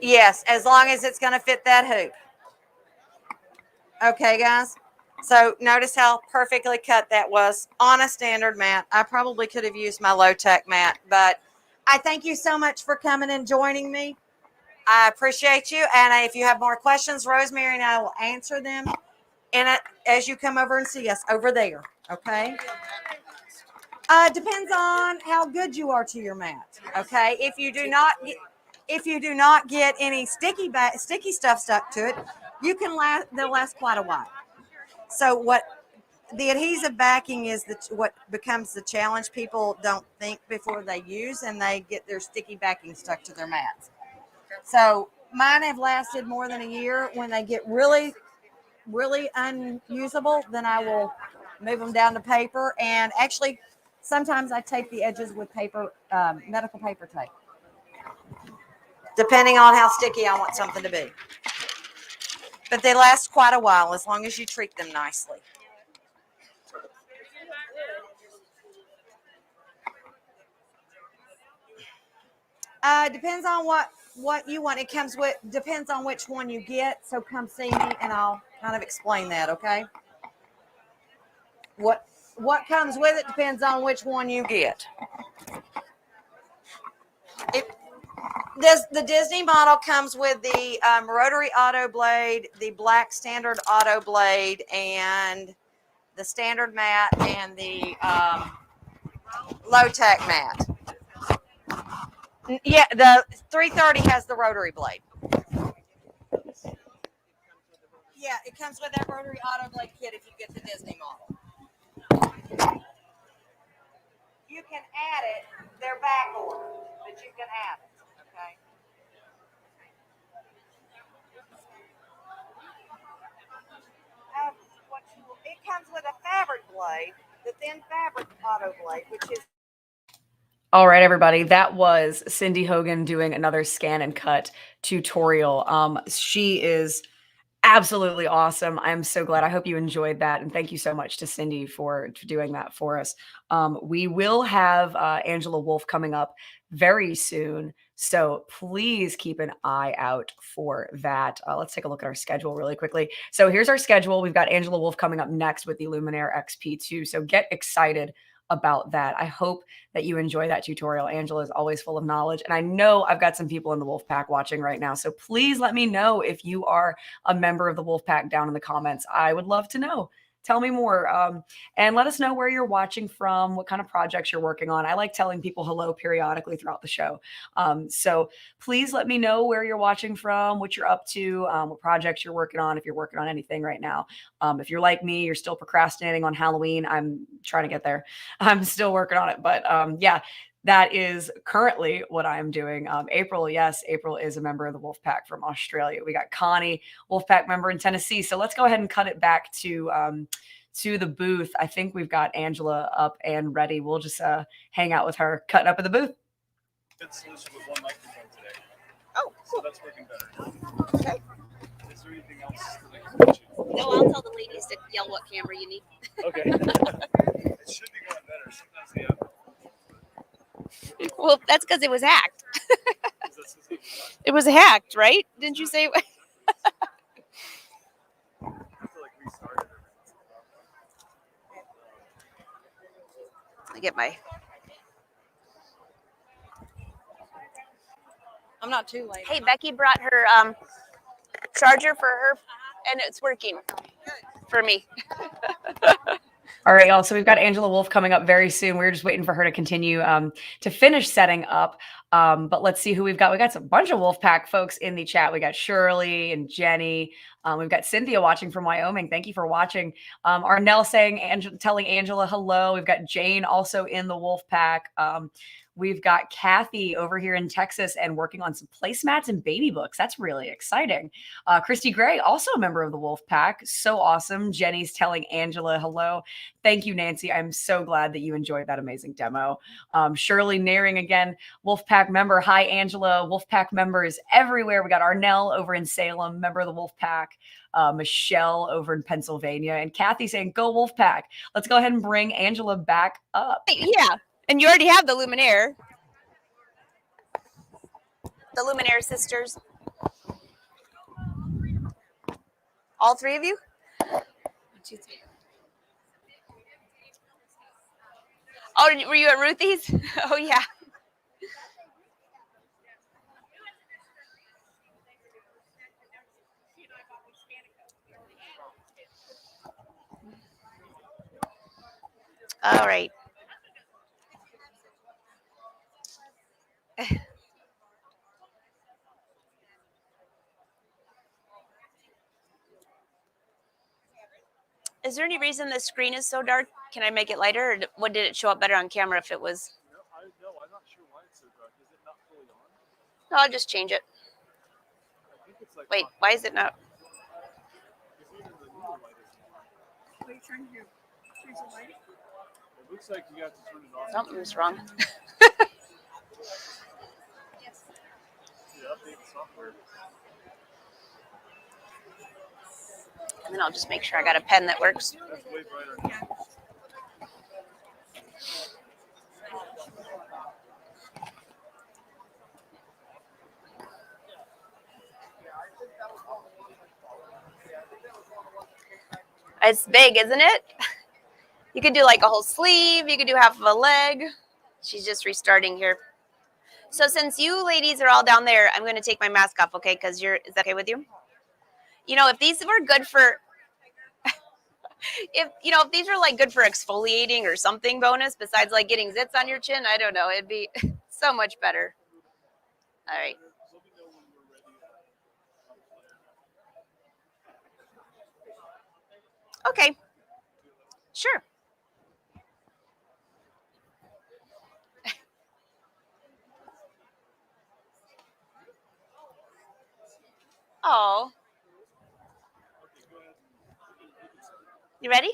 Yes, as long as it's going to fit that hoop. Okay, guys. So notice how perfectly cut that was on a standard mat. I probably could have used my low-tech mat, but I thank you so much for coming and joining me. I appreciate you. And if you have more questions, Rosemary and I will answer them. And as you come over and see us over there, okay? Depends on how good you are to your mat. Okay, if you do not get any sticky stuff stuck to it, you can last. They'll last quite a while. So what the adhesive backing is what becomes the challenge. People don't think before they use, and they get their sticky backing stuck to their mats. So mine have lasted more than a year. When they get really, really unusable, then I will move them down to paper. And actually, sometimes I tape the edges with paper, medical paper tape, depending on how sticky I want something to be. But they last quite a while as long as you treat them nicely. Depends on what you want. It comes with, depends on which one you get. So come see me and I'll kind of explain that, okay? What comes with it depends on which one you get. The Disney model comes with the rotary auto blade, the black standard auto blade, and the standard mat, and the low-tech mat. Yeah, the 330 has the rotary blade. Yeah, it comes with that rotary auto blade kit if you get the Disney model. You can add it. They're back ordered, but you can add it. Okay. It comes with a fabric blade, the thin fabric auto blade, which is. All right, everybody. That was Cindy Hogan doing another ScanNCut tutorial. She is absolutely awesome. I'm so glad. I hope you enjoyed that. And thank you so much to Cindy for doing that for us. We will have Angela Wolf coming up very soon. So please keep an eye out for that. Let's take a look at our schedule really quickly. So here's our schedule. We've got Angela Wolf coming up next with the Luminaire XP2. So get excited about that. I hope that you enjoy that tutorial. Angela is always full of knowledge. And I know I've got some people in the Wolf Pack watching right now. So please let me know if you are a member of the Wolf Pack down in the comments. I would love to know. Tell me more. And let us know where you're watching from, what kind of projects you're working on. I like telling people hello periodically throughout the show. So please let me know where you're watching from, what you're up to, what projects you're working on, if you're working on anything right now. If you're like me, you're still procrastinating on Halloween. I'm trying to get there. I'm still working on it. But yeah, that is currently what I'm doing. April, yes, April is a member of the Wolf Pack from Australia. We got Connie, Wolf Pack member in Tennessee. So let's go ahead and cut it back to the booth. I think we've got Angela up and ready. We'll just hang out with her, cutting up at the booth. Good solution with one microphone today. Oh, so that's working better. Okay. Is there anything else that I can get you? No, I'll tell the ladies to yell what camera you need. Okay. It should be going better. Sometimes they have. Well, that's because it was hacked. It was hacked, right? Didn't you say? I feel like restarted I get my. I'm not too late. Hey, Becky brought her charger for her, and it's working for me. All right, y'all. So we've got Angela Wolf coming up very soon. We're just waiting for her to continue to finish setting up. But let's see who we've got. We got a bunch of Wolfpack folks in the chat. We got Shirley and Jenny. We've got Cynthia watching from Wyoming. Thank you for watching. Arnell telling Angela hello. We've got Jane also in the Wolfpack. We've got Kathy over here in Texas and working on some placemats and baby books. That's really exciting. Christy Gray, also a member of the Wolf Pack. So awesome. Jenny's telling Angela hello. Thank you, Nancy. I'm so glad that you enjoyed that amazing demo. Shirley Naring again, Wolf Pack member. Hi, Angela. Wolf Pack members everywhere. We got Arnell over in Salem, member of the Wolf Pack. Michelle over in Pennsylvania. And Kathy saying, go Wolf Pack. Let's go ahead and bring Angela back up. Yeah. And you already have the Luminaire. The Luminaire sisters. All three of you? 1, 2, 3. Oh, were you at Ruthie's? Oh, yeah. All right. Is there any reason the screen is so dark? Can I make it lighter, or what did it show up better on camera if it was? No, I'm not sure why it's so dark. Is it not fully on? No, I'll just change it. I think it's like Wait, why is it not? Because even the newer light isn't on. Wait, turn your light. It looks like you have to turn it off. Something's wrong. Yeah, update the software. And then I'll just make sure I got a pen that works. That's way brighter. It's big, isn't it? You could do like a whole sleeve. You could do half of a leg. She's just restarting here. So since you ladies are all down there, I'm going to take my mask off, okay? Because is that okay with you? You know, if these were good for, if these were like good for exfoliating or something bonus besides like getting zits on your chin, I don't know. It'd be so much better. All right. Okay. Sure. Oh. You ready?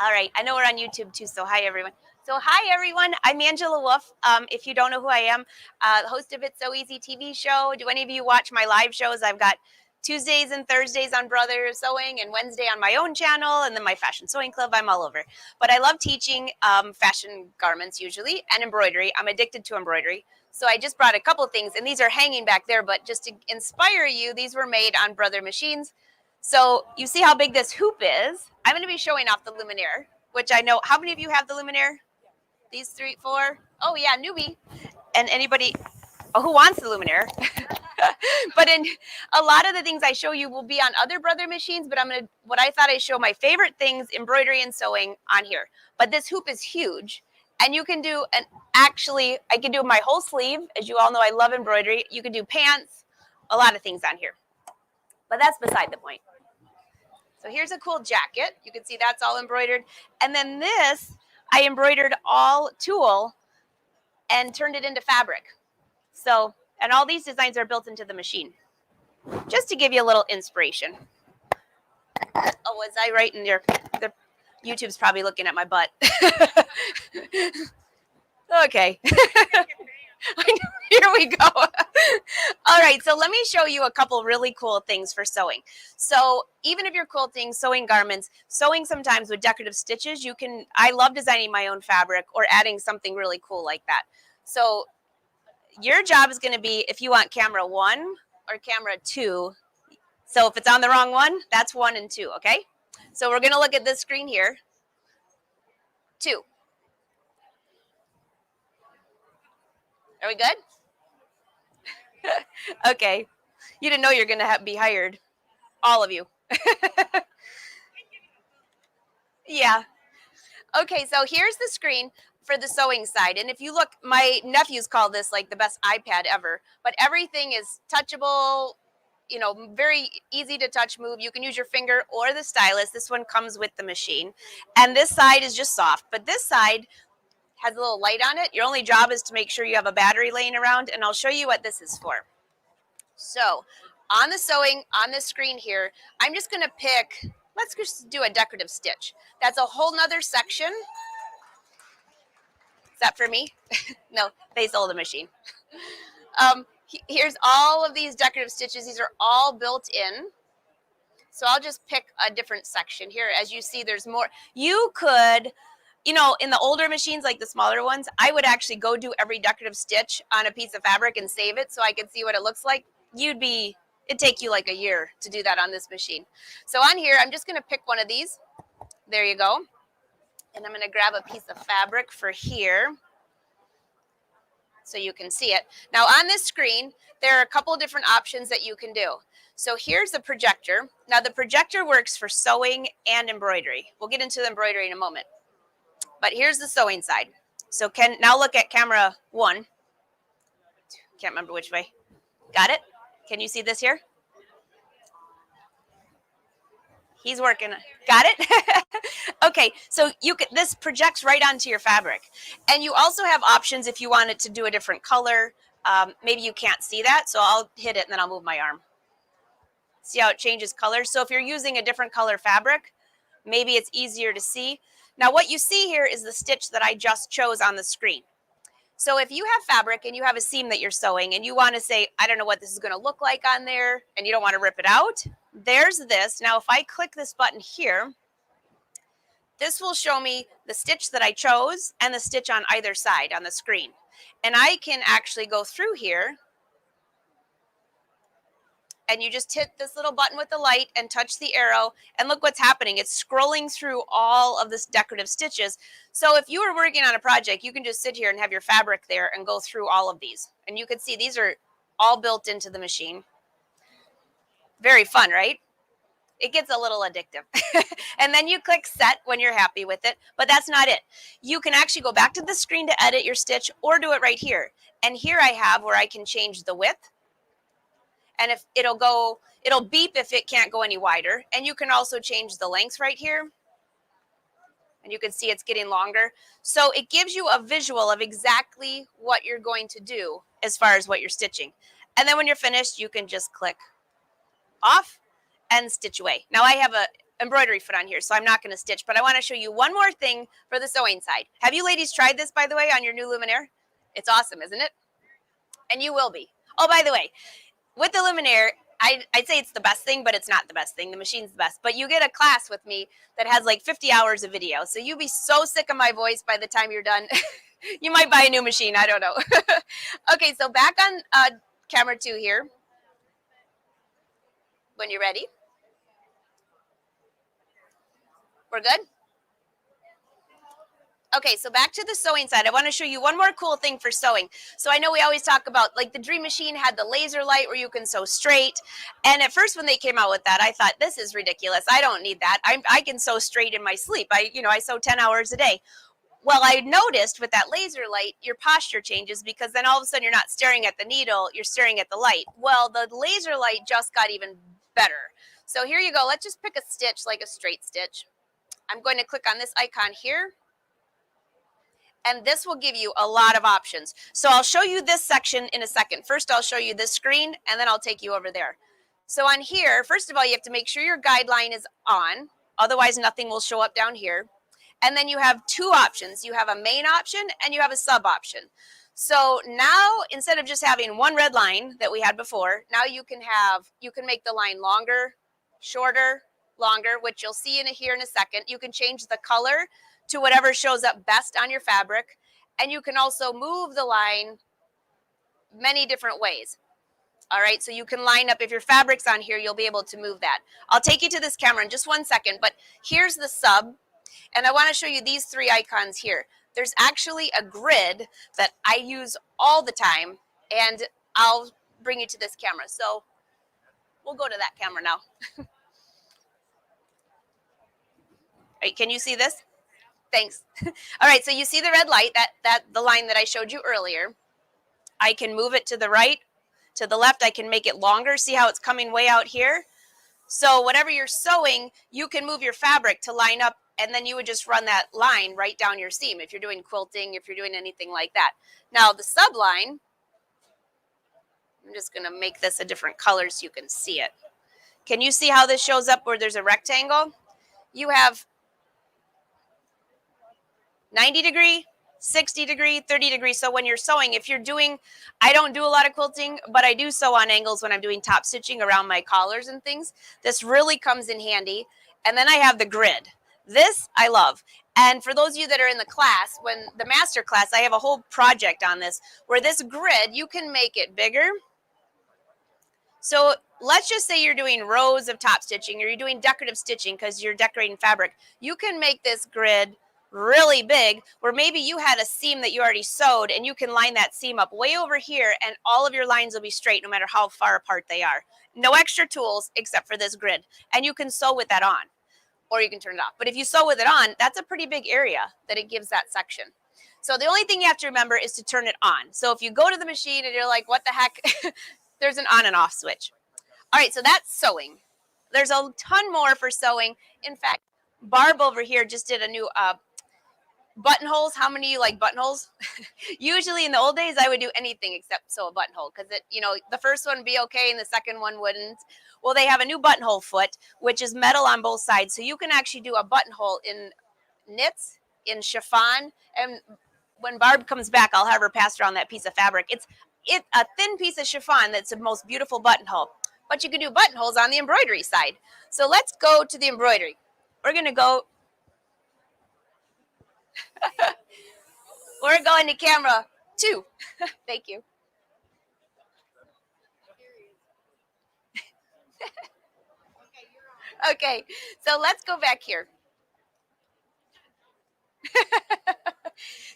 All right. I know we're on YouTube too, so hi, everyone. Hi, everyone. I'm Angela Wolf. If you don't know who I am, the host of It's So Easy TV show. Do any of you watch my live shows? I've got Tuesdays and Thursdays on Brother Sewing and Wednesday on my own channel, and then my Fashion Sewing Club. I'm all over. But I love teaching fashion garments usually and embroidery. I'm addicted to embroidery. So I just brought a couple things, and these are hanging back there, but just to inspire you, these were made on Brother machines. So you see how big this hoop is. I'm going to be showing off the Luminaire, which I know. How many of you have the Luminaire? These 3, 4. Oh, yeah, newbie. And anybody who wants the Luminaire. But in a lot of the things I show you will be on other Brother machines, but what I thought I'd show my favorite things, embroidery and sewing, on here. But this hoop is huge. And you can do, I can do my whole sleeve. As you all know, I love embroidery. You can do pants, a lot of things on here. But that's beside the point. So here's a cool jacket. You can see that's all embroidered. And then this, I embroidered all tulle and turned it into fabric. So, and all these designs are built into the machine. Just to give you a little inspiration. Oh, was I right in there? The YouTube's probably looking at my butt. Okay. Here we go. All right, so let me show you a couple really cool things for sewing. So even if you're quilting, sewing garments, sewing sometimes with decorative stitches, I love designing my own fabric or adding something really cool like that. So your job is going to be if you want camera 1 or camera 2. So if it's on the wrong one, that's 1 and 2, okay? So we're going to look at this screen here. 2. Are we good? Okay. You didn't know you're going to be hired. All of you. Yeah. Okay, so here's the screen for the sewing side. And if you look, my nephews call this like the best iPad ever. But everything is touchable, very easy to touch move. You can use your finger or the stylus. This one comes with the machine. And this side is just soft. But this side has a little light on it. Your only job is to make sure you have a battery laying around, and I'll show you what this is for. So on the sewing, on this screen here, I'm just going to pick, let's just do a decorative stitch. That's a whole nother section. Is that for me? No, they sold the machine. Here's all of these decorative stitches. These are all built in. So I'll just pick a different section here. As you see, there's more. You could, in the older machines, like the smaller ones, I would actually go do every decorative stitch on a piece of fabric and save it so I could see what it looks like. It'd take you like a year to do that on this machine. So on here, I'm just going to pick one of these. There you go. And I'm going to grab a piece of fabric for here so you can see it. Now on this screen, there are a couple of different options that you can do. So here's the projector. Now the projector works for sewing and embroidery. We'll get into the embroidery in a moment. But here's the sewing side. So now look at camera 1. Can't remember which way. Got it? Can you see this here? He's working. Got it? Okay, so this projects right onto your fabric. And you also have options if you want it to do a different color. Maybe you can't see that, so I'll hit it and then I'll move my arm. See how it changes color? So if you're using a different color fabric, maybe it's easier to see. Now what you see here is the stitch that I just chose on the screen. So if you have fabric and you have a seam that you're sewing and you want to say, I don't know what this is going to look like on there, and you don't want to rip it out, there's this. Now if I click this button here, this will show me the stitch that I chose and the stitch on either side on the screen. And I can actually go through here, and you just hit this little button with the light and touch the arrow, and look what's happening. It's scrolling through all of this decorative stitches. So if you were working on a project, you can just sit here and have your fabric there and go through all of these. And you can see these are all built into the machine. Very fun, right? It gets a little addictive. And then you click set when you're happy with it, but that's not it. You can actually go back to the screen to edit your stitch or do it right here. And here I have where I can change the width. And if it'll beep if it can't go any wider. And you can also change the length right here. And you can see it's getting longer. So it gives you a visual of exactly what you're going to do as far as what you're stitching. And then when you're finished, you can just click off and stitch away. Now I have a embroidery foot on here, so I'm not going to stitch, but I want to show you one more thing for the sewing side. Have you ladies tried this, by the way, on your new Luminaire? It's awesome, isn't it? And you will be. Oh, by the way, with the Luminaire, I'd say it's the best thing, but it's not the best thing. The machine's the best. But you get a class with me that has like 50 hours of video. So you'll be so sick of my voice by the time you're done. You might buy a new machine. I don't know. Okay, so back on camera 2 here. When you're ready. We're good? Okay, so back to the sewing side. I want to show you one more cool thing for sewing. So I know we always talk about, like, the Dream Machine had the laser light where you can sew straight. And at first when they came out with that, I thought, this is ridiculous. I don't need that. I can sew straight in my sleep. I sew 10 hours a day. Well, I noticed with that laser light, your posture changes because then all of a sudden you're not staring at the needle, you're staring at the light. Well, the laser light just got even better. So here you go. Let's just pick a stitch like a straight stitch. I'm going to click on this icon here. And this will give you a lot of options. So I'll show you this section in a second. First, I'll show you this screen, and then I'll take you over there. So on here, first of all, you have to make sure your guideline is on. Otherwise, nothing will show up down here. And then you have 2 options. You have a main option, and you have a sub option. So now, instead of just having one red line that we had before, now you can make the line longer, shorter, longer, which you'll see here in a second. You can change the color to whatever shows up best on your fabric. And you can also move the line many different ways. All right, so you can line up, if your fabric's on here, you'll be able to move that. I'll take you to this camera in just one second, but here's the sub. And I want to show you these 3 icons here. There's actually a grid that I use all the time, and I'll bring you to this camera. So we'll go to that camera now. All right, can you see this? Thanks. All right, so you see the red light, the line that I showed you earlier. I can move it to the right, to the left. I can make it longer. See how it's coming way out here? So whatever you're sewing, you can move your fabric to line up, and then you would just run that line right down your seam if you're doing quilting, if you're doing anything like that. Now the sub line, I'm just going to make this a different color so you can see it. Can you see how this shows up where there's a rectangle? You have 90 degree, 60 degree, 30 degree. So when you're sewing, if you're doing, I don't do a lot of quilting, but I do sew on angles when I'm doing top stitching around my collars and things. This really comes in handy. And then I have the grid. This I love. And for those of you that are in the class, when the master class, I have a whole project on this where this grid, you can make it bigger. So let's just say you're doing rows of top stitching or you're doing decorative stitching because you're decorating fabric. You can make this grid really big where maybe you had a seam that you already sewed and you can line that seam up way over here and all of your lines will be straight no matter how far apart they are. No extra tools except for this grid, and you can sew with that on. or you can turn it off. But if you sew with it on, that's a pretty big area that it gives that section. So the only thing you have to remember is to turn it on. So if you go to the machine and you're like, what the heck, there's an on and off switch. All right, so that's sewing. There's a ton more for sewing. In fact, Barb over here just did a new buttonholes. How many of you like buttonholes? Usually in the old days, I would do anything except sew a buttonhole because it, you know, the first one would be okay and the second one wouldn't. Well, they have a new buttonhole foot, which is metal on both sides. So you can actually do a buttonhole in knits, in chiffon. And when Barb comes back, I'll have her pass around that piece of fabric. It's a thin piece of chiffon that's the most beautiful buttonhole. But you can do buttonholes on the embroidery side. So let's go to the embroidery. We're going to go. We're going to camera 2. Thank you. Okay, so let's go back here.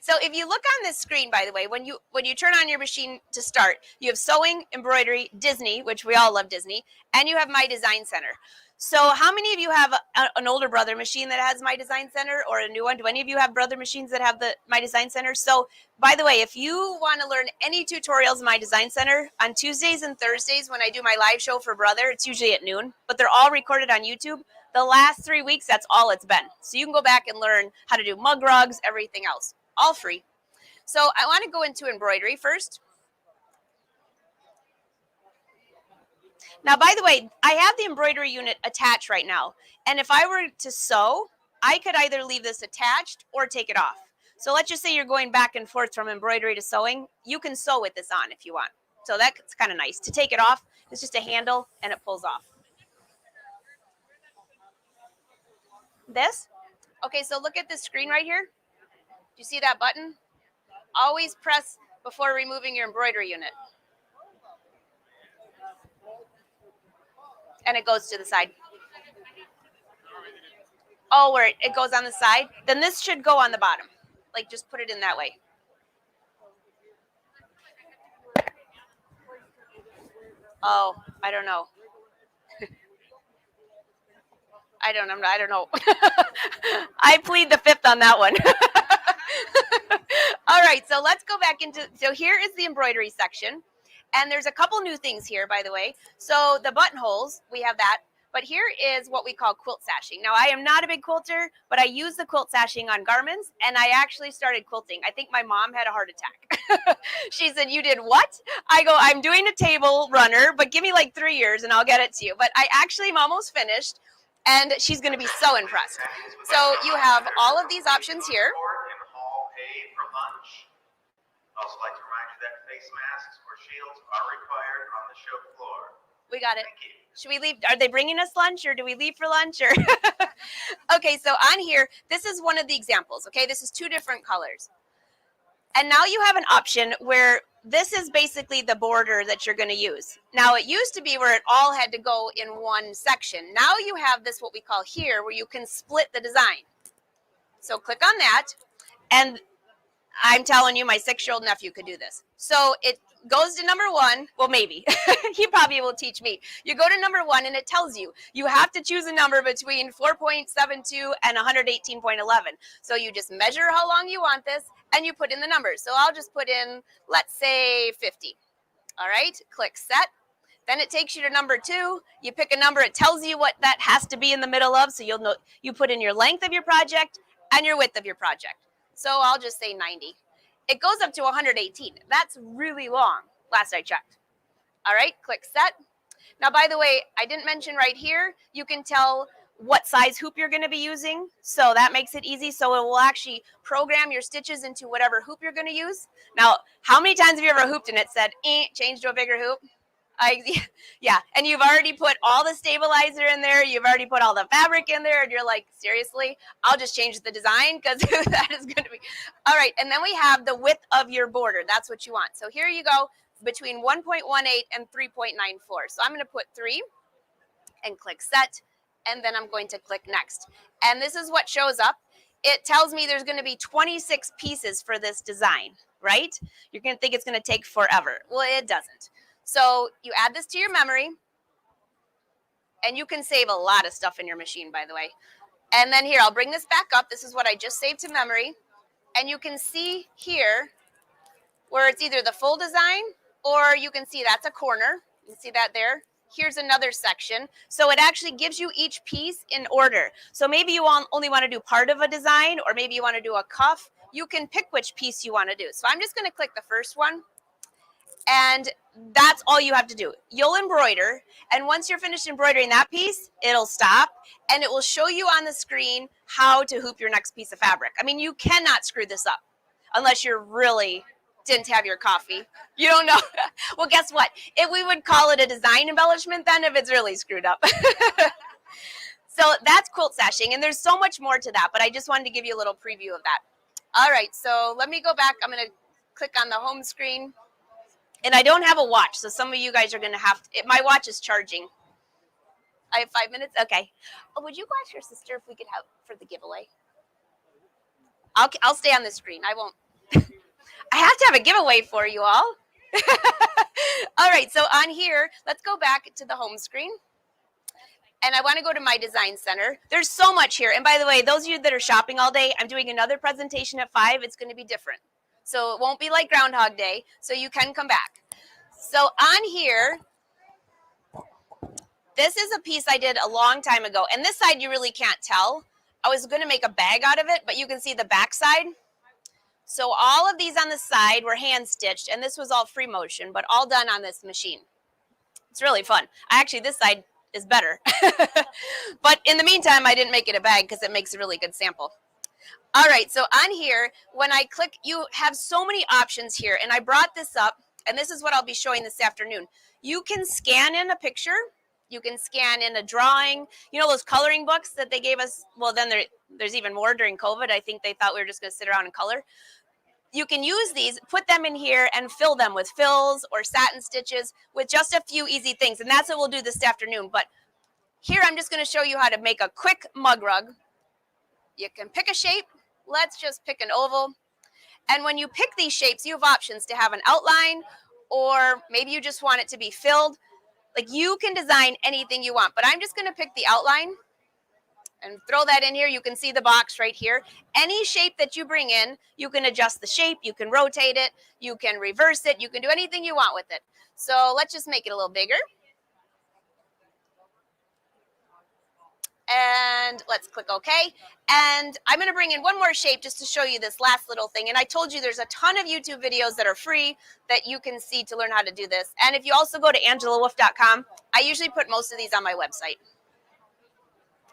So if you look on this screen, by the way, when you turn on your machine to start, you have sewing, embroidery, Disney, which we all love Disney, and you have My Design Center. So how many of you have an older brother machine that has My Design Center or a new one? Do any of you have brother machines that have the My Design Center? So by the way, if you want to learn any tutorials in My Design Center, on Tuesdays and Thursdays when I do my live show for brother, it's usually at noon, but they're all recorded on YouTube. The last 3 weeks, that's all it's been. So you can go back and learn how to do mug rugs, everything else, all free. So I want to go into embroidery first. Now, by the way, I have the embroidery unit attached right now. And if I were to sew, I could either leave this attached or take it off. So let's just say you're going back and forth from embroidery to sewing. You can sew with this on if you want. So that's kind of nice. To take it off, it's just a handle and it pulls off. This? Okay, so look at this screen right here. Do you see that button? Always press before removing your embroidery unit. And it goes to the side. Oh, where it goes on the side? Then this should go on the bottom. Like, just put it in that way. Oh, I don't know. I don't know. I plead the fifth on that one. All right, so let's go back into, so here is the embroidery section. And there's a couple new things here, by the way. So the buttonholes, we have that. But here is what we call quilt sashing. Now, I am not a big quilter, but I use the quilt sashing on garments, and I actually started quilting. I think my mom had a heart attack. She said, you did what? I go, I'm doing a table runner, but give me like 3 years, and I'll get it to you. But I actually am almost finished, and she's going to be so impressed. So you have all of these options here. I'd also like to remind you that face masks or shields are required on the show floor. We got it. Thank you. Should we leave? Are they bringing us lunch or do we leave for lunch? Or okay, so on here, this is one of the examples. Okay, this is 2 different colors. And now you have an option where this is basically the border that you're going to use. Now, it used to be where it all had to go in one section. Now you have this, what we call here, where you can split the design. So click on that. And I'm telling you, my 6-year-old nephew could do this. So it goes to number 1. Well, maybe. He probably will teach me. You go to number 1, and it tells you have to choose a number between 4.72 and 118.11. So you just measure how long you want this, and you put in the numbers. So I'll just put in, let's say, 50. All right, click set. Then it takes you to number 2. You pick a number. It tells you what that has to be in the middle of. So you'll know, you put in your length of your project and your width of your project. So I'll just say 90. It goes up to 118. That's really long, last I checked. All right, click set. Now, by the way, I didn't mention right here, you can tell what size hoop you're going to be using. So that makes it easy. So it will actually program your stitches into whatever hoop you're going to use. Now, how many times have you ever hooped and it said, change to a bigger hoop? Yeah, and you've already put all the stabilizer in there. You've already put all the fabric in there. And you're like, seriously? I'll just change the design because that is going to be. All right, and then we have the width of your border. That's what you want. So here you go, between 1.18 and 3.94. So I'm going to put 3 and click set. And then I'm going to click next. And this is what shows up. It tells me there's going to be 26 pieces for this design, right? You're going to think it's going to take forever. Well, it doesn't. So you add this to your memory, and you can save a lot of stuff in your machine, by the way. And then here, I'll bring this back up. This is what I just saved to memory. And you can see here where it's either the full design or you can see that's a corner. You can see that there. Here's another section. So it actually gives you each piece in order. So maybe you only want to do part of a design, or maybe you want to do a cuff. You can pick which piece you want to do. So I'm just going to click the first one. And that's all you have to do. You'll embroider, and once you're finished embroidering that piece, it'll stop, and it will show you on the screen how to hoop your next piece of fabric. I mean, you cannot screw this up unless you're really didn't have your coffee. You don't know. Well, guess what? We would call it a design embellishment then if it's really screwed up. So that's quilt sashing, and there's so much more to that, but I just wanted to give you a little preview of that. All right, so let me go back. I'm going to click on the home screen. And I don't have a watch, so some of you guys are going to have to, my watch is charging. I have 5 minutes? Okay. Oh, would you go ask your sister if we could have for the giveaway? I'll stay on the screen. I won't. I have to have a giveaway for you all. All right, so on here, let's go back to the home screen. And I want to go to my design center. There's so much here. And by the way, those of you that are shopping all day, I'm doing another presentation at 5. It's going to be different. So it won't be like Groundhog Day, so you can come back. So on here, this is a piece I did a long time ago. And this side you really can't tell. I was going to make a bag out of it, but you can see the back side. So all of these on the side were hand stitched, and this was all free motion, but all done on this machine. It's really fun. Actually, this side is better. But in the meantime, I didn't make it a bag because it makes a really good sample. All right, so on here, when I click, you have so many options here, and I brought this up, and this is what I'll be showing this afternoon. You can scan in a picture. You can scan in a drawing. You know those coloring books that they gave us? Well, then there's even more during COVID. I think they thought we were just going to sit around and color. You can use these, put them in here, and fill them with fills or satin stitches with just a few easy things, and that's what we'll do this afternoon. But here I'm just going to show you how to make a quick mug rug. You can pick a shape. Let's just pick an oval. And when you pick these shapes, you have options to have an outline, or maybe you just want it to be filled. Like, you can design anything you want, but I'm just going to pick the outline and throw that in here. You can see the box right here. Any shape that you bring in, you can adjust the shape, you can rotate it, you can reverse it, you can do anything you want with it. So let's just make it a little bigger. And let's click OK. And I'm going to bring in one more shape just to show you this last little thing. And I told you there's a ton of YouTube videos that are free that you can see to learn how to do this. And if you also go to angelawolf.com, I usually put most of these on my website.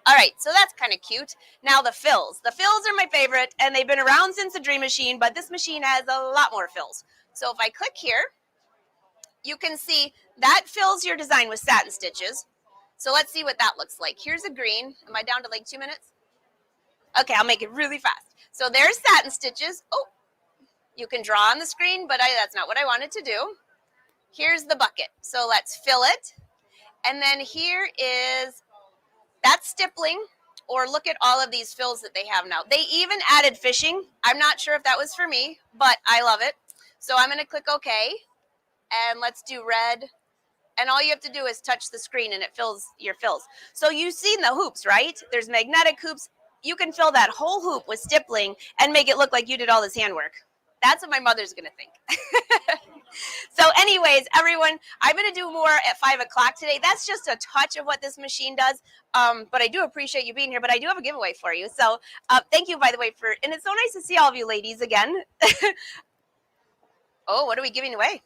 All right, so that's kind of cute. Now the fills. The fills are my favorite, and they've been around since the Dream Machine, but this machine has a lot more fills. So if I click here, you can see that fills your design with satin stitches. So let's see what that looks like. Here's a green. Am I down to like 2 minutes? Okay, I'll make it really fast. So there's satin stitches. Oh, you can draw on the screen, but that's not what I wanted to do. Here's the bucket. So let's fill it. And then here is, that's stippling, or look at all of these fills that they have now. They even added fishing. I'm not sure if that was for me, but I love it. So I'm going to click OK, and let's do red. And all you have to do is touch the screen and it fills your fills. So you've seen the hoops, right? There's magnetic hoops. You can fill that whole hoop with stippling and make it look like you did all this handwork. That's what my mother's going to think. So anyways, everyone, I'm going to do more at 5 o'clock today. That's just a touch of what this machine does. But I do appreciate you being here. But I do have a giveaway for you. So thank you, by the way, and it's so nice to see all of you ladies again. Oh, what are we giving away?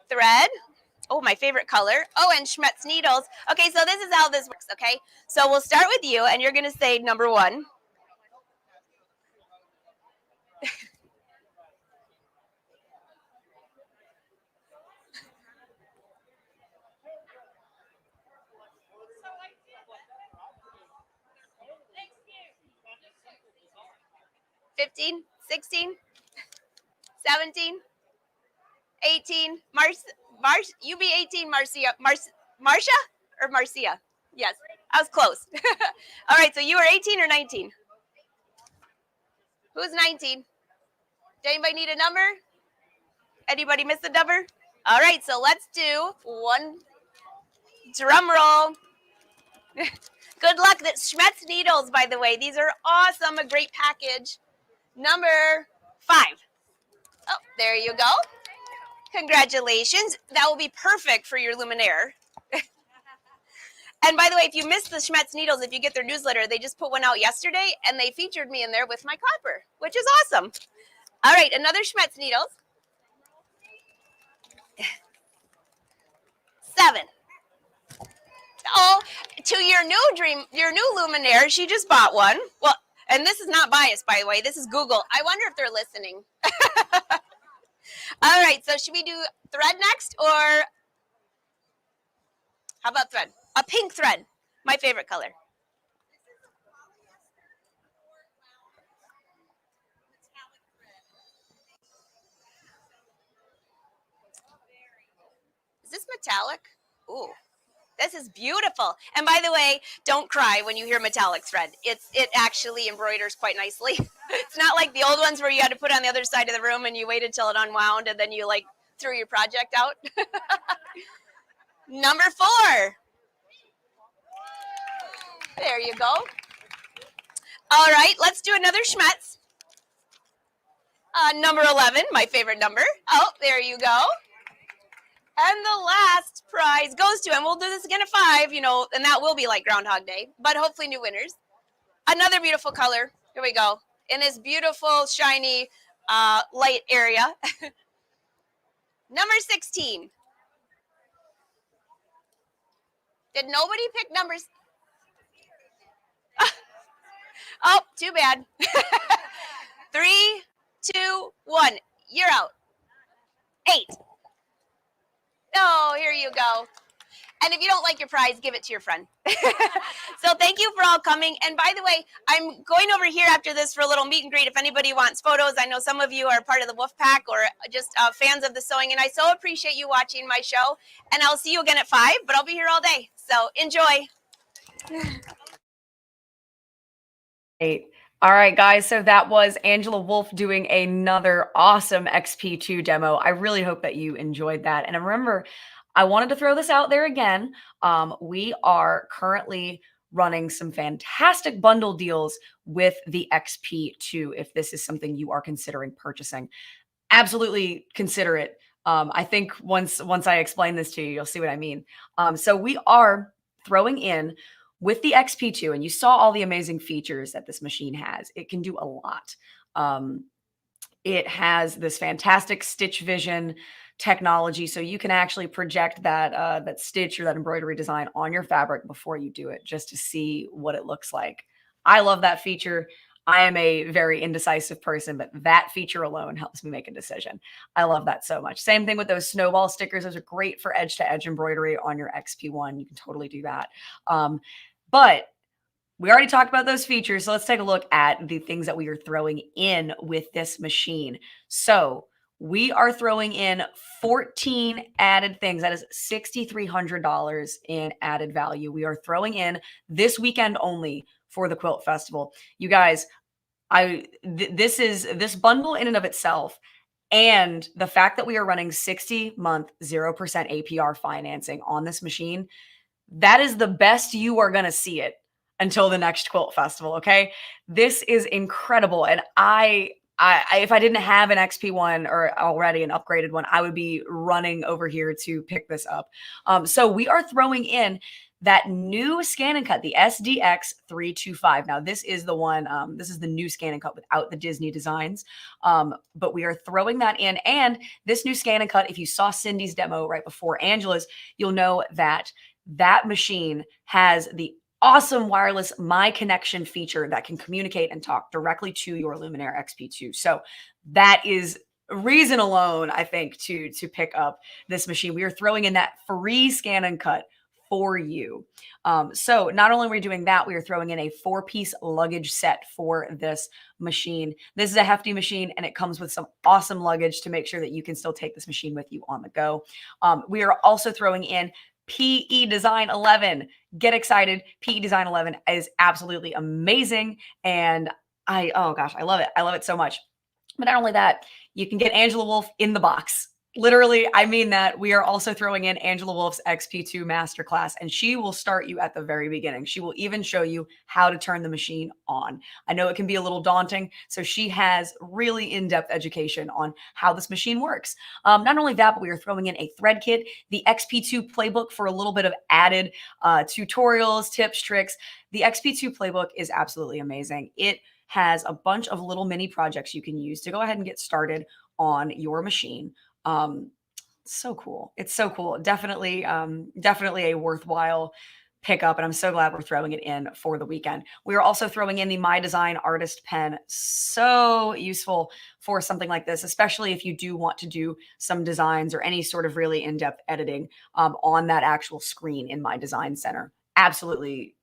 Thread. Oh, my favorite color. Oh, and Schmetz needles. Okay, so this is how this works, okay? So we'll start with you, and you're going to say number 1. $15, $16, $17, $18. You be 18, Marcia. Marcia or Marcia? Yes, I was close. All right, so you are 18 or 19? Who's 19? Does anybody need a number? Anybody miss a number? All right, so let's do one. Drum roll. Good luck. That's Schmetz needles, by the way. These are awesome. A great package. Number 5. Oh, there you go. Congratulations. That will be perfect for your Luminaire. And by the way, if you missed the Schmetz needles, if you get their newsletter, they just put one out yesterday, and they featured me in there with my copper, which is awesome. All right, another Schmetz needles. 7. Oh, to your new Luminaire, she just bought one. Well, and this is not biased, by the way. This is Google. I wonder if they're listening. All right, so should we do thread next, or how about thread? A pink thread, my favorite color. Is this metallic? Ooh, this is beautiful. And by the way, don't cry when you hear metallic thread. It actually embroiders quite nicely. It's not like the old ones where you had to put it on the other side of the room and you waited till it unwound and then you like threw your project out. Number 4. There you go. All right, let's do another Schmetz. Number 11, my favorite number. Oh, there you go. And the last prize goes to, and we'll do this again at 5, you know, and that will be like Groundhog Day, but hopefully new winners. Another beautiful color. Here we go. In this beautiful, shiny, light area. Number 16. Did nobody pick numbers? Oh, too bad. 3, 2, 1. You're out. 8. Oh, here you go. And if you don't like your prize, give it to your friend. So thank you for all coming. And by the way, I'm going over here after this for a little meet and greet. If anybody wants photos, I know some of you are part of the Wolf Pack or just fans of the sewing. And I so appreciate you watching my show. And I'll see you again at 5, but I'll be here all day. So enjoy. All right, guys. So that was Angela Wolf doing another awesome XP2 demo. I really hope that you enjoyed that. And remember, I wanted to throw this out there again. We are currently running some fantastic bundle deals with the XP2. If this is something you are considering purchasing, absolutely consider it. I think once I explain this to you, you'll see what I mean. So we are throwing in with the XP2, and you saw all the amazing features that this machine has. It can do a lot. It has this fantastic stitch vision technology, so you can actually project that that stitch or that embroidery design on your fabric before you do it, just to see what it looks like. I love that feature. I am a very indecisive person, but that feature alone helps me make a decision. I love that so much. Same thing with those snowball stickers. Those are great for edge-to-edge embroidery on your XP1. You can totally do that. But we already talked about those features, so let's take a look at the things that we are throwing in with this machine. So we are throwing in 14 added things. That is $6,300 in added value. We are throwing in this weekend only for the Quilt Festival. You guys, this bundle in and of itself, and the fact that we are running 60-month 0% APR financing on this machine, that is the best you are going to see it until the next Quilt Festival. Okay. This is incredible. And I if I didn't have an XP1 or already an upgraded one, I would be running over here to pick this up. So we are throwing in that new ScanNCut, the SDX 325. Now this is the one, this is the new ScanNCut without the Disney designs. But we are throwing that in, and this new ScanNCut, if you saw Cindy's demo right before Angela's, you'll know that that machine has the awesome wireless My Connection feature that can communicate and talk directly to your Luminaire XP2. So that is reason alone, I think, to pick up this machine. We are throwing in that free ScanNCut for you. So not only are we doing that, we are throwing in a 4-piece luggage set for this machine. This is a hefty machine, and it comes with some awesome luggage to make sure that you can still take this machine with you on the go. We are also throwing in PE Design 11. Get excited. PE Design 11 is absolutely amazing. And oh gosh, I love it. I love it so much. But not only that, you can get Angela Wolf in the box. Literally, I mean that. We are also throwing in Angela Wolf's XP2 Masterclass, and she will start you at the very beginning. She will even show you how to turn the machine on. I know it can be a little daunting, so she has really in-depth education on how this machine works. Not only that, but we are throwing in a thread kit, the XP2 playbook for a little bit of added tutorials, tips, tricks. The XP2 playbook is absolutely amazing. It has a bunch of little mini projects you can use to go ahead and get started on your machine. So cool. It's so cool. Definitely a worthwhile pickup, and I'm so glad we're throwing it in for the weekend. We are also throwing in the My Design Artist Pen. So useful for something like this, especially if you do want to do some designs or any sort of really in-depth editing on that actual screen in My Design Center. Absolutely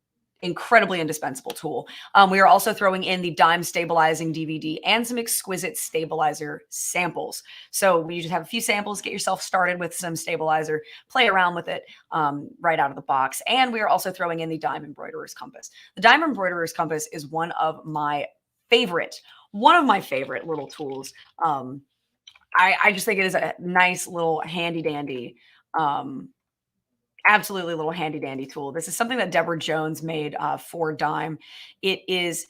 incredibly indispensable tool. We are also throwing in the dime stabilizing DVD and some exquisite stabilizer samples. So you just have a few samples, get yourself started with some stabilizer, play around with it right out of the box. And we are also throwing in the dime embroiderer's compass. The dime embroiderer's compass is one of my favorite little tools. I just think it is a nice little handy dandy absolutely little handy dandy tool. This is something that Deborah Jones made for Dime. It is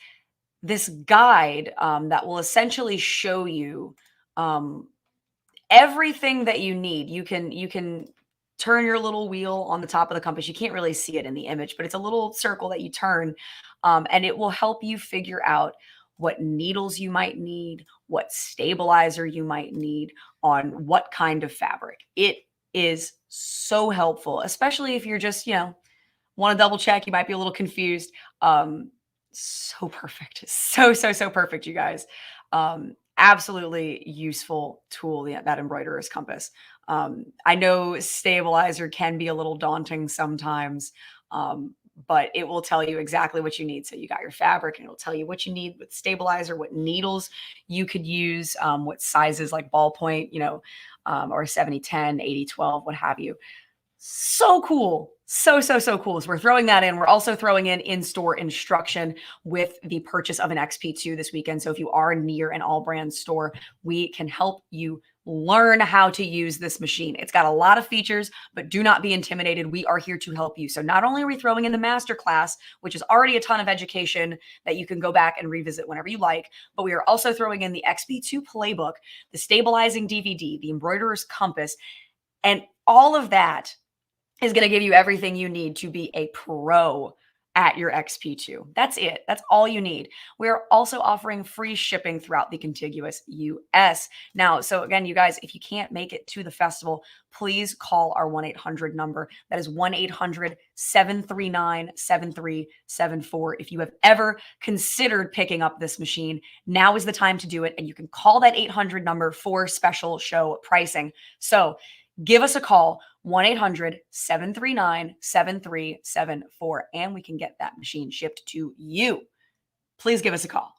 this guide that will essentially show you everything that you need. You can turn your little wheel on the top of the compass. You can't really see it in the image, but it's a little circle that you turn, and it will help you figure out what needles you might need, what stabilizer you might need on what kind of fabric. It is so helpful, especially if you're just, want to double check, you might be a little confused. So perfect. So perfect, you guys. Absolutely useful tool, that embroiderer's compass. I know stabilizer can be a little daunting sometimes, but it will tell you exactly what you need. So you got your fabric, and it'll tell you what you need with stabilizer, what needles you could use, what sizes like ballpoint, or 70-10, 80-12, what have you. So cool. So cool. So we're throwing that in. We're also throwing in-store instruction with the purchase of an XP2 this weekend. So if you are near an AllBrands store, we can help you learn how to use this machine. It's got a lot of features, but do not be intimidated. We are here to help you. So not only are we throwing in the masterclass, which is already a ton of education that you can go back and revisit whenever you like, but we are also throwing in the XP2 playbook, the stabilizing DVD, the embroiderer's compass, and all of that is going to give you everything you need to be a pro at your XP2. That's it. That's all you need. We're also offering free shipping throughout the contiguous US. Now, so again, you guys, if you can't make it to the festival, please call our 1-800 number. That is 1-800-739-7374. If you have ever considered picking up this machine, now is the time to do it. And you can call that 800 number for special show pricing. So give us a call, 1-800-739-7374, and we can get that machine shipped to you. Please give us a call.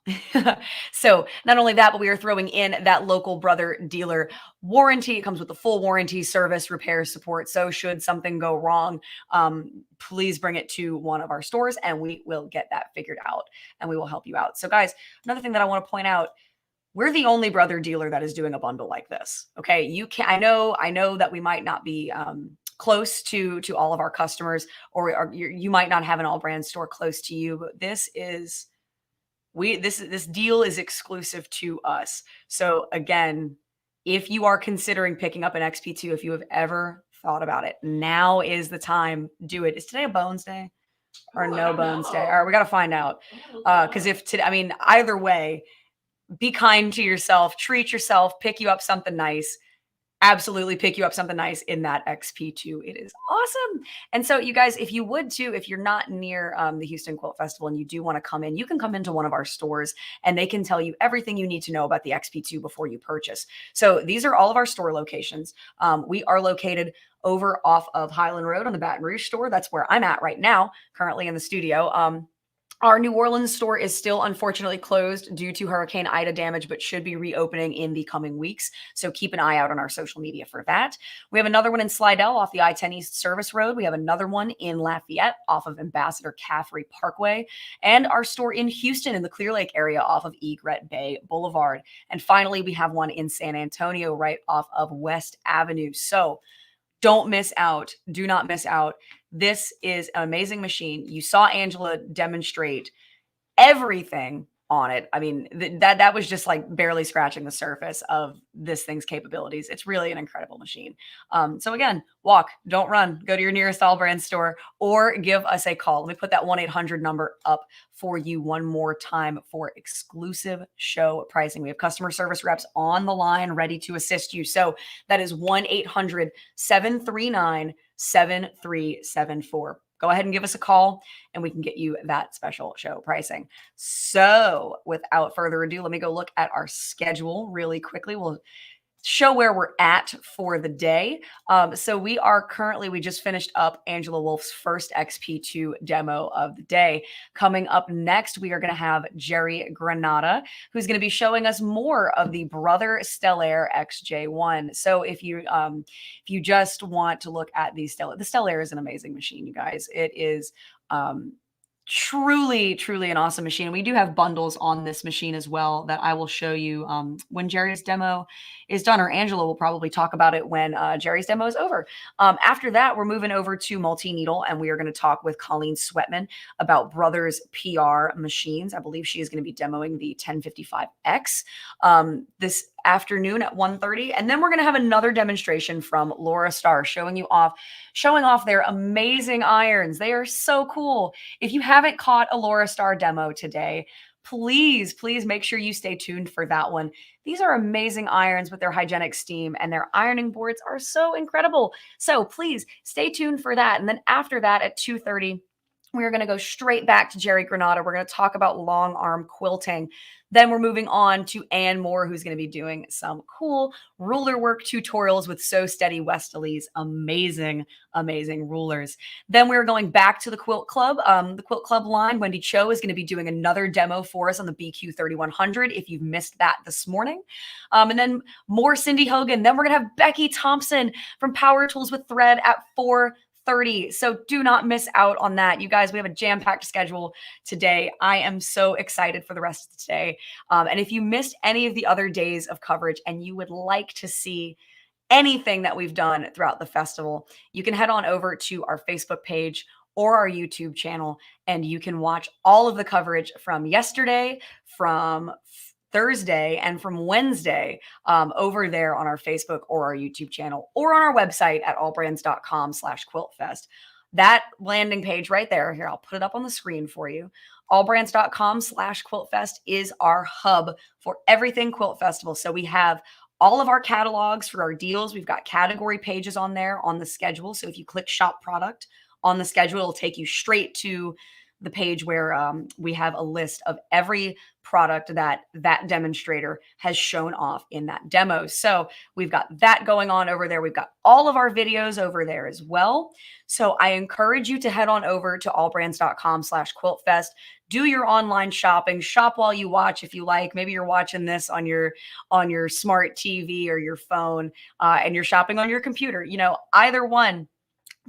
So not only that, but we are throwing in that local brother dealer warranty. It comes with a full warranty, service, repair, support. So should something go wrong, please bring it to one of our stores and we will get that figured out and we will help you out. So guys, another thing that I want to point out, we're the only brother dealer that is doing a bundle like this. Okay. I know that we might not be close to all of our customers, or you might not have an AllBrands store close to you, but this deal is exclusive to us. So again, if you are considering picking up an XP2, if you have ever thought about it, now is the time. Do it. Is today a Bones Day or no Bones Day? All right, we got to find out. Because either way, be kind to yourself, treat yourself, pick you up something nice. Absolutely pick you up something nice in that XP2. It is awesome. And so you guys, if you would too, if you're not near the Houston Quilt Festival and you do want to come in, you can come into one of our stores and they can tell you everything you need to know about the XP2 before you purchase. So these are all of our store locations. We are located over off of Highland Road on the Baton Rouge store. That's where I'm at right now, currently in the studio. Our New Orleans store is still unfortunately closed due to Hurricane Ida damage, but should be reopening in the coming weeks. So keep an eye out on our social media for that. We have another one in Slidell off the I-10 East Service Road. We have another one in Lafayette off of Ambassador Caffrey Parkway, and our store in Houston in the Clear Lake area off of Egret Bay Boulevard. And finally, we have one in San Antonio right off of West Avenue. So don't miss out. Do not miss out. This is an amazing machine. You saw Angela demonstrate everything on it. I mean, that was just like barely scratching the surface of this thing's capabilities. It's really an incredible machine. So again, walk, don't run. Go to your nearest AllBrands store or give us a call. Let me put that 1-800 number up for you one more time for exclusive show pricing. We have customer service reps on the line ready to assist you. So that is 1-800-739-7374. Go ahead and give us a call and we can get you that special show pricing. So without further ado, let me go look at our schedule really quickly. We'll show where we're at for the day. So we just finished up Angela Wolf's first XP2 demo of the day. Coming up next, we are going to have Jerry Granata, who's going to be showing us more of the Brother Stellaire XJ1. So if you just want to look at the Stellaire is an amazing machine, you guys. It is truly an awesome machine. We do have bundles on this machine as well that I will show you when Jerry's demo is done, or Angela will probably talk about it when Jerry's demo is over. After that, we're moving over to multi-needle, and we are going to talk with Coleen Swettman about Brothers PR machines. I believe she is going to be demoing the 1055X this afternoon at 1:30, and then we're going to have another demonstration from Laurastar showing off their amazing irons. They are so cool. If you haven't caught a Laurastar demo today, please make sure you stay tuned for that one. These are amazing irons with their hygienic steam, and their ironing boards are so incredible. So please stay tuned for that. And then after that at 2:30, we're going to go straight back to Jerry Granata. We're going to talk about long arm quilting. Then we're moving on to Ann Moore, who's going to be doing some cool ruler work tutorials with So Steady Westerly's amazing rulers. Then we're going back to the Quilt Club. The Quilt Club line, Wendy Chow is going to be doing another demo for us on the BQ 3100 if you've missed that this morning. And then more Cindy Hogan. Then we're going to have Becky Thompson from Power Tools with Thread at 4:30. So do not miss out on that. You guys, we have a jam-packed schedule today. I am so excited for the rest of today. And if you missed any of the other days of coverage and you would like to see anything that we've done throughout the festival, you can head on over to our Facebook page or our YouTube channel, and you can watch all of the coverage from yesterday, from Thursday, and from Wednesday over there on our Facebook or our YouTube channel, or on our website at allbrands.com/quiltfest. That landing page right there, here, I'll put it up on the screen for you. allbrands.com/quiltfest is our hub for everything Quilt Festival. So we have all of our catalogs for our deals. We've got category pages on there on the schedule. So if you click shop product on the schedule, it'll take you straight to the page where we have a list of every product that demonstrator has shown off in that demo. So we've got that going on over there. We've got all of our videos over there as well. So I encourage you to head on over to allbrands.com/quiltfest. Do your online shopping. Shop while you watch if you like. Maybe you're watching this on your smart TV or your phone, and you're shopping on your computer. Either one.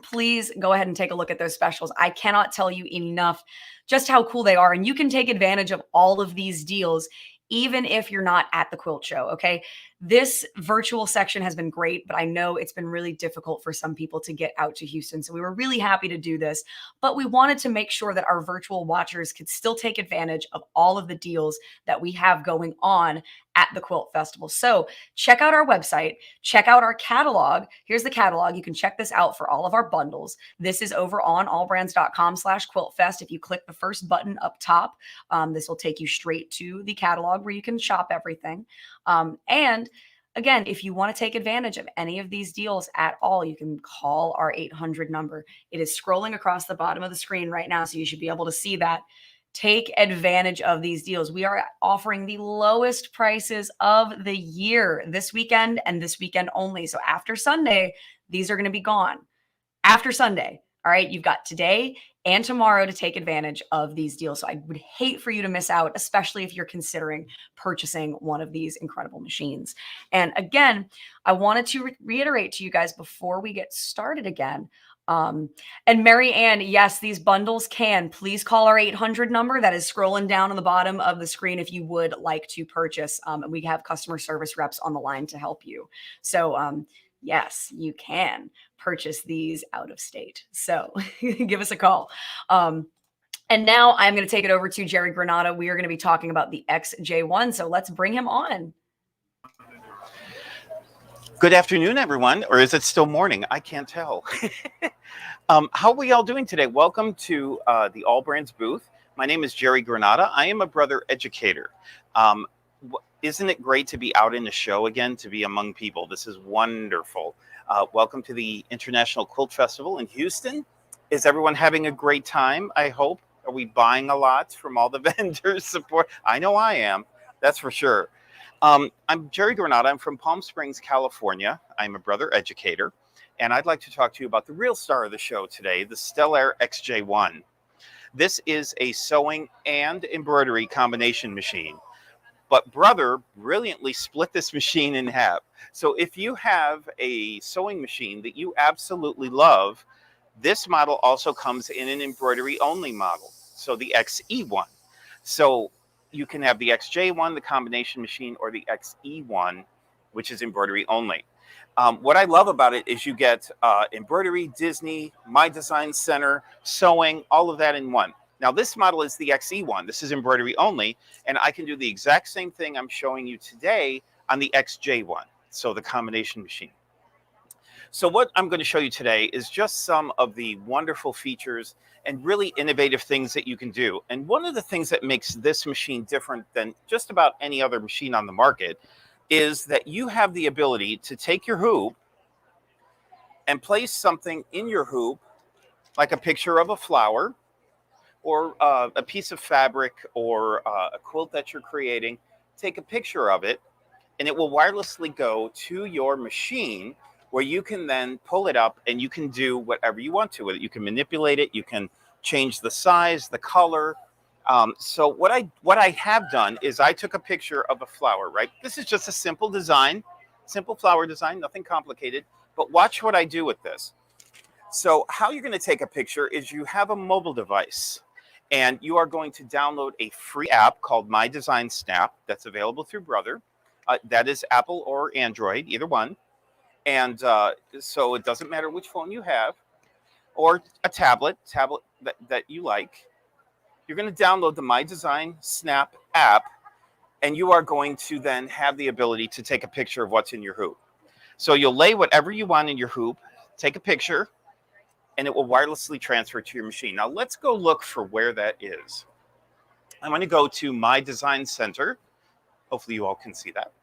Please go ahead and take a look at those specials. I cannot tell you enough just how cool they are. And you can take advantage of all of these deals, even if you're not at the quilt show. Okay. This virtual section has been great, but I know it's been really difficult for some people to get out to Houston. So we were really happy to do this, but we wanted to make sure that our virtual watchers could still take advantage of all of the deals that we have going on at the Quilt Festival. So check out our website, check out our catalog. Here's the catalog. You can check this out for all of our bundles. This is over on allbrands.com/quiltfest. If you click the first button up top, this will take you straight to the catalog where you can shop everything. And again, if you want to take advantage of any of these deals at all, you can call our 800 number. It is scrolling across the bottom of the screen right now, so you should be able to see that. Take advantage of these deals. We are offering the lowest prices of the year this weekend and this weekend only. So after Sunday, these are going to be gone. After Sunday. All right. You've got today and tomorrow to take advantage of these deals. So I would hate for you to miss out, especially if you're considering purchasing one of these incredible machines. And again, I wanted to reiterate to you guys before we get started again. And Mary Ann, yes, these bundles can. Please call our 800 number that is scrolling down on the bottom of the screen if you would like to purchase. And we have customer service reps on the line to help you. So yes, you can purchase these out of state. So give us a call. And now I'm going to take it over to Jerry Granata. We are going to be talking about the XJ1. So let's bring him on. Good afternoon, everyone. Or is it still morning? I can't tell. How are we all doing today? Welcome to the AllBrands booth. My name is Jerry Granata. I am a brother educator. Isn't it great to be out in the show again, to be among people? This is wonderful. Welcome to the International Quilt Festival in Houston. Is everyone having a great time, I hope? Are we buying a lot from all the vendors support? I know I am, that's for sure. I'm Jerry Granata. I'm from Palm Springs, California. I'm a brother educator, and I'd like to talk to you about the real star of the show today, the Stellaire XJ1. This is a sewing and embroidery combination machine, but brother brilliantly split this machine in half. So if you have a sewing machine that you absolutely love, this model also comes in an embroidery only model, so the XE1. So you can have the XJ1, the combination machine, or the XE1, which is embroidery only. What I love about it is you get embroidery, Disney, My Design Center, sewing, all of that in one. Now this model is the XE1. This is embroidery only, and I can do the exact same thing I'm showing you today on the XJ1, so the combination machine. So what I'm going to show you today is just some of the wonderful features and really innovative things that you can do. And one of the things that makes this machine different than just about any other machine on the market is that you have the ability to take your hoop and place something in your hoop, like a picture of a flower or a piece of fabric or a quilt that you're creating. Take a picture of it, and it will wirelessly go to your machine, where you can then pull it up and you can do whatever you want to with it. You can manipulate it, you can change the size, the color. So what I have done is I took a picture of a flower, right? This is just a simple design, simple flower design, nothing complicated, but watch what I do with this. So how you're gonna take a picture is you have a mobile device, and you are going to download a free app called My Design Snap that's available through Brother. That is Apple or Android, either one. And so it doesn't matter which phone you have, or a tablet that you like. You're going to download the My Design Snap app, and you are going to then have the ability to take a picture of what's in your hoop. So you'll lay whatever you want in your hoop, take a picture, and it will wirelessly transfer to your machine. Now let's go look for where that is. I'm going to go to My Design Center. Hopefully you all can see that.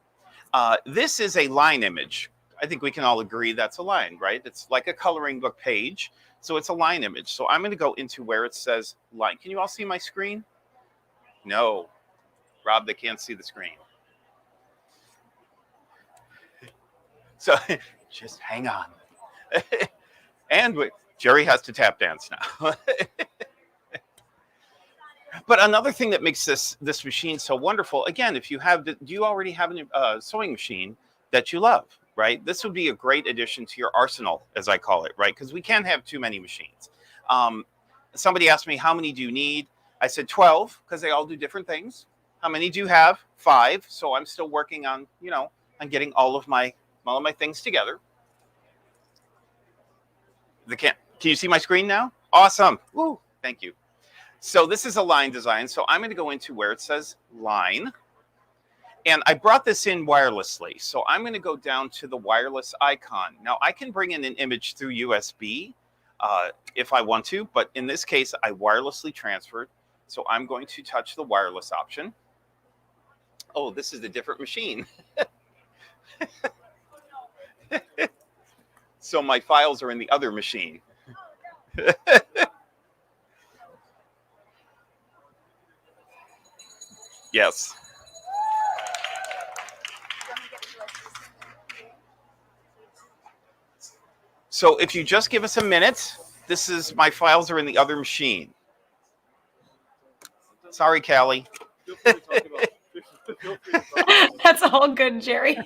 This is a line image. I think we can all agree that's a line, right? It's like a coloring book page. So it's a line image. So I'm going to go into where it says line. Can you all see my screen? No. Rob, they can't see the screen. So just hang on. And Jerry has to tap dance now. But another thing that makes this machine so wonderful, again, if you have, do you already have a sewing machine that you love? Right? This would be a great addition to your arsenal, as I call it, right? Because we can't have too many machines. Somebody asked me, how many do you need? I said 12, because they all do different things. How many do you have? 5. So I'm still working on, on getting all of my things together. Can you see my screen now? Awesome. Woo, thank you. So this is a line design. So I'm going to go into where it says line. And I brought this in wirelessly. So I'm going to go down to the wireless icon. Now I can bring in an image through USB if I want to, but in this case, I wirelessly transferred. So I'm going to touch the wireless option. Oh, this is a different machine. So my files are in the other machine. Yes. So if you just give us a minute, This is, my files are in the other machine. Sorry, Callie. Feel free to talk about. Feel free to talk about That's all good, Jerry.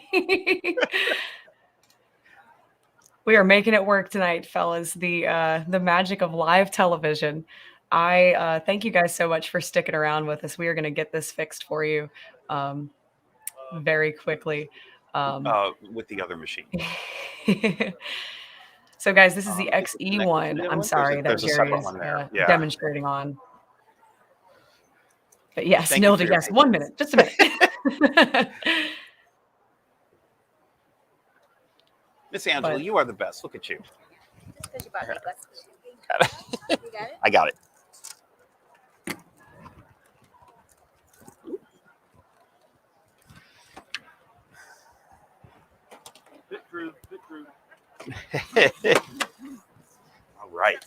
We are making it work tonight, fellas. The magic of live television. I thank you guys so much for sticking around with us. We are going to get this fixed for you very quickly. With the other machine. So, guys, this is the Is it connected to XE1. the other I'm one? sorry that There's a Jerry separate is one there. Yeah. demonstrating on. But yes, Thank you for Nilda, your yes, patience. 1 minute, just a minute. Miss Angela, But- you are the best. Look at you. Because you bought me glasses. Got it. You got it? I got it. Bit crude, bit crude. All right.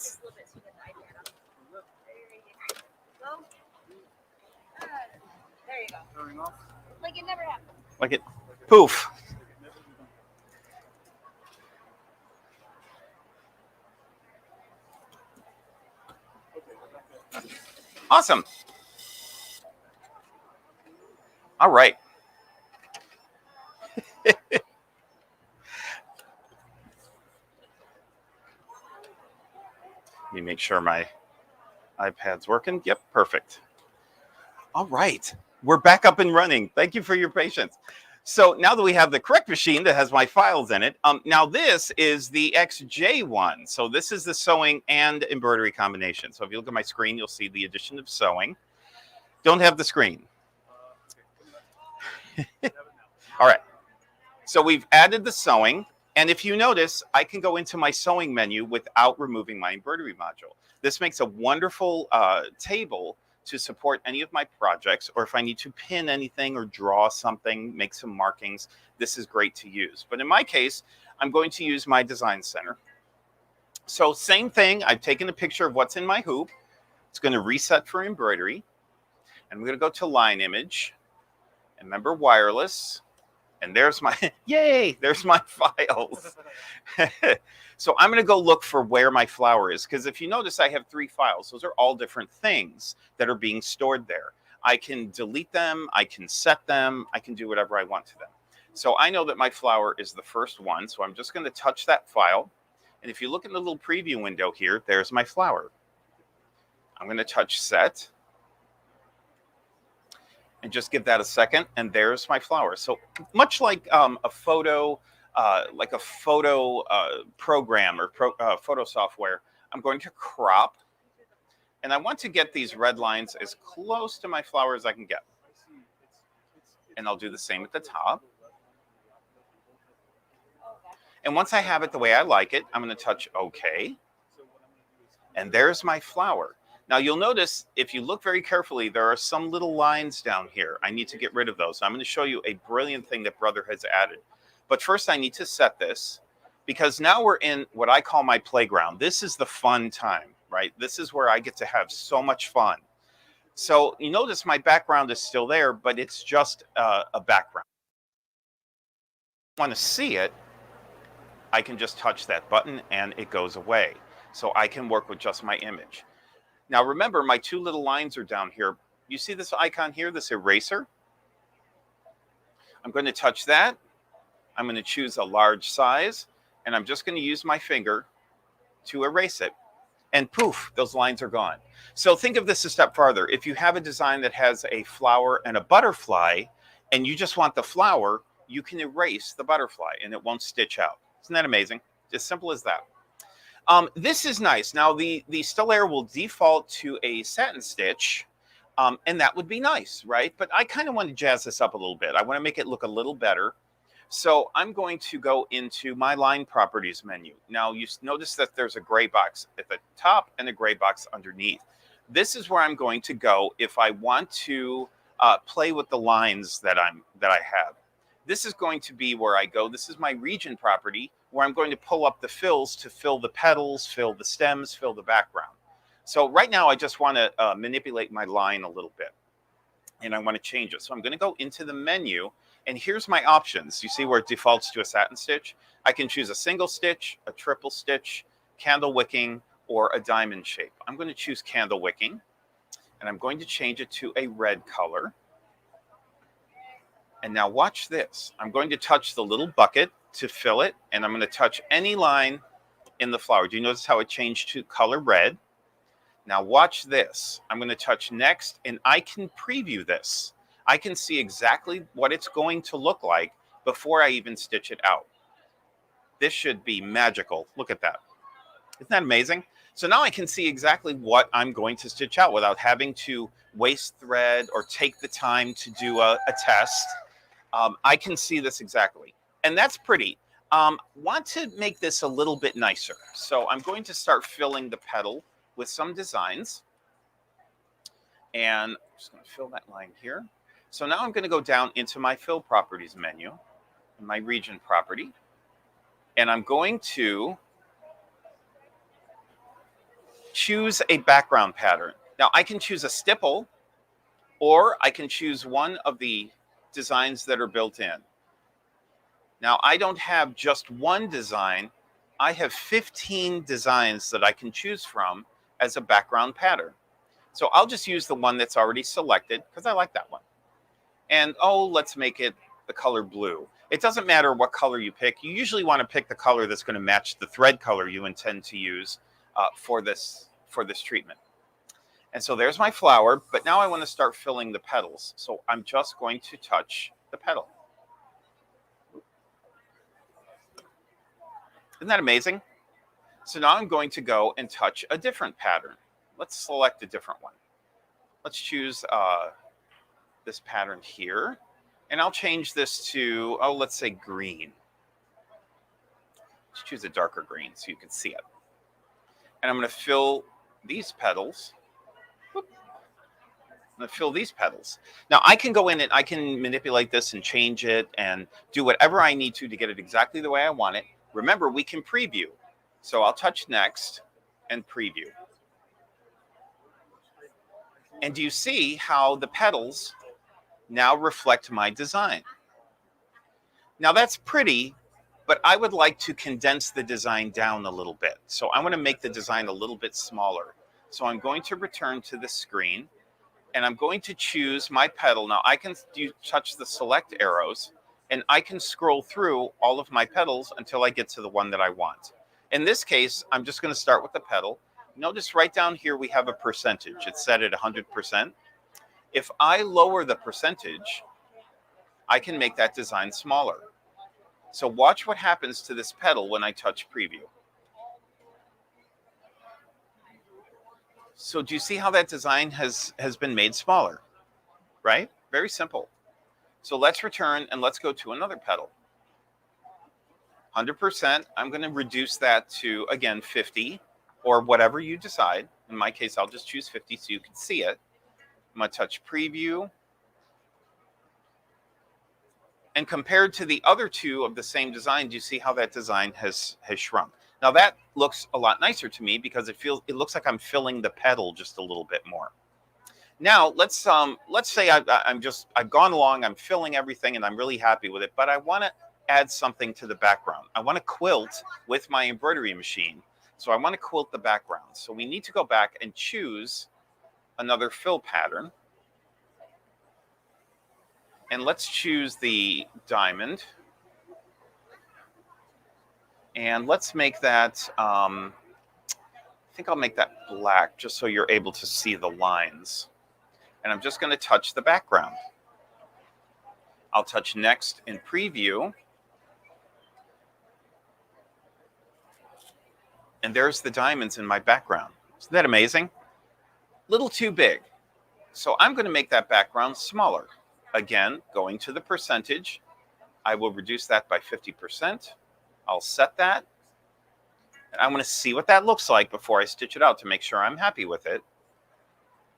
There you go. Turning off. Like it never happened. Like it. Poof. Awesome. All right. Let me make sure my iPad's working. Yep, perfect. All right. We're back up and running. Thank you for your patience. So now that we have the correct machine that has my files in it, now this is the XJ1. So this is the sewing and embroidery combination. So if you look at my screen, you'll see the addition of sewing. Don't have the screen. All right. So we've added the sewing. And if you notice, I can go into my sewing menu without removing my embroidery module. This makes a wonderful table to support any of my projects, or if I need to pin anything or draw something, make some markings, this is great to use. But in my case, I'm going to use my design center. So same thing, I've taken a picture of what's in my hoop. It's going to reset for embroidery. And we're going to go to line image. And remember wireless. And there's my, yay, there's my files. So I'm going to go look for where my flower is, because if you notice, I have 3 files. Those are all different things that are being stored there. I can delete them, I can set them, I can do whatever I want to them. So I know that my flower is the first one, so I'm just going to touch that file. And if you look in the little preview window here, there's my flower. I'm going to touch set. And just give that a second, and there's my flower. So much like a photo program or photo software, I'm going to crop, and I want to get these red lines as close to my flower as I can get. And I'll do the same at the top. And once I have it the way I like it, I'm going to touch OK. And there's my flower. Now you'll notice, if you look very carefully, there are some little lines down here. I need to get rid of those. I'm going to show you a brilliant thing that Brother has added. But first I need to set this, because now we're in what I call my playground. This is the fun time, right? This is where I get to have so much fun. So you notice my background is still there, but it's just a background. If I want to see it, I can just touch that button and it goes away. So I can work with just my image. Now remember, my 2 little lines are down here. You see this icon here, this eraser? I'm going to touch that. I'm going to choose a large size, and I'm just going to use my finger to erase it. And poof, those lines are gone. So think of this a step farther. If you have a design that has a flower and a butterfly, and you just want the flower, you can erase the butterfly, and it won't stitch out. Isn't that amazing? As simple as that. This is nice. Now, the Stellaire will default to a satin stitch, and that would be nice, right? But I kind of want to jazz this up a little bit. I want to make it look a little better. So I'm going to go into my line properties menu. Now, you notice that there's a gray box at the top and a gray box underneath. This is where I'm going to go if I want to play with the lines that I have. This is going to be where I go. This is my region property, where I'm going to pull up the fills to fill the petals, fill the stems, fill the background. So right now I just want to manipulate my line a little bit, and I want to change it. So I'm going to go into the menu, and here's my options. You see where it defaults to a satin stitch? I can choose a single stitch, a triple stitch, candle wicking, or a diamond shape. I'm going to choose candle wicking, and I'm going to change it to a red color. And now watch this. I'm going to touch the little bucket to fill it, and I'm going to touch any line in the flower. Do you notice how it changed to color red? Now watch this. I'm going to touch next, and I can preview this. I can see exactly what it's going to look like before I even stitch it out. This should be magical. Look at that. Isn't that amazing? So now I can see exactly what I'm going to stitch out without having to waste thread or take the time to do a test. I can see this exactly. And that's pretty. Want to make this a little bit nicer. So I'm going to start filling the petal with some designs. And I'm just going to fill that line here. So now I'm going to go down into my fill properties menu, my region property. And I'm going to choose a background pattern. Now I can choose a stipple, or I can choose one of the designs that are built in. Now I don't have just one design. I have 15 designs that I can choose from as a background pattern. So I'll just use the one that's already selected because I like that one. And oh, let's make it the color blue. It doesn't matter what color you pick. You usually want to pick the color that's going to match the thread color you intend to use for this treatment. And so there's my flower, but now I want to start filling the petals. So I'm just going to touch the petal. Isn't that amazing? So now I'm going to go and touch a different pattern. Let's select a different one. Let's choose this pattern here. And I'll change this to, oh, let's say green. Let's choose a darker green so you can see it. And I'm going to fill these petals. Whoop. I'm going to fill these petals. Now I can go in and I can manipulate this and change it and do whatever I need to get it exactly the way I want it. Remember, we can preview. So I'll touch next and preview. And do you see how the petals now reflect my design? Now that's pretty, but I would like to condense the design down a little bit. So I want to make the design a little bit smaller. So I'm going to return to the screen and I'm going to choose my petal. Now I can touch the select arrows and I can scroll through all of my petals until I get to the one that I want. In this case, I'm just going to start with the petal. Notice right down here we have a percentage. It's set at 100%. If I lower the percentage, I can make that design smaller. So watch what happens to this petal when I touch preview. So do you see how that design has been made smaller, right? Very simple. So let's return and let's go to another petal. 100%, I'm going to reduce that to, again, 50 or whatever you decide. In my case, I'll just choose 50 so you can see it. I'm going to touch preview. And compared to the other two of the same design, do you see how that design has shrunk? Now that looks a lot nicer to me because it looks like I'm filling the petal just a little bit more. Now let's say I've gone along, I'm filling everything and I'm really happy with it, but I want to add something to the background. I want to quilt with my embroidery machine. So I want to quilt the background. So we need to go back and choose another fill pattern. And let's choose the diamond. And let's make that, I think I'll make that black just so you're able to see the lines. And I'm just going to touch the background. I'll touch next in preview. And there's the diamonds in my background. Isn't that amazing? Little too big. So I'm going to make that background smaller. Again, going to the percentage, I will reduce that by 50%. I'll set that. And I'm going to see what that looks like before I stitch it out to make sure I'm happy with it.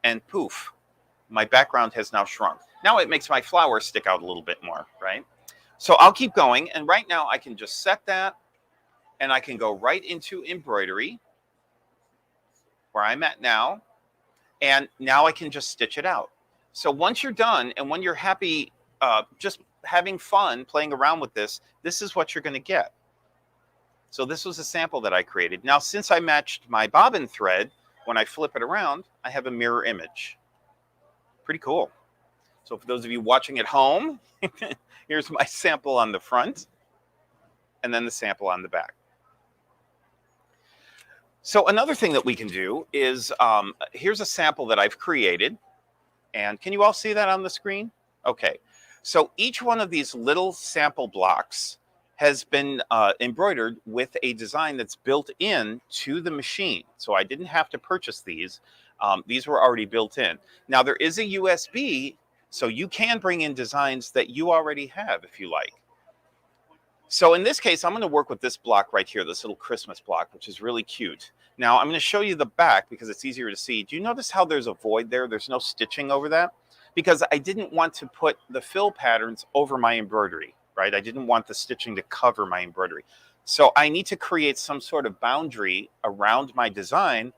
And poof, my background has now shrunk. Now it makes my flower stick out a little bit more, right? So I'll keep going. And right now I can just set that. And I can go right into embroidery, where I'm at now. And now I can just stitch it out. So once you're done and when you're happy, just having fun playing around with this, this is what you're going to get. So this was a sample that I created. Now, since I matched my bobbin thread, when I flip it around, I have a mirror image. Pretty cool. So for those of you watching at home, here's my sample on the front, and then the sample on the back. So another thing that we can do is, here's a sample that I've created. And can you all see that on the screen? Okay. So each one of these little sample blocks has been embroidered with a design that's built in to the machine. So I didn't have to purchase these. These were already built in. Now there is a USB, so you can bring in designs that you already have if you like. So in this case, I'm going to work with this block right here, this little Christmas block, which is really cute. Now I'm going to show you the back because it's easier to see. Do you notice how there's a void there? There's no stitching over that because I didn't want to put the fill patterns over my embroidery, right? I didn't want the stitching to cover my embroidery. So I need to create some sort of boundary around my design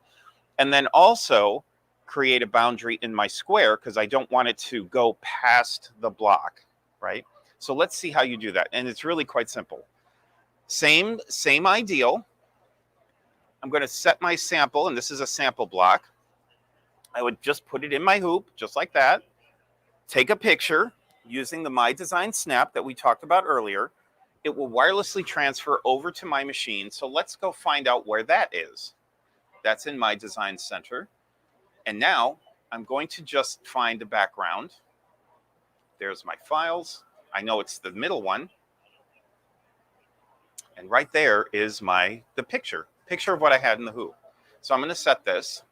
and then also create a boundary in my square because I don't want it to go past the block, right? So let's see how you do that. And it's really quite simple. Same ideal. I'm going to set my sample, and this is a sample block. I would just put it in my hoop, just like that. Take a picture using the My Design Snap that we talked about earlier. It will wirelessly transfer over to my machine. So let's go find out where that is. That's in My Design Center. And now I'm going to just find the background. There's my files. I know it's the middle one. And right there is the picture of what I had in the hoop. So I'm going to set this.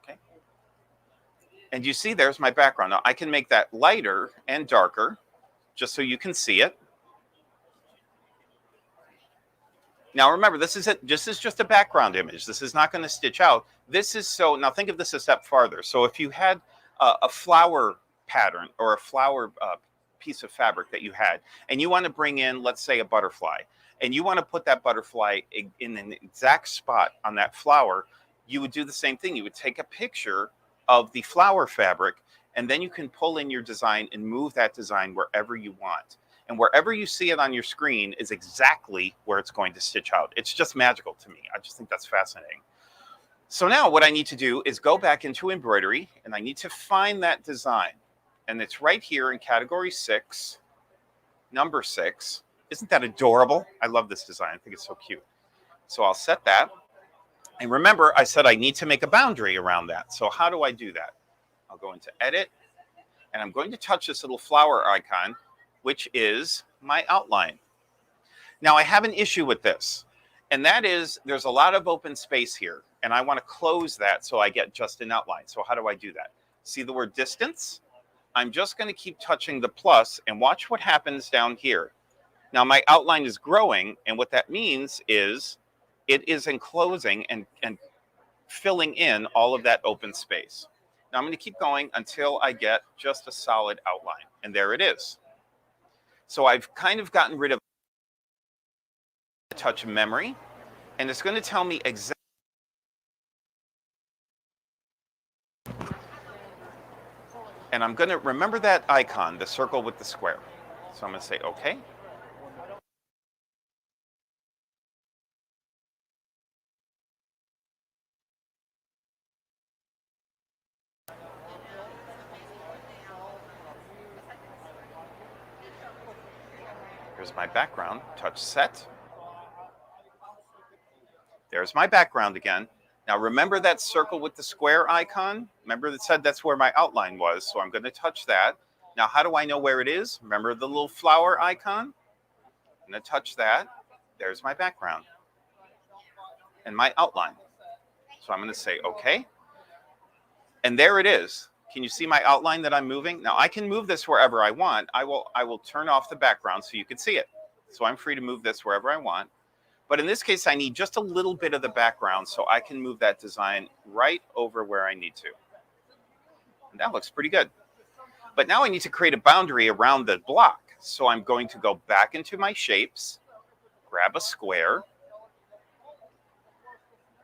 Okay. And you see there's my background. Now I can make that lighter and darker just so you can see it. Now remember, this is just a background image. This is not going to stitch out. This is so, now think of this a step farther. So if you had a flower pattern or a flower piece of fabric that you had, and you want to bring in, let's say, a butterfly, and you want to put that butterfly in an exact spot on that flower, you would do the same thing. You would take a picture of the flower fabric, and then you can pull in your design and move that design wherever you want. And wherever you see it on your screen is exactly where it's going to stitch out. It's just magical to me. I just think that's fascinating. So now what I need to do is go back into embroidery, and I need to find that design. And it's right here in category 6, number 6. Isn't that adorable? I love this design. I think it's so cute. So I'll set that. And remember, I said I need to make a boundary around that. So how do I do that? I'll go into Edit, and I'm going to touch this little flower icon, which is my outline. Now I have an issue with this, and that is there's a lot of open space here, and I want to close that so I get just an outline. So how do I do that? See the word distance? I'm just going to keep touching the plus and watch what happens down here. Now my outline is growing, and what that means is it is enclosing and filling in all of that open space. Now I'm going to keep going until I get just a solid outline, and there it is. So I've kind of gotten rid of a touch of memory, and it's going to tell me exactly. And I'm going to remember that icon, the circle with the square. So I'm going to say, okay. Here's my background, touch set. There's my background again. Now remember that circle with the square icon? Remember that said that's where my outline was, so I'm going to touch that. Now how do I know where it is? Remember the little flower icon? I'm going to touch that. There's my background and my outline. So I'm going to say okay. And there it is. Can you see my outline that I'm moving? Now I can move this wherever I want. I will turn off the background so you can see it. So I'm free to move this wherever I want. But in this case, I need just a little bit of the background so I can move that design right over where I need to. And that looks pretty good. But now I need to create a boundary around the block. So I'm going to go back into my shapes, grab a square,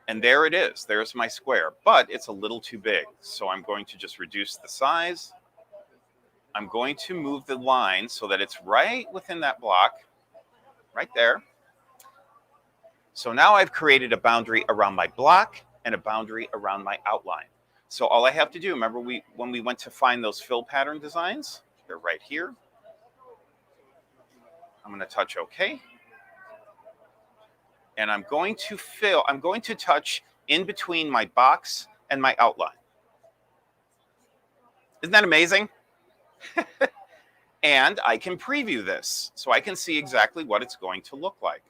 and there it is. There's my square, but it's a little too big. So I'm going to just reduce the size. I'm going to move the line so that it's right within that block, right there. So now I've created a boundary around my block and a boundary around my outline. So all I have to do, remember when we went to find those fill pattern designs, they're right here. I'm going to touch OK. And I'm going to touch in between my box and my outline. Isn't that amazing? And I can preview this so I can see exactly what it's going to look like.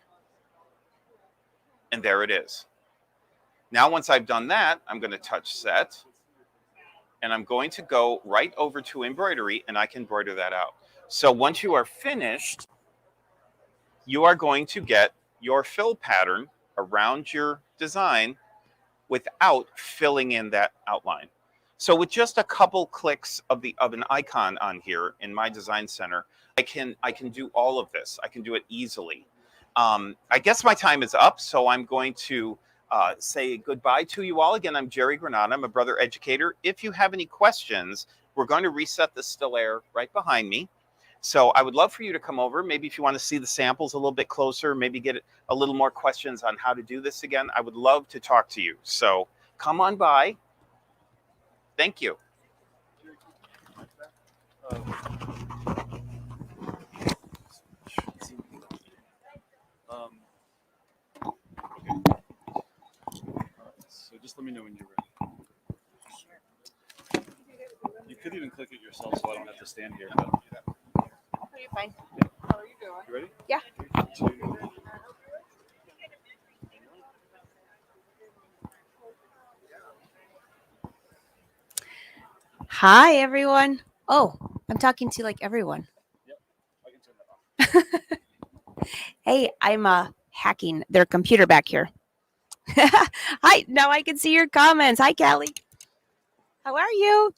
And there it is. Now, once I've done that, I'm going to touch set. And I'm going to go right over to embroidery, and I can embroider that out. So once you are finished, you are going to get your fill pattern around your design without filling in that outline. So with just a couple clicks of an icon on here in my design center, I can do all of this. I can do it easily. I guess my time is up, so I'm going to say goodbye to you all. Again, I'm Jerry Granata. I'm a brother educator. If you have any questions, we're going to reset the Stellaire right behind me. So I would love for you to come over. Maybe if you want to see the samples a little bit closer, maybe get a little more questions on how to do this again. I would love to talk to you. So come on by. Thank you. So just let me know when you're ready. Sure. You could even click it yourself so I don't have to stand here. But... Are you fine? How are you doing? You ready? Yeah. 3, 2, Hi, everyone. Oh, I'm talking to like everyone. Yep, I can turn that off. Hey, I'm hacking their computer back here. Hi, now I can see your comments. Hi, Callie. How are you?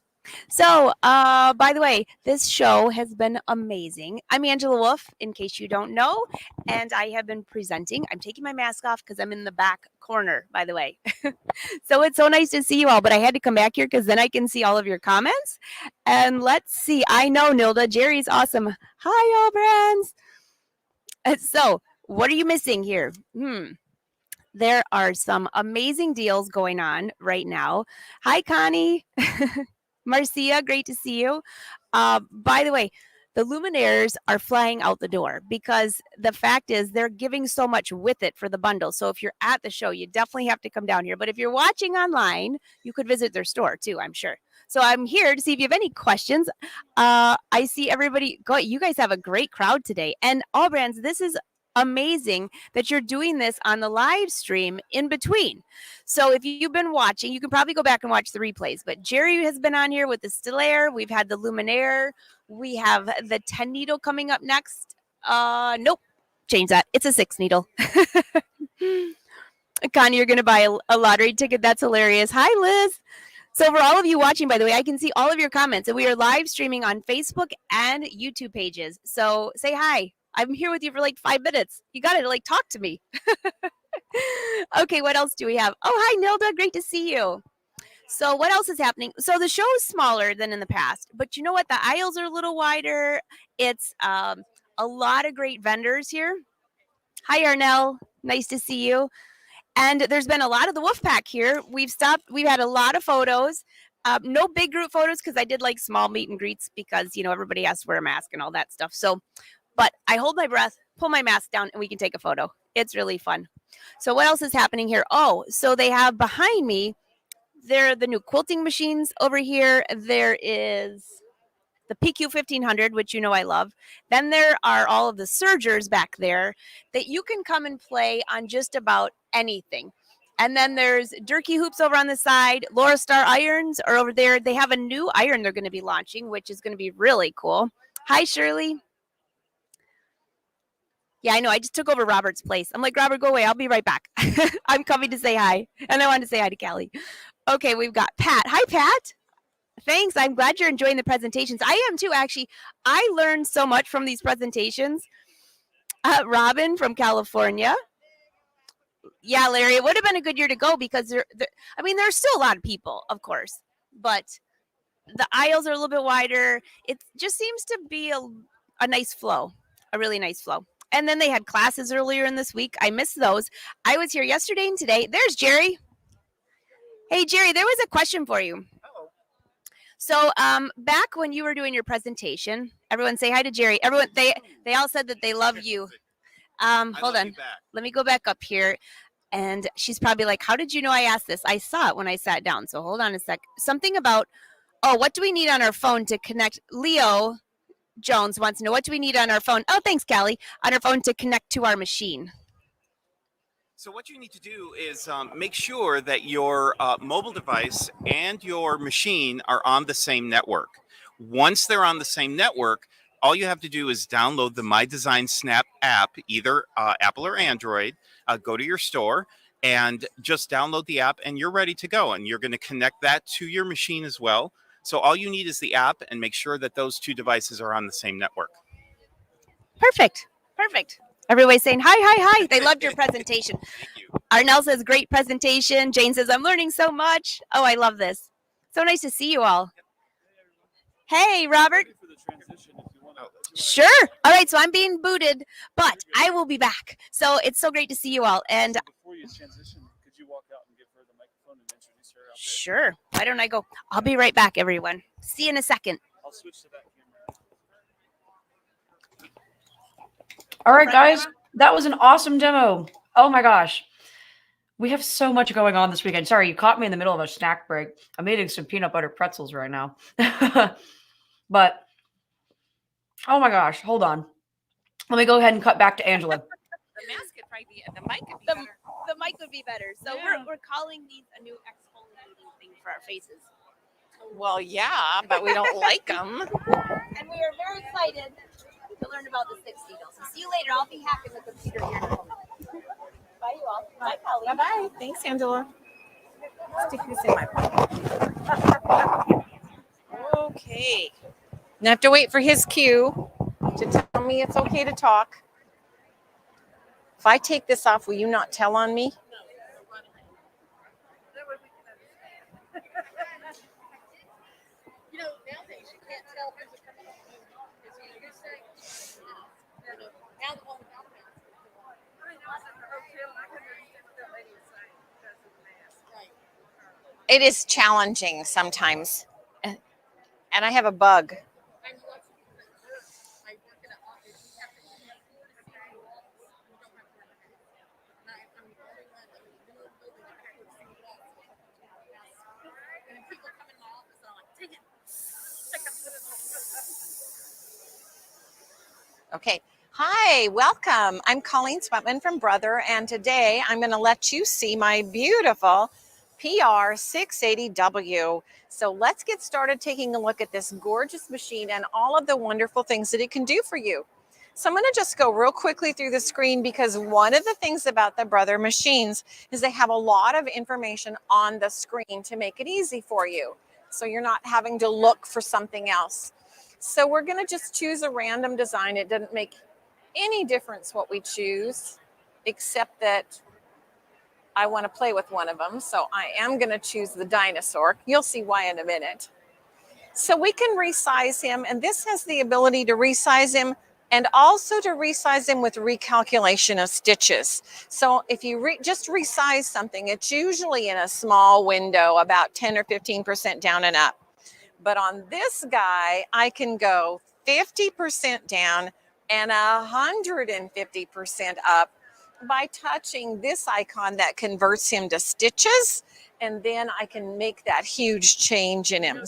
So, by the way, this show has been amazing. I'm Angela Wolf, in case you don't know, and I have been presenting. I'm taking my mask off because I'm in the back corner, by the way. So it's so nice to see you all, but I had to come back here because then I can see all of your comments. And let's see. I know, Nilda. Jerry's awesome. Hi, AllBrands. So, what are you missing here? There are some amazing deals going on right now. Hi, Connie. Marcia, great to see you. By the way, the Luminaires are flying out the door because the fact is they're giving so much with it for the bundle. So if you're at the show, you definitely have to come down here. But if you're watching online, you could visit their store too, I'm sure. So I'm here to see if you have any questions. I see everybody. You guys have a great crowd today. And AllBrands, this is amazing that you're doing this on the live stream in between. So if you've been watching, you can probably go back and watch the replays. But Jerry has been on here with the Stellaire. We've had the Luminaire. We have the 10 needle coming up next. Nope, change that. It's a 6 needle. Connie, you're going to buy a lottery ticket. That's hilarious. Hi, Liz. So for all of you watching, by the way, I can see all of your comments. And we are live streaming on Facebook and YouTube pages. So say hi. I'm here with you for like 5 minutes. You got to like talk to me. Okay, what else do we have? Oh, hi, Nilda. Great to see you. So what else is happening? So the show is smaller than in the past, but you know what? The aisles are a little wider. It's a lot of great vendors here. Hi, Arnell. Nice to see you. And there's been a lot of the wolf pack here. We've had a lot of photos. No big group photos because I did like small meet and greets because, you know, everybody has to wear a mask and all that stuff. So, but I hold my breath, pull my mask down, and we can take a photo. It's really fun. So what else is happening here? Oh, so they have behind me, there are the new quilting machines over here. There is the PQ 1500, which you know I love. Then there are all of the sergers back there that you can come and play on just about anything. And then there's Durkee hoops over on the side. Laurastar irons are over there. They have a new iron they're going to be launching, which is going to be really cool. Hi, Shirley. Yeah, I know. I just took over Robert's place. I'm like, Robert, go away. I'll be right back. I'm coming to say hi. And I wanted to say hi to Callie. Okay, we've got Pat. Hi, Pat. Thanks. I'm glad you're enjoying the presentations. I am too, actually. I learned so much from these presentations. Robin from California. Yeah, Larry, it would have been a good year to go because there's still a lot of people, of course, but the aisles are a little bit wider. It just seems to be a nice flow, a really nice flow. And then they had classes earlier in this week. I missed those. I was here yesterday and today. There's Jerry. Hey, Jerry, there was a question for you. So back when you were doing your presentation, everyone say hi to Jerry. Everyone, they all said that they love you. Hold on. Let me go back up here. And she's probably like, how did you know I asked this? I saw it when I sat down. So hold on a sec. Something about, what do we need on our phone to connect? Leo Jones wants to know, what do we need on our phone? Oh, thanks, Callie. On our phone to connect to our machine. So what you need to do is make sure that your mobile device and your machine are on the same network. Once they're on the same network, all you have to do is download the My Design Snap app, either Apple or Android. Go to your store and just download the app, and you're ready to go. And you're going to connect that to your machine as well. So all you need is the app, and make sure that those two devices are on the same network. Perfect. Perfect. Everybody's saying hi, hi, hi. They loved your presentation. Thank you. Arnell says, great presentation. Jane says, I'm learning so much. Oh, I love this. So nice to see you all. Hey, Robert. Sure. All right. So I'm being booted, but I will be back. So it's so great to see you all. And Before you transition, could you walk out and give her the microphone and introduce her out there? sure. Why don't I go? I'll be right back, everyone. See you in a second. I'll switch to that camera. All right, guys, that was an awesome demo. Oh my gosh. We have so much going on this weekend. Sorry, you caught me in the middle of a snack break. I'm eating some peanut butter pretzels right now. But, oh my gosh, hold on. Let me go ahead and cut back to Angela. The mask could probably be, the mic could be better. The mic would be better. So we're calling these a new exfoliating thing for our faces. Well, yeah, but we don't like them. And we are very excited to learn about the 6 needles. So see you later. I'll be hacking the computer here in a moment. Bye, you all. Bye, Coleen. Bye-bye. Thanks, Angela. Stick this in my pocket. Okay. I have to wait for his cue to tell me it's okay to talk. If I take this off, will you not tell on me? You know, nowadays you can't tell who's a comedian. Because you say, now the whole It is challenging sometimes. And I have a bug. Okay. Hi, welcome. I'm Coleen Swettman from Brother, and today I'm going to let you see my beautiful PR680W. So let's get started taking a look at this gorgeous machine and all of the wonderful things that it can do for you. So I'm going to just go real quickly through the screen because one of the things about the Brother machines is they have a lot of information on the screen to make it easy for you. So you're not having to look for something else. So we're going to just choose a random design. It doesn't make any difference what we choose, except that I want to play with one of them. So I am going to choose the dinosaur. You'll see why in a minute. So we can resize him, and this has the ability to resize him and also to resize him with recalculation of stitches. So if you just resize something, it's usually in a small window, about 10 or 15% down and up. But on this guy, I can go 50% down and 150% up by touching this icon that converts him to stitches. And then I can make that huge change in him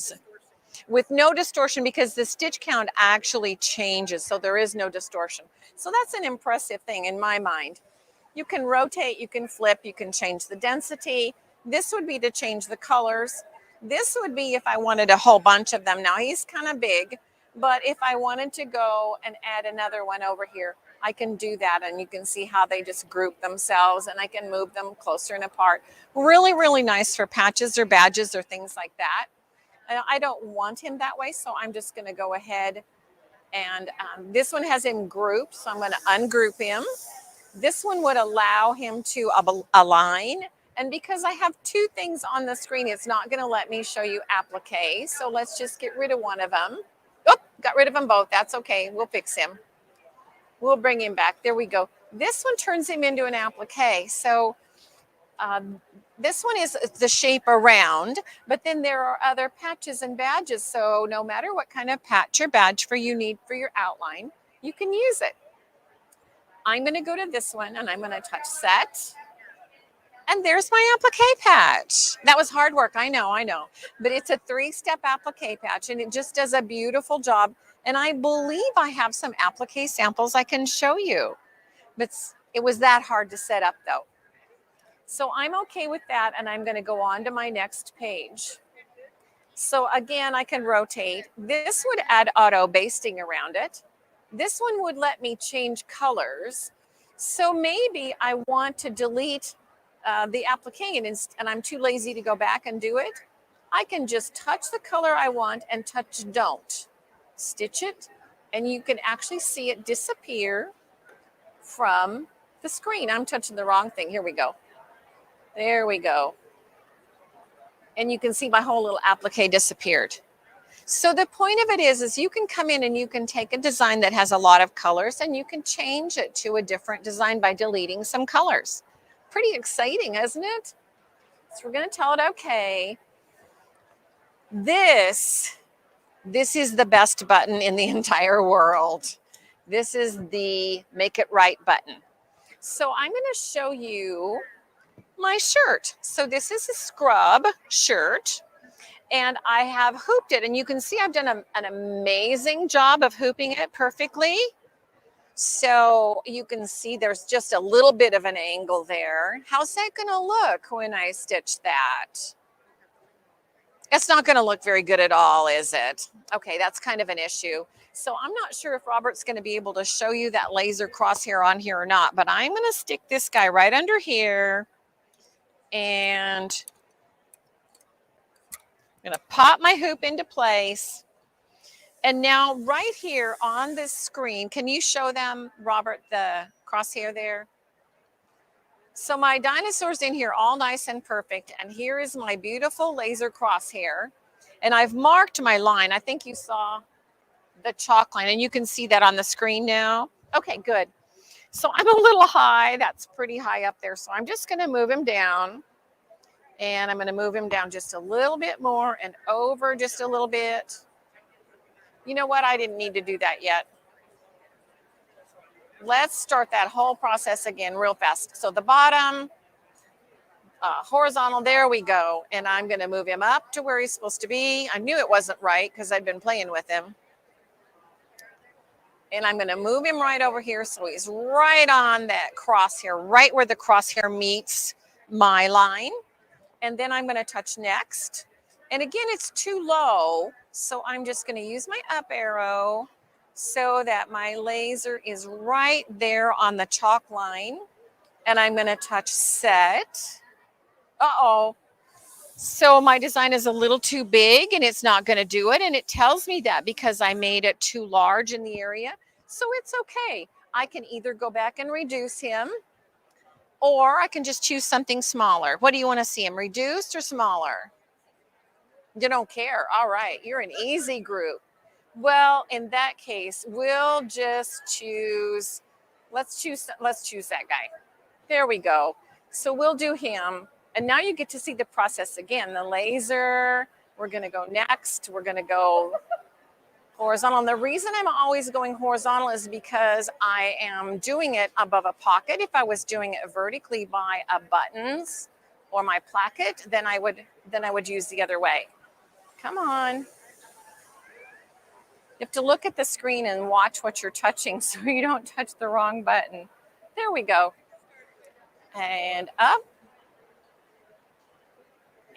with no distortion because the stitch count actually changes. So there is no distortion. So that's an impressive thing in my mind. You can rotate, you can flip, you can change the density. This would be to change the colors. This would be if I wanted a whole bunch of them. Now he's kind of big, but if I wanted to go and add another one over here, I can do that. And you can see how they just group themselves and I can move them closer and apart. Really, really nice for patches or badges or things like that. I don't want him that way, so I'm just going to go ahead and this one has him grouped, so I'm going to ungroup him. This one would allow him to align. And because I have two things on the screen, it's not going to let me show you applique. So let's just get rid of one of them. Oh, got rid of them both. That's okay. We'll fix him. We'll bring him back. There we go. This one turns him into an applique. So this one is the shape around, but then there are other patches and badges. So no matter what kind of patch or badge you need for your outline, you can use it. I'm going to go to this one and I'm going to touch set. And there's my applique patch. That was hard work. I know. But it's a 3-step applique patch and it just does a beautiful job. And I believe I have some applique samples I can show you. But it was that hard to set up though. So I'm okay with that. And I'm going to go on to my next page. So again, I can rotate. This would add auto basting around it. This one would let me change colors. So maybe I want to delete the applique and I'm too lazy to go back and do it. I can just touch the color I want and touch don't. Stitch it and you can actually see it disappear from the screen. I'm touching the wrong thing. Here we go. There we go. And you can see my whole little applique disappeared. So the point of it is you can come in and you can take a design that has a lot of colors and you can change it to a different design by deleting some colors. Pretty exciting, isn't it? So we're going to tell it okay. This is the best button in the entire world. This is the make it right button. So I'm going to show you my shirt. So this is a scrub shirt. And I have hooped it. And you can see I've done an amazing job of hooping it perfectly. So you can see there's just a little bit of an angle there. How's that going to look when I stitch that? It's not going to look very good at all, is it? Okay, that's kind of an issue. So I'm not sure if Robert's going to be able to show you that laser crosshair on here or not. But I'm going to stick this guy right under here. And I'm going to pop my hoop into place. And now right here on this screen, can you show them, Robert, the crosshair there? So my dinosaur's in here all nice and perfect. And here is my beautiful laser crosshair. And I've marked my line. I think you saw the chalk line and you can see that on the screen now. Okay, good. So I'm a little high. That's pretty high up there. So I'm just going to move him down. And I'm going to move him down just a little bit more and over just a little bit. You know what? I didn't need to do that yet. Let's start that whole process again real fast. So the bottom, horizontal, there we go. And I'm going to move him up to where he's supposed to be. I knew it wasn't right because I'd been playing with him. And I'm going to move him right over here so he's right on that crosshair, right where the crosshair meets my line. And then I'm going to touch next. And again, it's too low. So I'm just going to use my up arrow so that my laser is right there on the chalk line. And I'm going to touch set. Uh-oh. So my design is a little too big and it's not going to do it. And it tells me that because I made it too large in the area. So it's okay. I can either go back and reduce him or I can just choose something smaller. What do you want to see him, reduced or smaller? You don't care. All right. You're an easy group. Well, in that case, we'll just choose, let's choose that guy. There we go. So we'll do him. And now you get to see the process again. The laser, we're going to go next. We're going to go horizontal. And the reason I'm always going horizontal is because I am doing it above a pocket. If I was doing it vertically by a buttons or my placket, then I would use the other way. Come on. You have to look at the screen and watch what you're touching so you don't touch the wrong button. There we go. And up.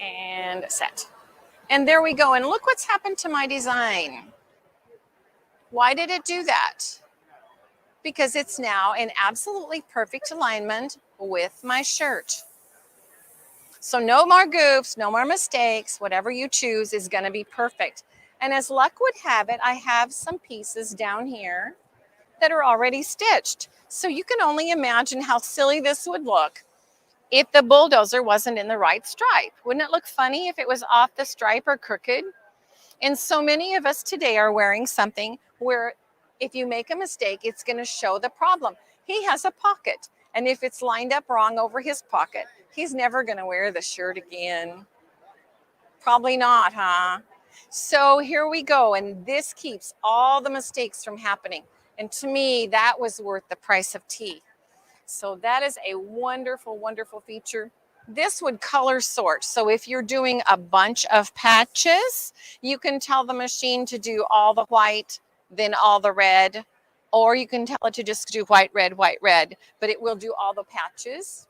And set. And there we go. And look what's happened to my design. Why did it do that? Because it's now in absolutely perfect alignment with my shirt. So no more goofs, no more mistakes. Whatever you choose is going to be perfect. And as luck would have it, I have some pieces down here that are already stitched. So you can only imagine how silly this would look if the bulldozer wasn't in the right stripe. Wouldn't it look funny if it was off the stripe or crooked? And so many of us today are wearing something where If you make a mistake, it's going to show the problem. He has a pocket, and if it's lined up wrong over his pocket, he's never going to wear the shirt again. Probably not, huh? So here we go, and this keeps all the mistakes from happening. And to me, that was worth the price of tea. So that is a wonderful, wonderful feature. This would color sort. So if you're doing a bunch of patches, you can tell the machine to do all the white, then all the red, or you can tell it to just do white, red, but it will do all the patches.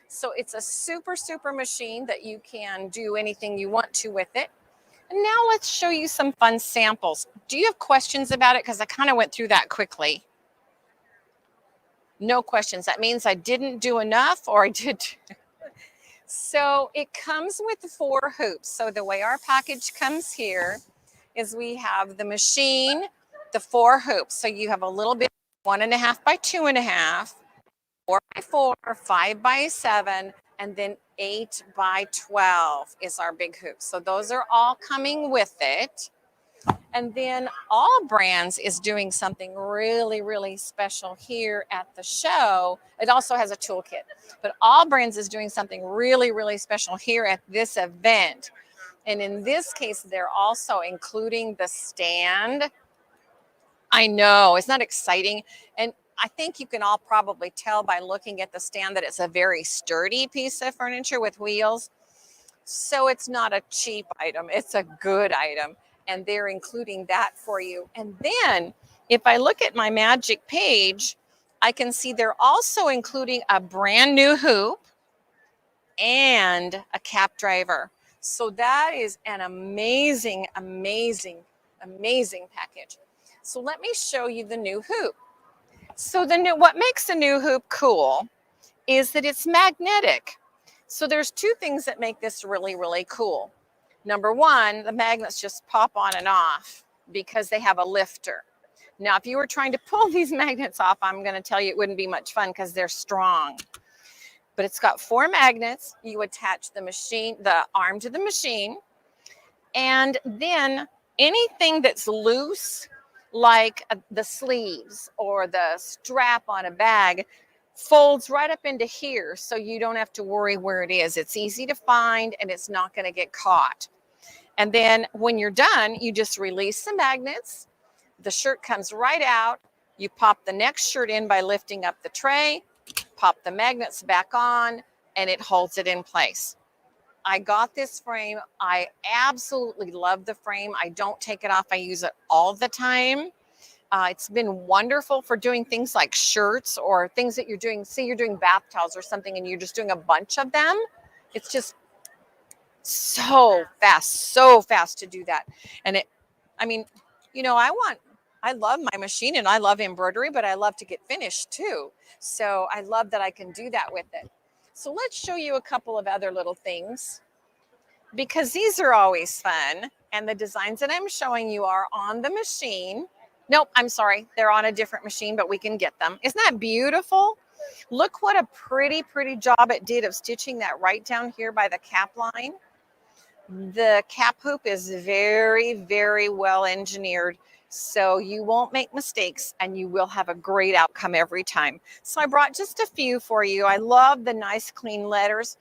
So it's a super, super machine that you can do anything you want to with it. And now let's show you some fun samples. Do you have questions about it? Because I kind of went through that quickly. No questions. That means I didn't do enough, or I did. So it comes with 4 hoops. So the way our package comes here is we have the machine, the 4 hoops. So you have a little bit, 1.5 by 2.5, 4 by 4, 5 by 7, and then 8 by 12 is our big hoop. So those are all coming with it. And then AllBrands is doing something really, really special here at the show. It also has a toolkit, but AllBrands is doing something really, really special here at this event. And in this case, they're also including the stand. I know, isn't that exciting? And I think you can all probably tell by looking at the stand that it's a very sturdy piece of furniture with wheels. So it's not a cheap item, it's a good item. And they're including that for you. And then if I look at my magic page, I can see they're also including a brand new hoop and a cap driver. So that is an amazing, amazing, amazing package. So let me show you the new hoop. So what makes the new hoop cool is that it's magnetic. So there's 2 things that make this really, really cool. Number 1, the magnets just pop on and off because they have a lifter. Now, if you were trying to pull these magnets off, I'm going to tell you it wouldn't be much fun because they're strong. But it's got 4 magnets. You attach the arm to the machine, and then anything that's loose, like the sleeves or the strap on a bag, folds right up into here, so you don't have to worry where it is. It's easy to find, and it's not going to get caught. And then when you're done, you just release the magnets. The shirt comes right out. You pop the next shirt in by lifting up the tray, pop the magnets back on, and it holds it in place. I got this frame. I absolutely love the frame. I don't take it off. I use it all the time. It's been wonderful for doing things like shirts or things that you're doing. Say you're doing bath towels or something and you're just doing a bunch of them. It's just so fast to do that. And I love my machine and I love embroidery, but I love to get finished too. So I love that I can do that with it. So let's show you a couple of other little things because these are always fun. And the designs that I'm showing you are on the machine. Nope, I'm sorry. They're on a different machine, but we can get them. Isn't that beautiful? Look what a pretty, pretty job it did of stitching that right down here by the cap line. The cap hoop is very, very well engineered, so you won't make mistakes and you will have a great outcome every time. So I brought just a few for you. I love the nice clean letters.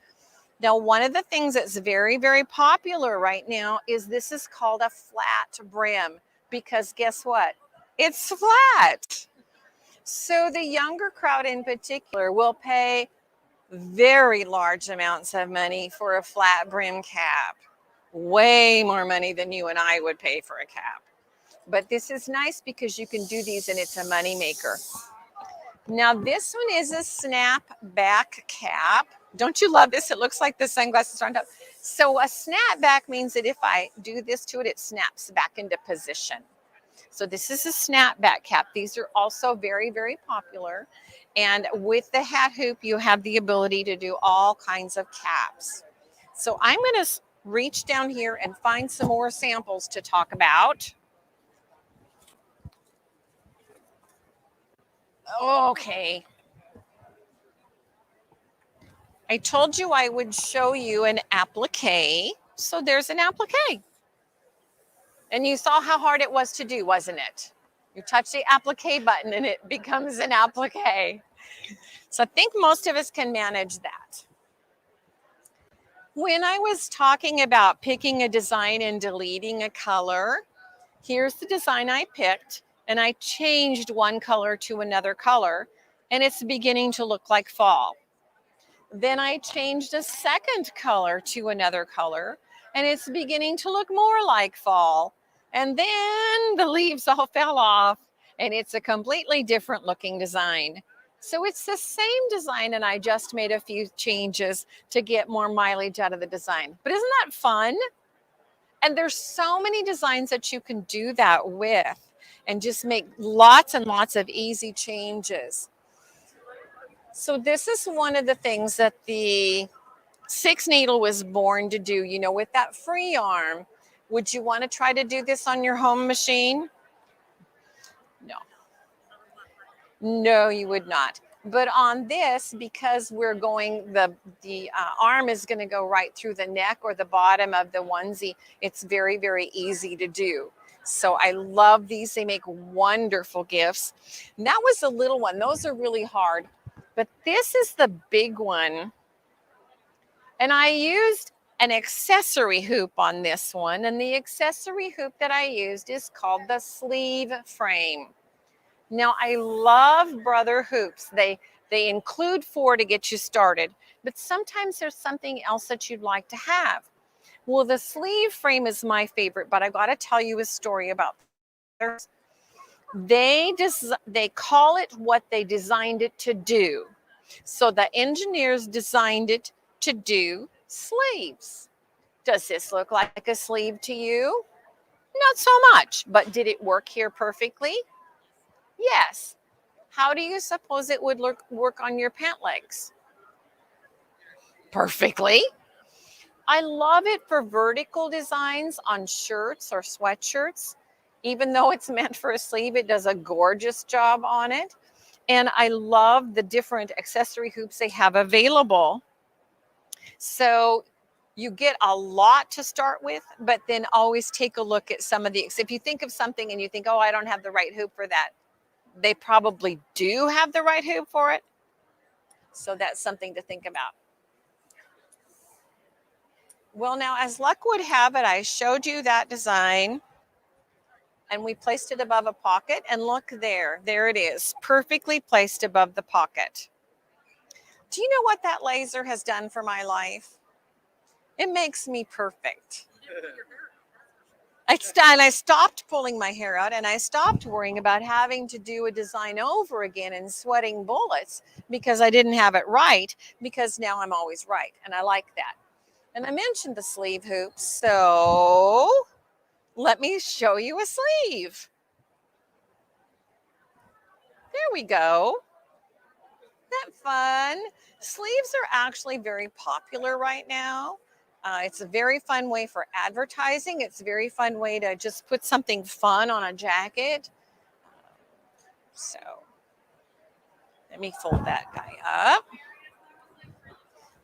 Now, one of the things that's very, very popular right now is this is called a flat brim because guess what? It's flat. So the younger crowd in particular will pay very large amounts of money for a flat brim cap. Way more money than you and I would pay for a cap. But this is nice because you can do these and it's a money maker. Now this one is a snap back cap. Don't you love this? It looks like the sunglasses are on top. So a snap back means that if I do this to it, it snaps back into position. So this is a snapback cap. These are also very, very popular. And with the hat hoop, you have the ability to do all kinds of caps. So I'm going to reach down here and find some more samples to talk about. Okay. I told you I would show you an applique. So there's an applique. And you saw how hard it was to do, wasn't it? You touch the applique button and it becomes an applique. So I think most of us can manage that. When I was talking about picking a design and deleting a color, here's the design I picked, and I changed one color to another color, and it's beginning to look like fall. Then I changed a second color to another color, and it's beginning to look more like fall. And then the leaves all fell off, and it's a completely different looking design. So it's the same design, and I just made a few changes to get more mileage out of the design. But isn't that fun? And there's so many designs that you can do that with and just make lots and lots of easy changes. So this is one of the things that the 6 needle was born to do, you know, with that free arm. Would you want to try to do this on your home machine? No. No, you would not. But on this, because we're going, the arm is going to go right through the neck or the bottom of the onesie, it's very, very easy to do. So I love these. They make wonderful gifts. And that was a little one. Those are really hard. But this is the big one. And I used an accessory hoop on this one. And the accessory hoop that I used is called the sleeve frame. Now, I love brother hoops. They include 4 to get you started, but sometimes there's something else that you'd like to have. Well, the sleeve frame is my favorite, but I got to tell you a story about this. They call it what they designed it to do. So the engineers designed it to do sleeves. Does this look like a sleeve to you? Not so much, but did it work here perfectly? Yes. How do you suppose it would work on your pant legs? Perfectly. I love it for vertical designs on shirts or sweatshirts. Even though it's meant for a sleeve, it does a gorgeous job on it. And I love the different accessory hoops they have available. So you get a lot to start with, but then always take a look at some of the, if you think of something and you think, oh, I don't have the right hoop for that, they probably do have the right hoop for it. So that's something to think about. Well, now, as luck would have it, I showed you that design and we placed it above a pocket, and look there. There it is, perfectly placed above the pocket. Do you know what that laser has done for my life? It makes me perfect. I stopped pulling my hair out, and I stopped worrying about having to do a design over again and sweating bullets because I didn't have it right, because now I'm always right, and I like that. And I mentioned the sleeve hoops, so let me show you a sleeve. There we go. Isn't that fun? Sleeves are actually very popular right now. It's a very fun way for advertising. It's a very fun way to just put something fun on a jacket. So let me fold that guy up.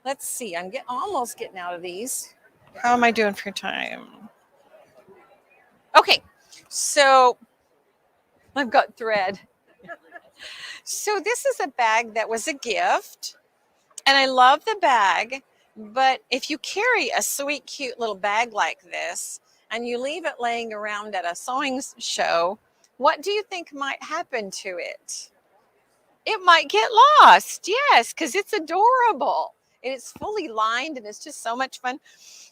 Let's see, I'm almost getting out of these. How am I doing for time? Okay, so I've got thread. So this is a bag that was a gift, and I love the bag. But if you carry a sweet, cute little bag like this and you leave it laying around at a sewing show, what do you think might happen to it? It might get lost, yes, because it's adorable. And it's fully lined and it's just so much fun.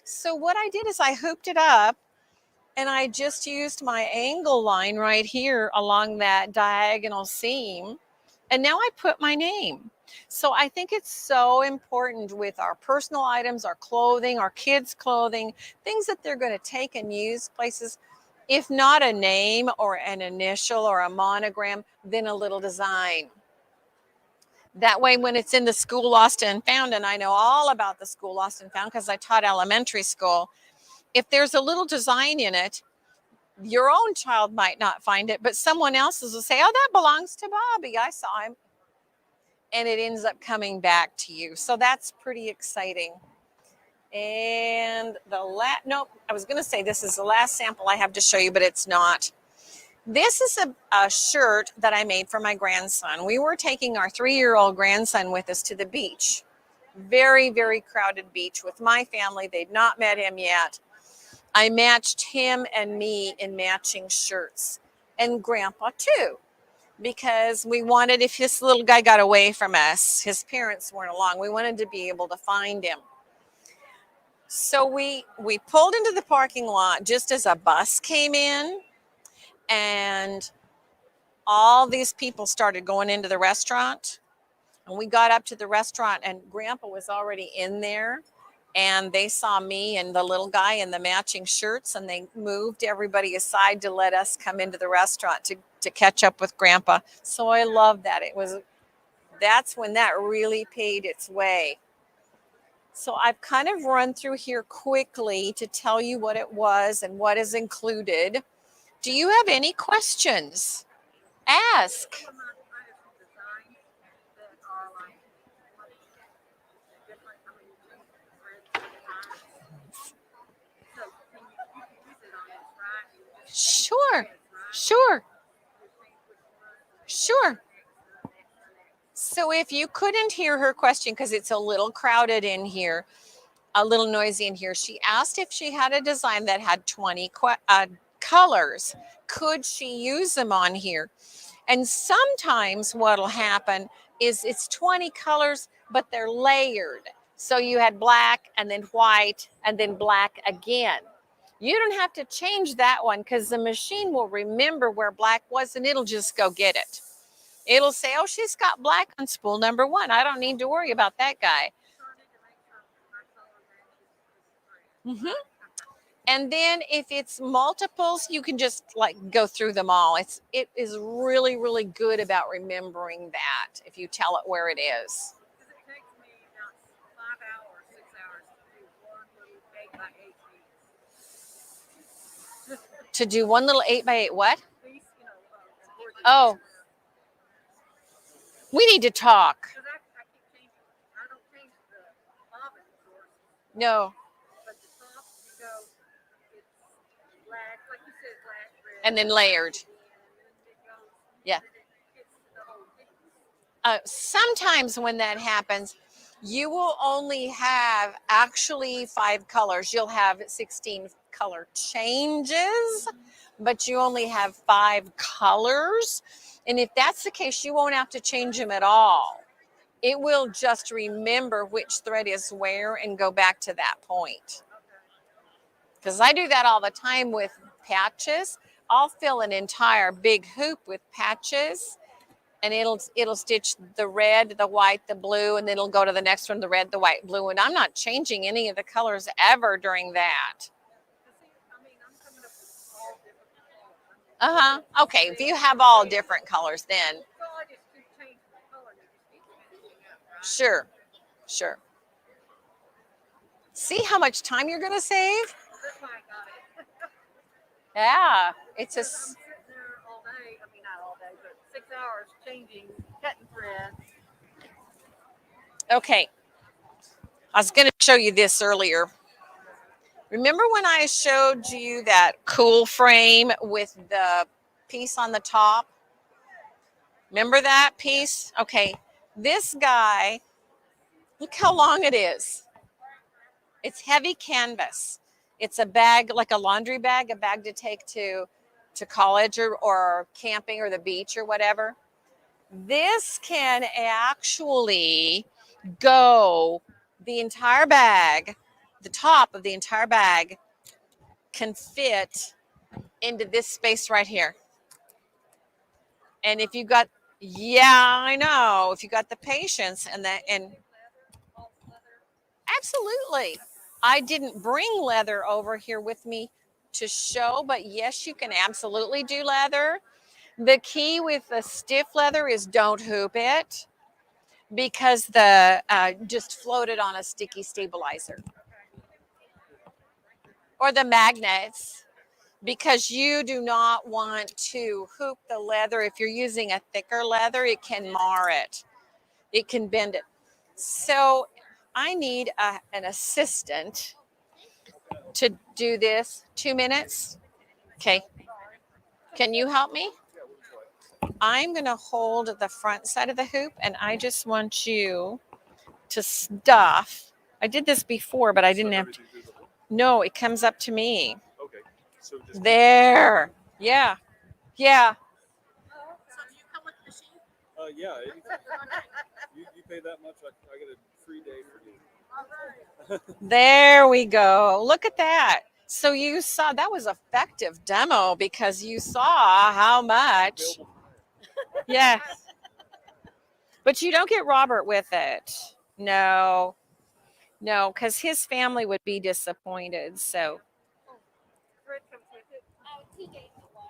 So what I did is I hooped it up and I just used my angle line right here along that diagonal seam. And now I put my name. So I think it's so important with our personal items, our clothing, our kids' clothing, things that they're going to take and use places. If not a name or an initial or a monogram, then a little design. That way, when it's in the school lost and found, and I know all about the school lost and found because I taught elementary school, if there's a little design in it, your own child might not find it, but someone else's will say, oh, that belongs to Bobby. I saw him. And it ends up coming back to you. So that's pretty exciting. And nope, I was going to say this is the last sample I have to show you, but it's not. This is a shirt that I made for my grandson. We were taking our 3-year-old grandson with us to the beach. Very, very crowded beach with my family. They'd not met him yet. I matched him and me in matching shirts, and Grandpa too, because we wanted, if this little guy got away from us, his parents weren't along, we wanted to be able to find him. So we pulled into the parking lot just as a bus came in, and all these people started going into the restaurant. And we got up to the restaurant, and Grandpa was already in there. And they saw me and the little guy in the matching shirts, and they moved everybody aside to let us come into the restaurant to catch up with Grandpa. So I love that. That's when that really paid its way. So I've kind of run through here quickly to tell you what it was and what is included. Do you have any questions? Ask. Sure. So if you couldn't hear her question, because it's a little crowded in here, a little noisy in here, she asked if she had a design that had 20 colors. Could she use them on here? And sometimes what'll happen is it's 20 colors, but they're layered. So you had black and then white and then black again. You don't have to change that one because the machine will remember where black was and it'll just go get it. It'll say, oh, she's got black on spool number 1. I don't need to worry about that guy. And then if it's multiples, you can just like go through them all. It is really, really good about remembering that if you tell it where it is. It takes me about 5 hours, 6 hours to do one little 8x8 piece. To do one little 8x8 what? Piece, Oh. We need to talk. Because I keep changing. I don't change the bobbin source. No. But the top, you go, it's black, like you said, black, red. And then layered. And then it goes, Yeah. and it hits the whole piece. Sometimes when that happens, you will only have actually 5 colors. You'll have 16 color changes, but you only have 5 colors. And if that's the case, you won't have to change them at all. It will just remember which thread is where and go back to that point. Because I do that all the time with patches. I'll fill an entire big hoop with patches, and it'll stitch the red, the white, the blue, and then it'll go to the next one, the red, the white, blue. And I'm not changing any of the colors ever during that. Okay, if you have all different colors, then sure. See how much time you're going to save? Yeah, it's a. I'm sitting there all day. I mean, not all day, but 6 hours changing, cutting thread. Okay, I was going to show you this earlier. Remember when I showed you that cool frame with the piece on the top? Remember that piece? Okay, this guy, look how long it is. It's heavy canvas. It's a bag, like a laundry bag, a bag to take to college or camping or the beach or whatever. This can actually go the entire bag. The top of the entire bag can fit into this space right here. And if you got, yeah, I know, if you got the patience and absolutely. I didn't bring leather over here with me to show, but yes, you can absolutely do leather. The key with the stiff leather is don't hoop it because the just float it on a sticky stabilizer. Or the magnets, because you do not want to hoop the leather. If you're using a thicker leather, it can mar it. It can bend it. So I need an assistant to do this. 2 minutes? Okay. Can you help me? I'm going to hold the front side of the hoop, and I just want you to stuff. I did this before, but I didn't have to. No, it comes up to me. Okay. So just There. Yeah. Yeah. So do you come with the machine? yeah. You pay that much, I get a free day for you. All right. There we go. Look at that. So you saw that was effective demo because you saw how much. Yeah. But you don't get Robert with it. No. No, because his family would be disappointed. So Fred comes with it.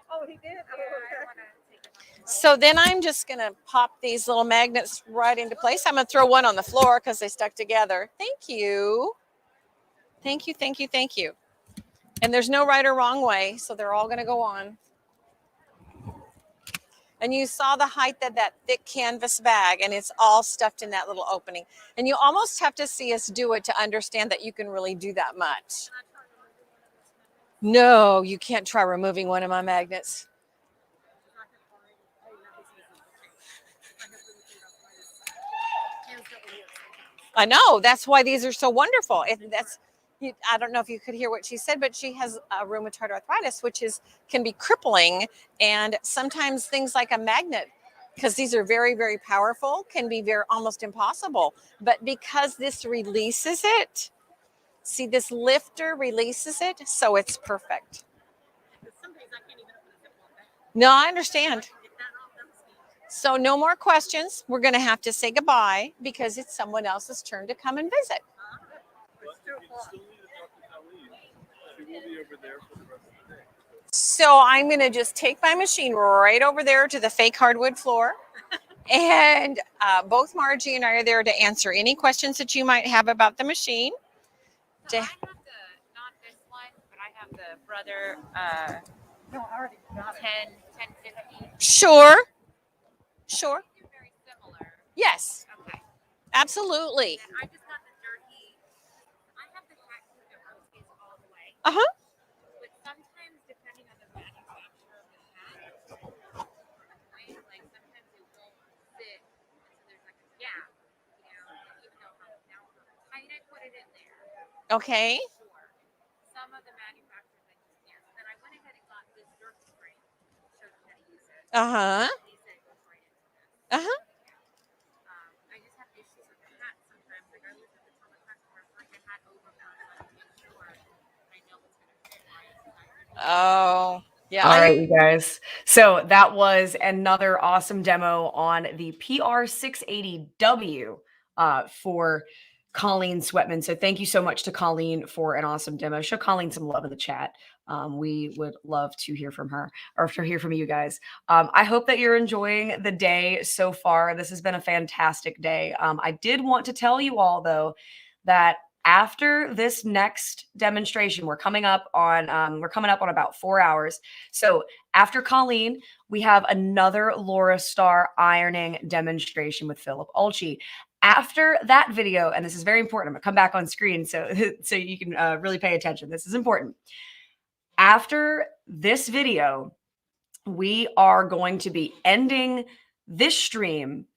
Oh, he did? so then I'm just going to pop these little magnets right into place. I'm going to throw one on the floor because they stuck together. Thank you. Thank you, thank you, thank you. And there's no right or wrong way, so they're all going to go on. And you saw the height of that thick canvas bag, and it's all stuffed in that little opening. And you almost have to see us do it to understand that you can really do that much. No, you can't try removing one of my magnets. I know. That's why these are so wonderful. I don't know if you could hear what she said, but she has rheumatoid arthritis, which can be crippling. And sometimes things like a magnet, because these are very, very powerful, can be almost impossible. But because this releases it, see, this lifter releases it, so it's perfect. No, I understand. So no more questions. We're going to have to say goodbye because it's someone else's turn to come and visit. So I'm going to just take my machine right over there to the fake hardwood floor. And both Margie and I are there to answer any questions that you might have about the machine. So I have not this one, but I have the brother 1050. Sure. Sure. They're very similar. Yes. Okay. Absolutely. And I just got the dirty. I have the hat that rotates all the way. Uh-huh. But sometimes, depending on the manufacturer of the hat, like sometimes it won't fit. So there's like a gap, even though how tight I put it in there. Okay. Sure. Some of the manufacturers I just can't. So then I went ahead and got this dirt spray. Showed them how to use it. Uh-huh. Uh-huh. I just have issues with the hat sometimes. Like I always have to tell the customer, bring the hat over now so I can make sure I know it's going to fit right. Oh, yeah. All right, you guys. So that was another awesome demo on the PR680W for Coleen Swettman. So thank you so much to Coleen for an awesome demo. Show Coleen some love in the chat. We would love to hear from her or to hear from you guys. I hope that you're enjoying the day so far. This has been a fantastic day. I did want to tell you all, though, that after this next demonstration, we're coming up on about 4 hours. So after Coleen, we have another Laurastar ironing demonstration with Philipp Ueltschi. After that video, and this is very important, I'm gonna come back on screen so you can really pay attention. This is important. After this video, we are going to be ending this stream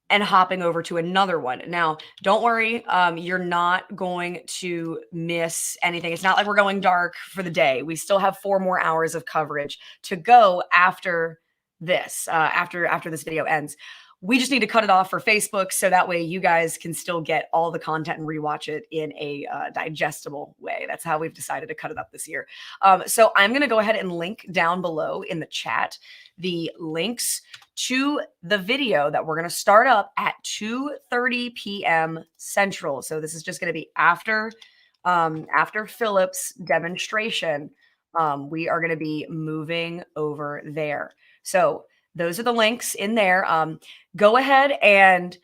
and hopping over to another one. Now, don't worry, you're not going to miss anything. It's not like we're going dark for the day. We still have 4 more hours of coverage to go after this, after this video ends. We just need to cut it off for Facebook so that way you guys can still get all the content and rewatch it in a digestible way. That's how we've decided to cut it up this year. So I'm going to go ahead and link down below in the chat the links to the video that we're going to start up at 2:30 p.m. Central. So this is just going to be after Philipp's demonstration. We are going to be moving over there. So those are the links in there. Go ahead and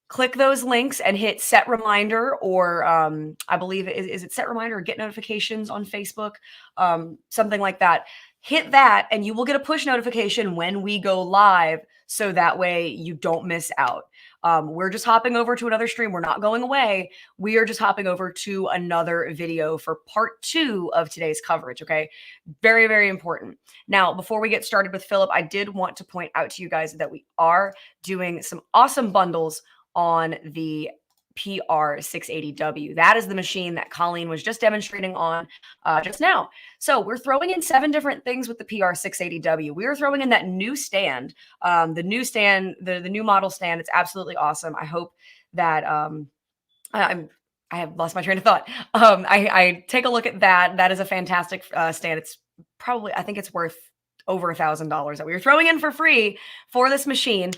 click those links and hit set reminder, or I believe is it set reminder or get notifications on Facebook, something like that. Hit that and you will get a push notification when we go live so that way you don't miss out. We're just hopping over to another stream. We're not going away. We are just hopping over to another video for part 2 of today's coverage, okay? Very, very important. Now, before we get started with Philip, I did want to point out to you guys that we are doing some awesome bundles on the PR680W. That is the machine that Coleen was just demonstrating on just now. So we're throwing in 7 different things with the PR680W. We are throwing in that new stand, the new model stand. It's absolutely awesome. I hope that I have lost my train of thought. I take a look at that. That is a fantastic stand. It's probably, I think it's worth over $1,000 that we were throwing in for free for this machine.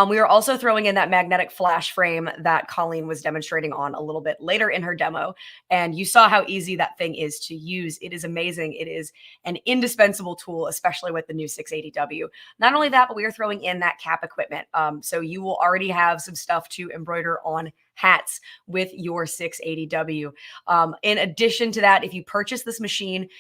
We are also throwing in that magnetic flash frame that Coleen was demonstrating on a little bit later in her demo. And you saw how easy that thing is to use. It is amazing. It is an indispensable tool, especially with the new 680W. Not only that, but we are throwing in that cap equipment. So you will already have some stuff to embroider on hats with your 680W. In addition to that, if you purchase this machine,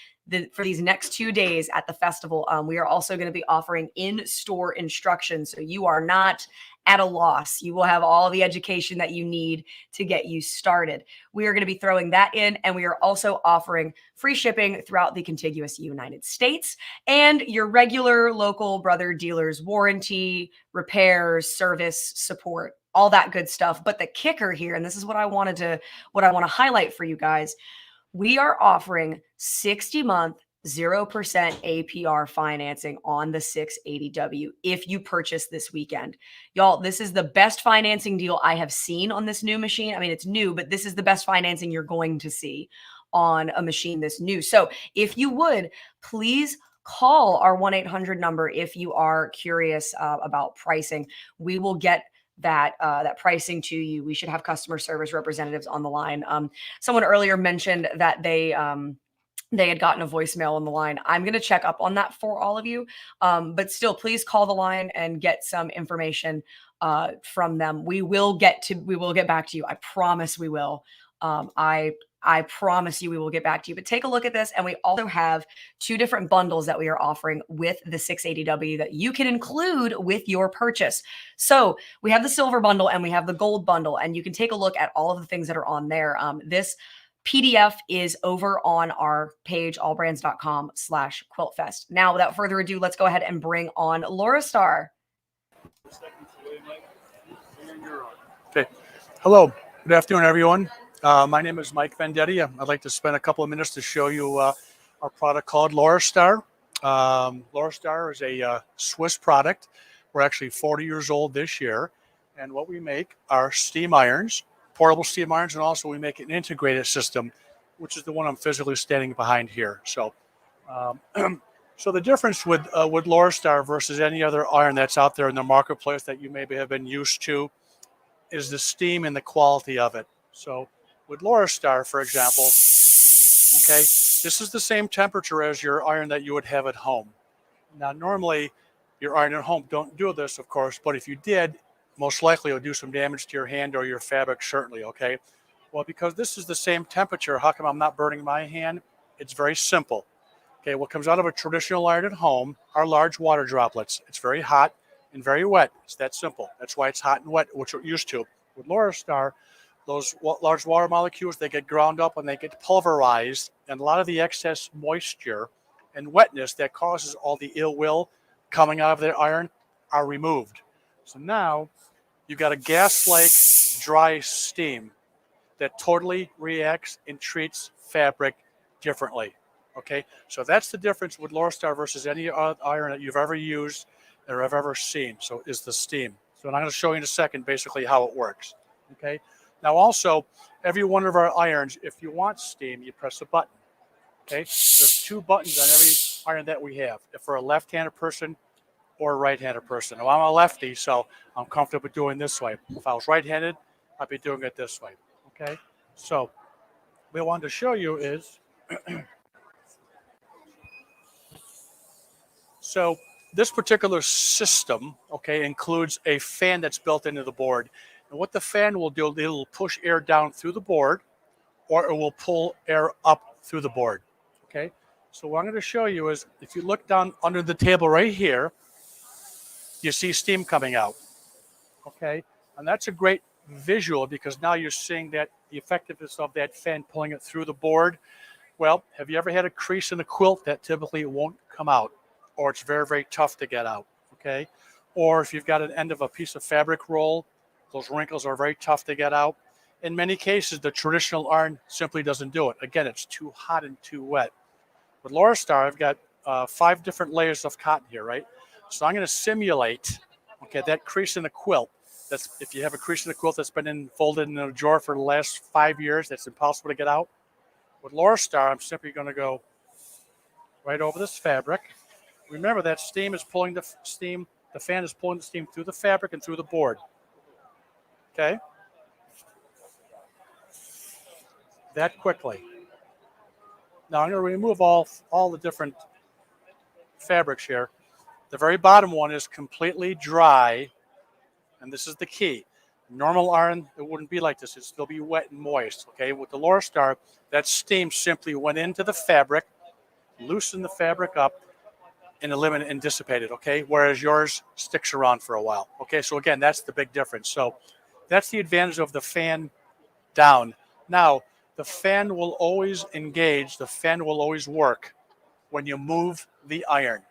for these next 2 days at the festival, we are also going to be offering in-store instructions. So you are not at a loss. You will have all the education that you need to get you started. We are going to be throwing that in, and we are also offering free shipping throughout the contiguous United States and your regular local brother dealers, warranty, repairs, service, support, all that good stuff. But the kicker here, and this is what I want to highlight for you guys, we are offering 60-month 0% APR financing on the 680W if you purchase this weekend. Y'all, this is the best financing deal I have seen on this new machine. I mean, it's new, but this is the best financing you're going to see on a machine this new. So if you would, please call our 1-800 number if you are curious about pricing. We will get that pricing to you. We should have customer service representatives on the line. Someone earlier mentioned that they had gotten a voicemail on the line. I'm going to check up on that for all of you. But still, please call the line and get some information from them. We will get back to you. I promise we will. I promise you we will get back to you. But take a look at this. And we also have 2 different bundles that we are offering with the 680W that you can include with your purchase. So we have the silver bundle and we have the gold bundle. And you can take a look at all of the things that are on there. This PDF is over on our page, allbrands.com/quiltfest. Now, without further ado, let's go ahead and bring on Laurastar. Okay. Hello. Good afternoon, everyone. My name is Mike Venditti. I'd like to spend a couple of minutes to show you our product called Laurastar. Laurastar is a Swiss product. We're actually 40 years old this year. And what we make are steam irons, portable steam irons, and also we make an integrated system, which is the one I'm physically standing behind here. So so the difference with Laurastar versus any other iron that's out there in the marketplace that you maybe have been used to is the steam and the quality of it. So with Laurastar, for example, okay, this is the same temperature as your iron that you would have at home. Now, normally your iron at home don't do this, of course, but if you did, most likely it would do some damage to your hand or your fabric, certainly, okay? Well, because this is the same temperature, how come I'm not burning my hand? It's very simple. Okay, what comes out of a traditional iron at home are large water droplets. It's very hot and very wet. It's that simple. That's why it's hot and wet, which we're used to. With Laurastar, those large water molecules, they get ground up and they get pulverized, and a lot of the excess moisture and wetness that causes all the ill will coming out of the iron are removed. So now you've got a gas-like dry steam that totally reacts and treats fabric differently. Okay, so that's the difference with Laurastar versus any other iron that you've ever used or have ever seen. So is the steam. So I'm going to show you in a second basically how it works. Okay. Now also, every one of our irons, if you want steam, you press a button. Okay, there's 2 buttons on every iron that we have. If for a left-handed person or a right-handed person. Now I'm a lefty, so I'm comfortable doing this way. If I was right-handed, I'd be doing it this way. Okay, so what I wanted to show you is, so this particular system, okay, includes a fan that's built into the board. And what the fan will do, it will push air down through the board, or it will pull air up through the board, okay? So what I'm going to show you is, if you look down under the table right here, you see steam coming out. Okay, and that's a great visual because now you're seeing that the effectiveness of that fan pulling it through the board. Well, have you ever had a crease in a quilt that typically won't come out, or it's very, very tough to get out? Okay, or if you've got an end of a piece of fabric roll, those wrinkles are very tough to get out. In many cases, the traditional iron simply doesn't do it. Again, it's too hot and too wet. With Laurastar, I've got 5 different layers of cotton here, right? So I'm going to simulate, okay, that crease in the quilt. That's if you have a crease in the quilt that's been folded in a drawer for the last 5 years, that's impossible to get out. With Laurastar, I'm simply going to go right over this fabric. Remember that steam is pulling the steam, the fan is pulling the steam through the fabric and through the board. Okay? That quickly. Now I'm going to remove all the different fabrics here. The very bottom one is completely dry, and this is the key. Normal iron, it wouldn't be like this. It'd still be wet and moist. Okay, with the Laurastar, that steam simply went into the fabric, loosened the fabric up, and eliminated and dissipated. Okay, whereas yours sticks around for a while. Okay, so again, that's the big difference. So that's the advantage of the fan down. Now, the fan will always engage, the fan will always work when you move the iron.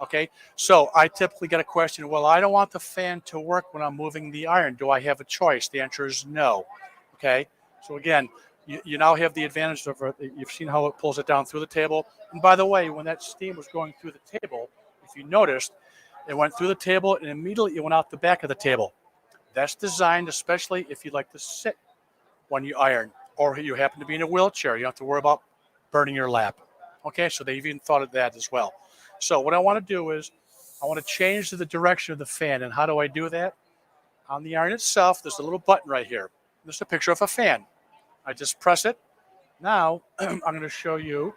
Okay, so I typically get a question, well, I don't want the fan to work when I'm moving the iron. Do I have a choice? The answer is no. Okay, so again, you now have the advantage of you've seen how it pulls it down through the table. And by the way, when that steam was going through the table, if you noticed, it went through the table and immediately it went out the back of the table. That's designed especially if you like to sit when you iron, or you happen to be in a wheelchair. You don't have to worry about burning your lap. Okay, so they've even thought of that as well. So what I want to do is I want to change the direction of the fan. And how do I do that? On the iron itself, there's a little button right here. There's a picture of a fan. I just press it. Now I'm going to show you.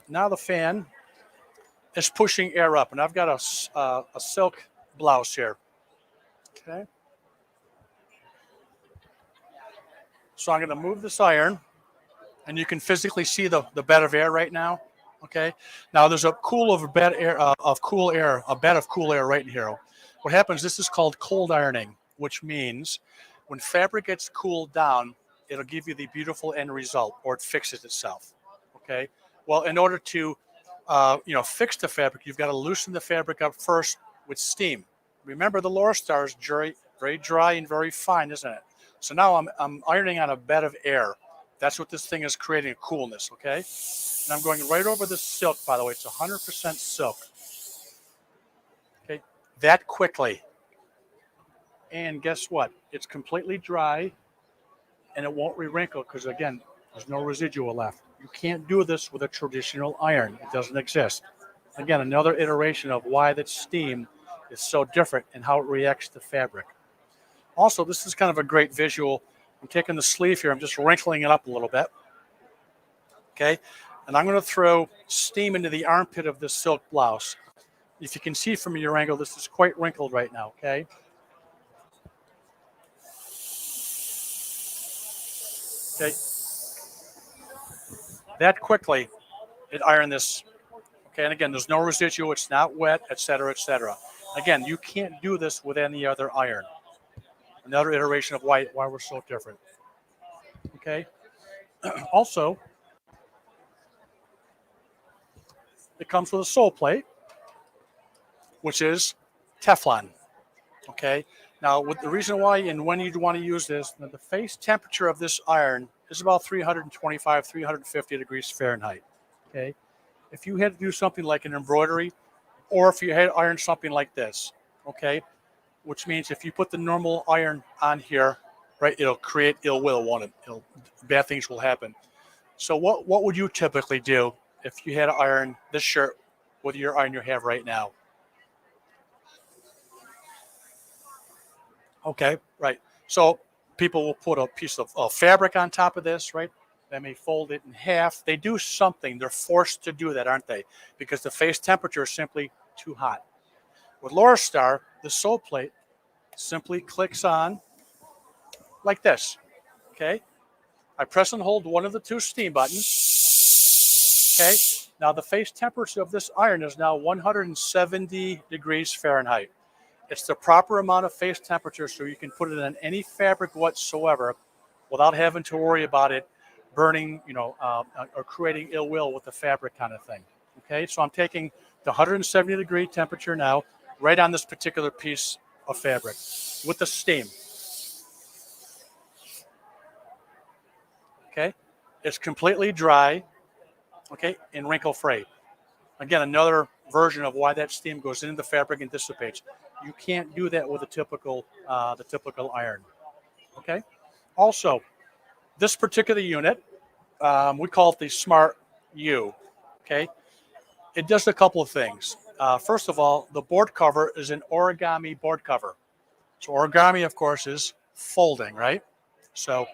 Now the fan is pushing air up, and I've got a silk blouse here. Okay. So I'm going to move this iron, and you can physically see the bed of air right now. Okay. Now there's a bed of cool air right in here. What happens? This is called cold ironing, which means when fabric gets cooled down, it'll give you the beautiful end result, or it fixes itself. Okay. Well, in order to fix the fabric, you've got to loosen the fabric up first with steam. Remember, the Laurastar is very dry and very fine, isn't it? So now I'm ironing on a bed of air. That's what this thing is creating, a coolness, okay? And I'm going right over the silk, by the way. It's 100% silk. Okay, that quickly. And guess what? It's completely dry, and it won't re-wrinkle because, again, there's no residual left. You can't do this with a traditional iron. It doesn't exist. Again, another iteration of why that steam is so different and how it reacts to fabric. Also, this is kind of a great visual. I'm taking the sleeve here. I'm just wrinkling it up a little bit. Okay. And I'm going to throw steam into the armpit of this silk blouse. If you can see from your angle, this is quite wrinkled right now. Okay. Okay. That quickly, it ironed this. Okay. And again, there's no residual. It's not wet, et cetera, et cetera. Again, you can't do this with any other iron. Another iteration of why we're so different. Okay. Also, it comes with a sole plate, which is Teflon. Okay. Now, the reason why and when you'd want to use this, the face temperature of this iron is about 325, 350 degrees Fahrenheit. Okay. If you had to do something like an embroidery, or if you had to iron something like this, okay, which means if you put the normal iron on here, right, it'll create ill will, won't it? Bad things will happen. So what would you typically do if you had to iron this shirt with your iron you have right now? Okay, right. So people will put a piece of fabric on top of this, right? They may fold it in half. They do something. They're forced to do that, aren't they? Because the face temperature is simply too hot. With Laurastar, the sole plate simply clicks on like this. Okay? I press and hold one of the two steam buttons. Okay? Now the face temperature of this iron is now 170 degrees Fahrenheit. It's the proper amount of face temperature so you can put it on any fabric whatsoever without having to worry about it burning, or creating ill will with the fabric kind of thing. Okay, so I'm taking the 170 degree temperature now right on this particular piece of fabric with the steam. Okay, it's completely dry, okay, and wrinkle free. Again, another version of why that steam goes into the fabric and dissipates. You can't do that with the typical iron. Okay. Also, this particular unit, we call it the Smart U. Okay. It does a couple of things. First of all, the board cover is an origami board cover. So origami, of course, is folding, right? So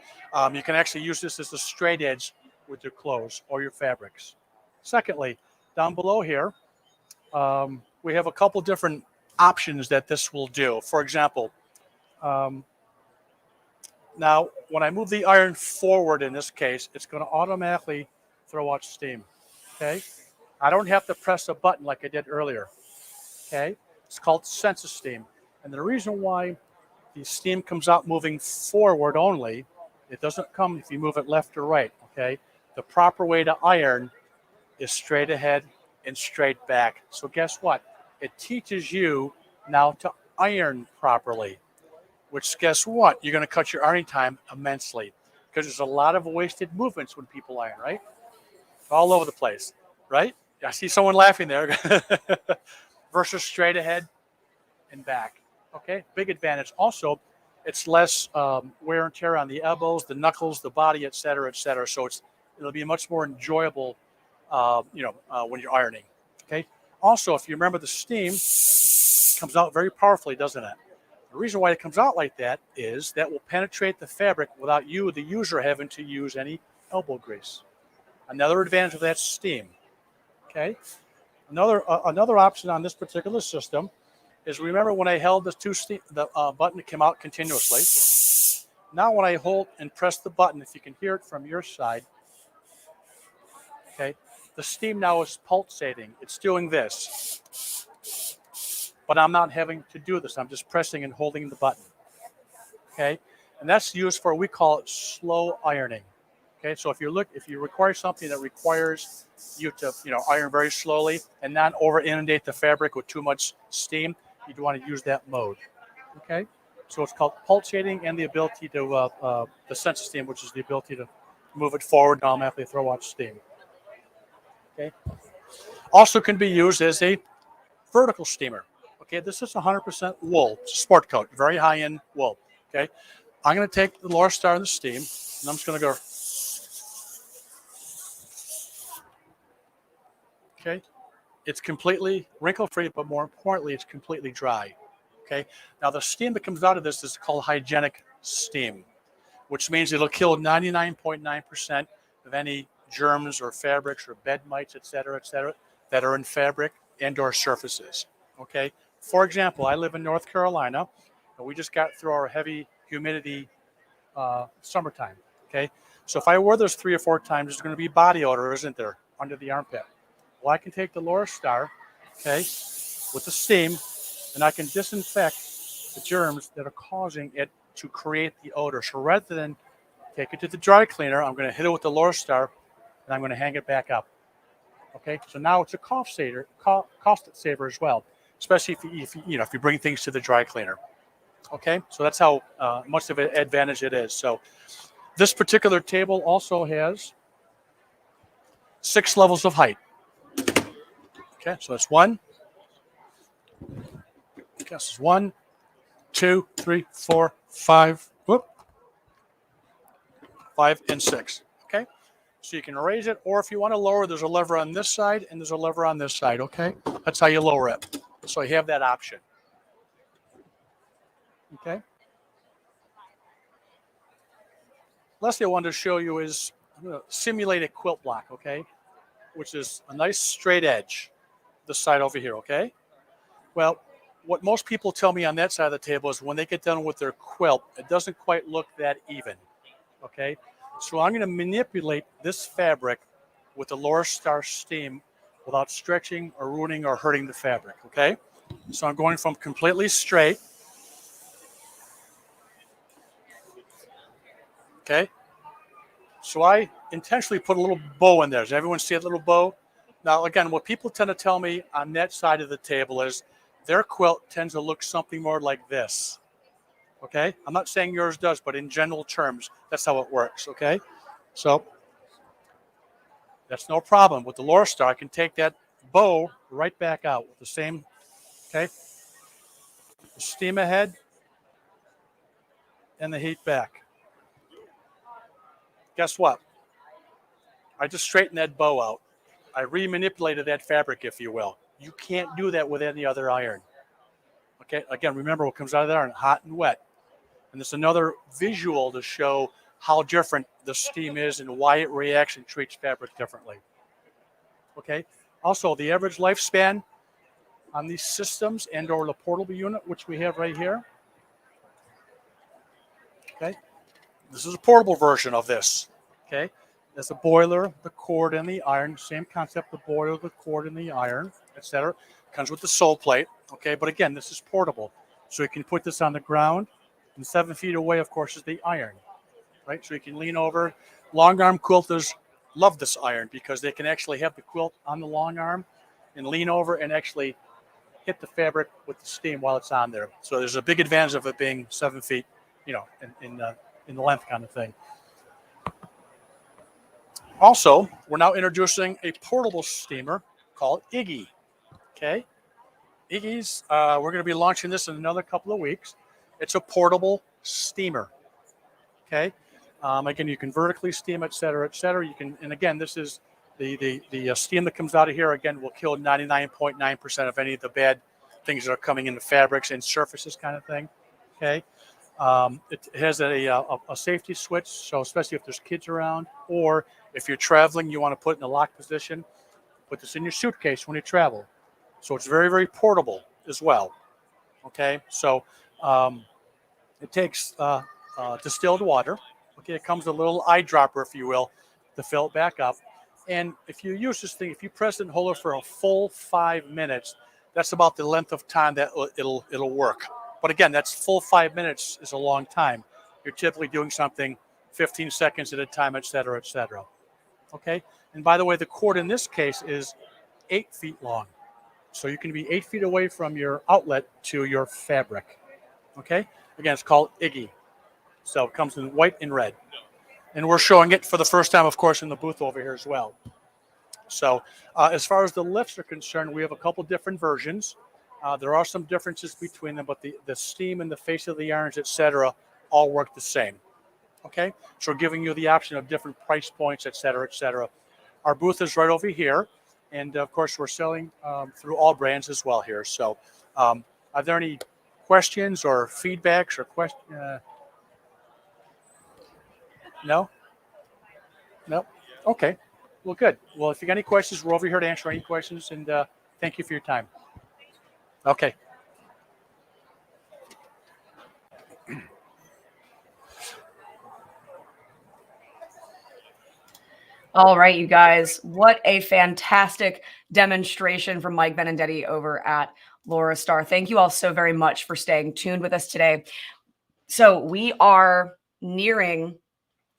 you can actually use this as a straight edge with your clothes or your fabrics. Secondly, down below here, we have a couple different options that this will do. For example, now when I move the iron forward in this case, it's going to automatically throw out steam. Okay, I don't have to press a button like I did earlier. Okay, it's called sense steam, and the reason why the steam comes out moving forward only, it doesn't come if you move it left or right. Okay, the proper way to iron is straight ahead and straight back. So guess what? It teaches you now to iron properly, which guess what? You're going to cut your ironing time immensely because there's a lot of wasted movements when people iron, right? All over the place, right? I see someone laughing there. Versus straight ahead and back. Okay, big advantage. Also, it's less wear and tear on the elbows, the knuckles, the body, et cetera, et cetera. So it'll be much more enjoyable, when you're ironing. Okay. Also, if you remember, the steam comes out very powerfully, doesn't it? The reason why it comes out like that is that will penetrate the fabric without you, the user, having to use any elbow grease. Another advantage of that steam. Okay. Another option on this particular system is, remember when I held the button came out continuously. Now when I hold and press the button, if you can hear it from your side, okay, the steam now is pulsating. It's doing this. But I'm not having to do this. I'm just pressing and holding the button. Okay? And that's used for, we call it slow ironing. Okay? So if you require something that requires you to, iron very slowly and not over inundate the fabric with too much steam, you'd want to use that mode. Okay? So it's called pulsating, and the ability to the sense of steam, which is the ability to move it forward and automatically throw out steam. Okay. Also can be used as a vertical steamer. Okay, this is 100% wool. It's a sport coat, very high-end wool. Okay, I'm going to take the Laurastar in the steam, and I'm just going to go. Okay, it's completely wrinkle-free, but more importantly, it's completely dry. Okay, now the steam that comes out of this is called hygienic steam, which means it'll kill 99.9% of any germs or fabrics or bed mites, et cetera, that are in fabric and or surfaces. Okay. For example, I live in North Carolina, and we just got through our heavy humidity summertime. Okay. So if I wear this 3 or 4 times, there's going to be body odor, isn't there, under the armpit? Well, I can take the Laurastar, okay, with the steam, and I can disinfect the germs that are causing it to create the odor. So rather than take it to the dry cleaner, I'm going to hit it with the Laurastar, and I'm going to hang it back up. Okay, so now it's a cost saver as well, especially if you bring things to the dry cleaner. Okay, so that's how much of an advantage it is. So this particular table also has 6 levels of height. Okay, so that's 1. Okay, this is 1, 2, 3, 4, 5. 5 and 6. Okay. So you can raise it, or if you want to lower, there's a lever on this side and there's a lever on this side, okay? That's how you lower it. So you have that option. Okay. Last thing I wanted to show you is I'm going to simulate a quilt block, okay? Which is a nice straight edge, this side over here, okay? Well, what most people tell me on that side of the table is when they get done with their quilt, it doesn't quite look that even, okay? So I'm going to manipulate this fabric with the Laurastar steam without stretching or ruining or hurting the fabric, okay? So I'm going from completely straight, okay? So I intentionally put a little bow in there. Does everyone see a little bow? Now, again, what people tend to tell me on that side of the table is their quilt tends to look something more like this, okay? I'm not saying yours does, but in general terms, that's how it works, okay? So that's no problem. With the Laurastar, I can take that bow right back out with the same, okay? The steam ahead and the heat back. Guess what? I just straightened that bow out. I remanipulated that fabric, if you will. You can't do that with any other iron. Okay, again, remember what comes out of the iron, hot and wet. And there's another visual to show how different the steam is and why it reacts and treats fabric differently. Okay, also the average lifespan on these systems and or the portable unit, which we have right here. Okay, this is a portable version of this. Okay, there's a boiler, the cord, and the iron. Same concept, the boiler, the cord, and the iron, etc. Comes with the sole plate. Okay, but again, this is portable. So you can put this on the ground, and 7 feet away, of course, is the iron. Right, so you can lean over. Long arm quilters love this iron because they can actually have the quilt on the long arm and lean over and actually hit the fabric with the steam while it's on there. So there's a big advantage of it being 7 feet, you know, in the length kind of thing. Also, we're now introducing a portable steamer called Iggy. Okay, Iggy's, we're going to be launching this in another couple of weeks. It's a portable steamer. Okay, again, you can vertically steam, et cetera, et cetera. You can, and again, this is the steam that comes out of here. Again, will kill 99.9% of any of the bad things that are coming in the fabrics and surfaces, kind of thing. Okay. It has a safety switch, so especially if there's kids around, or if you're traveling, you want to put it in a locked position, put this in your suitcase when you travel. So it's very, very portable as well. Okay, so it takes distilled water. Okay, it comes with a little eyedropper, if you will, to fill it back up. And if you use this thing, if you press it and hold it for a full 5 minutes, that's about the length of time that it'll work. But again, that's full 5 minutes is a long time. You're typically doing something 15 seconds at a time, et cetera, et cetera. Okay. And by the way, the cord in this case is 8 feet long. So you can be 8 feet away from your outlet to your fabric. Okay. Again, it's called Iggy. So it comes in white and red. And we're showing it for the first time, of course, in the booth over here as well. So as far as the lifts are concerned, we have a couple different versions. There are some differences between them, but the steam and the face of the irons, et cetera, all work the same. Okay, so we're giving you the option of different price points, et cetera, et cetera. Our booth is right over here, and of course, we're selling through AllBrands as well here. So, are there any questions or feedbacks or questions? No? No? Okay. Well, good. Well, if you got any questions, we're over here to answer any questions, and thank you for your time. Okay. All right, you guys, what a fantastic demonstration from Mike Venditti over at Laurastar. Thank you all so very much for staying tuned with us today. So we are nearing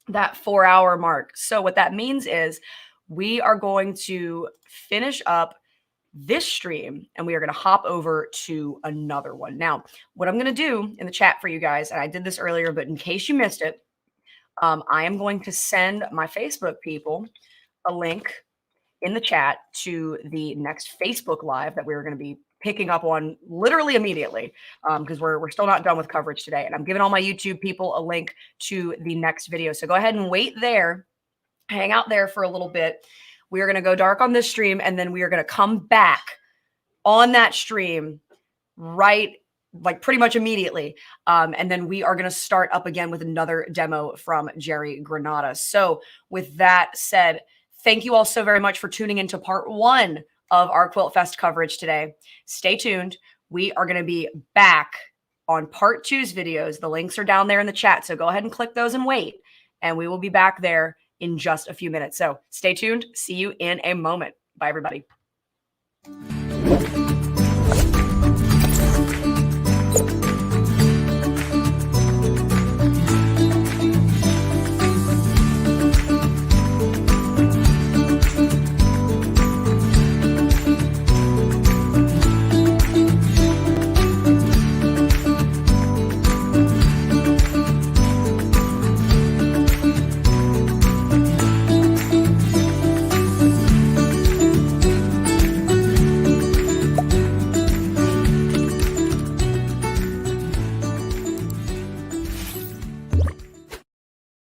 that 4-hour mark. So what that means is we are going to finish up this stream and we are going to hop over to another one. Now, what I'm going to do in the chat for you guys, and I did this earlier, but in case you missed it, I am going to send my Facebook people a link in the chat to the next Facebook Live that we're going to be picking up on literally immediately because we're still not done with coverage today. And I'm giving all my YouTube people a link to the next video. So go ahead and wait there, hang out there for a little bit. We are going to go dark on this stream, and then we are going to come back on that stream like pretty much immediately. And then we are going to start up again with another demo from Jerry Granata. So with that said, thank you all so very much for tuning into part 1 of our Quilt Fest coverage today. Stay tuned. We are going to be back on part 2's videos. The links are down there in the chat. So go ahead and click those and wait. And we will be back there in just a few minutes. So stay tuned. See you in a moment. Bye, everybody. you.